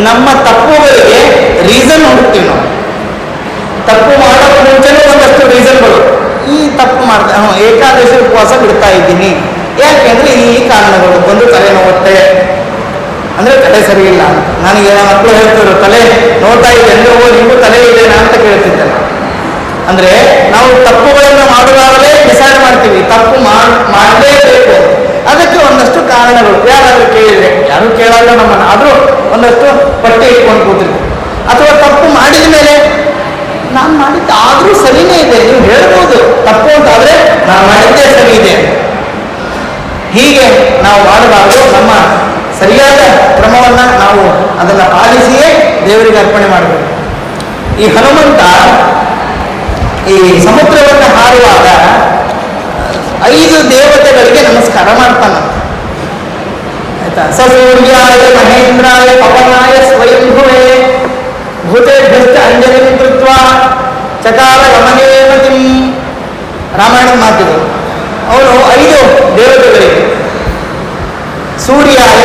ನಮ್ಮ ತಪ್ಪುಗಳಿಗೆ ರೀಸನ್ ಹುಡುಕ್ತೀವಿ. ನಾವು ತಪ್ಪು ಮಾಡೋ ಮುಂಚೆನೂ ಒಂದಷ್ಟು ರೀಸನ್ಗಳು. ಈ ತಪ್ಪು ಮಾಡ್ದೆ, ಏಕಾದಶಿ ಉಪವಾಸ ಬಿಡ್ತಾ ಇದ್ದೀನಿ, ಯಾಕೆಂದ್ರೆ ಈ ಕಾರಣಗಳು. ಒಂದು ತಲೆನೋವುತ್ತೆ ಅಂದ್ರೆ ತಲೆ ಸರಿ ಇಲ್ಲ ಅಂತ. ನನಗೆ ಮಕ್ಕಳು ಹೇಳ್ತಿದ್ರು ತಲೆ ನೋಡ್ತಾ ಇದೆ ಅಂದ್ರೆ ನಿಮಗೂ ತಲೆ ಇದೆನಾ ಅಂತ ಕೇಳ್ತಿದ್ದಲ್ಲ. ಅಂದ್ರೆ ನಾವು ತಪ್ಪುಗಳನ್ನು ಮಾಡುವಾಗಲೇ ಡಿಸೈಡ್ ಮಾಡ್ತೀವಿ ತಪ್ಪು ಮಾಡಲೇಬೇಕು. ಅದಕ್ಕೆ ಒಂದಷ್ಟು ಕಾರಣಗಳು. ಯಾರಾದ್ರೂ ಕೇಳಿದ್ರೆ, ಯಾರು ಕೇಳಲ್ಲ ನಮ್ಮನ್ನು, ಆದ್ರೂ ಒಂದಷ್ಟು ಪಟ್ಟಿ ಇಟ್ಕೊಂಡು ಕೂತಿರ್ತೀವಿ. ಅಥವಾ ತಪ್ಪು ಮಾಡಿದ ಮೇಲೆ ನಾನು ಮಾಡಿದ್ದ ಆದ್ರೂ ಸರಿನೇ ಇದೆ, ನೀವು ಹೇಳ್ಬೋದು ತಪ್ಪು ಅಂತ, ಆದ್ರೆ ನಾನು ಮಾಡಿದ್ದೇ ಸರಿ ಇದೆ. ಹೀಗೆ ನಾವು ಮಾಡಬಾರ್ದು. ನಮ್ಮ ಸರಿಯಾದ ಕ್ರಮವನ್ನ ನಾವು ಅದನ್ನು ಪಾಲಿಸಿಯೇ ದೇವರಿಗೆ ಅರ್ಪಣೆ ಮಾಡಬೇಕು. ಈ ಹನುಮಂತ ಈ ಸಮುದ್ರವನ್ನು ಹಾರುವಾಗ 5 ದೇವತೆಗಳಿಗೆ ನಮಸ್ಕಾರ ಮಾಡ್ತಾನೆ, ಆಯ್ತಾ. ಸೂರ್ಯಾಯ ಮಹೇಂದ್ರಾಯ ಪವನಾಯ ಸ್ವಯಂಭುವೇ ಭೂತೇಭ್ಯಶ್ಚ ಅಂಜಲಿಂ ಕೃತ್ವಾ ಚಕಾರ ಗಮನೇಮತಿಂ. ರಾಮಾಯಣದ ಮಾತಿದು. ಅವನು 5 ದೇವತೆಗಳಿಗೆ ಸೂರ್ಯಾಯ,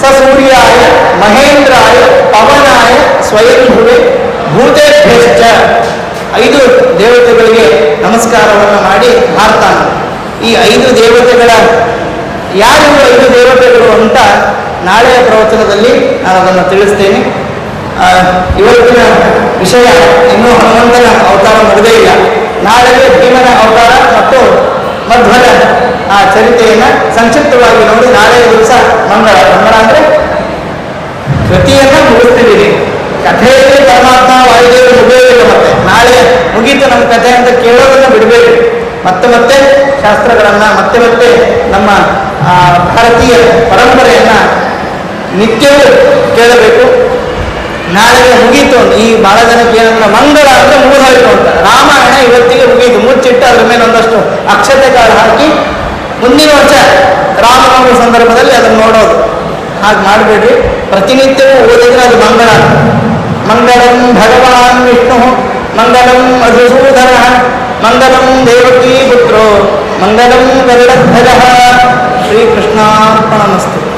ಸೂರ್ಯಾಯ ಮಹೇಂದ್ರಾಯ ಪವನಾಯ ಸ್ವಯಂಭುವೆ ಭೂತೇಭ್ಯಶ್ಚ 5 ದೇವತೆಗಳಿಗೆ ನಮಸ್ಕಾರವನ್ನು ಮಾಡಿ ಹಾರ್ತಾನೆ. ಈ 5 ದೇವತೆಗಳ ಯಾರಿಗೂ 5 ದೇವತೆಗಳು ಅಂತ ನಾಳೆಯ ಪ್ರವಚನದಲ್ಲಿ ನಾನು ಅದನ್ನು ತಿಳಿಸ್ತೇನೆ. ಇವತ್ತಿನ ವಿಷಯ ಇನ್ನೂ ಹನುಮಂತನ ಅವತಾರ ನಡೆದೇ ಇಲ್ಲ. ನಾಳೆಗೆ ಭೀಮನ ಅವತಾರ ಮತ್ತು ಮಧ್ವನ ಆ ಚರಿತೆಯನ್ನು ಸಂಕ್ಷಿಪ್ತವಾಗಿ ನೋಡಿ ನಾಳೆಯ ದಿವಸ ಮಂಗಳ ಅಂದ್ರೆ ಕೃತಿಯನ್ನ ಮುಗಿಸ್ತಿದ್ದೀನಿ. ಕಥೆಯಲ್ಲಿ ಪರಮಾತ್ಮ ವಾಯುದೇವರು ಮುಗಿಯೋದಿಲ್ಲ. ಮತ್ತೆ ನಾಳೆ ಮುಗೀತು ನಮ್ಮ ಕಥೆ ಅಂತ ಕೇಳೋದನ್ನ ಬಿಡಬೇಕು. ಮತ್ತೆ ಶಾಸ್ತ್ರಗಳನ್ನ ಮತ್ತೆ ನಮ್ಮ ಭಾರತೀಯ ಪರಂಪರೆಯನ್ನ ನಿತ್ಯವೂ ಕೇಳಬೇಕು. ನಾಳೆಗೆ ಮುಗೀತು. ಈ ಬಹಳ ಜನಕ್ಕೆ ಏನಂದ್ರೆ ಮಂಗಳ ಅಂದ್ರೆ ಮುಗಿದೋಯ್ತು ಅಂತ. ರಾಮಾಯಣ ಇವತ್ತಿಗೆ ಮುಗೀತು, ಮುಚ್ಚಿಟ್ಟು ಅದ್ರ ಮೇಲೆ ಒಂದಷ್ಟು ಅಕ್ಷತೆಗಳು ಹಾಕಿ ಮುಂದಿನ ವರ್ಷ ರಾಮನವಮಿ ಸಂದರ್ಭದಲ್ಲಿ ಅದನ್ನು ನೋಡೋದು. ಹಾಗೆ ಮಾಡಬೇಡಿ. ಪ್ರತಿನಿತ್ಯವೂ ಓದಿದ್ರೆ ಅದು ಮಂಗಳ. ಮಂಗಳಂ ಭಗವಾನ್ ವಿಷ್ಣು ಮಂಗಲಂ ಮಧುಸೂದನ ಮಂಗಲಂ ದೇವಕೀ ಪುತ್ರೋ ಮಂಗಲಂ ಗರುಡಧ್ವಜ. ಶ್ರೀಕೃಷ್ಣಾರ್ಪಣಮಸ್ತು.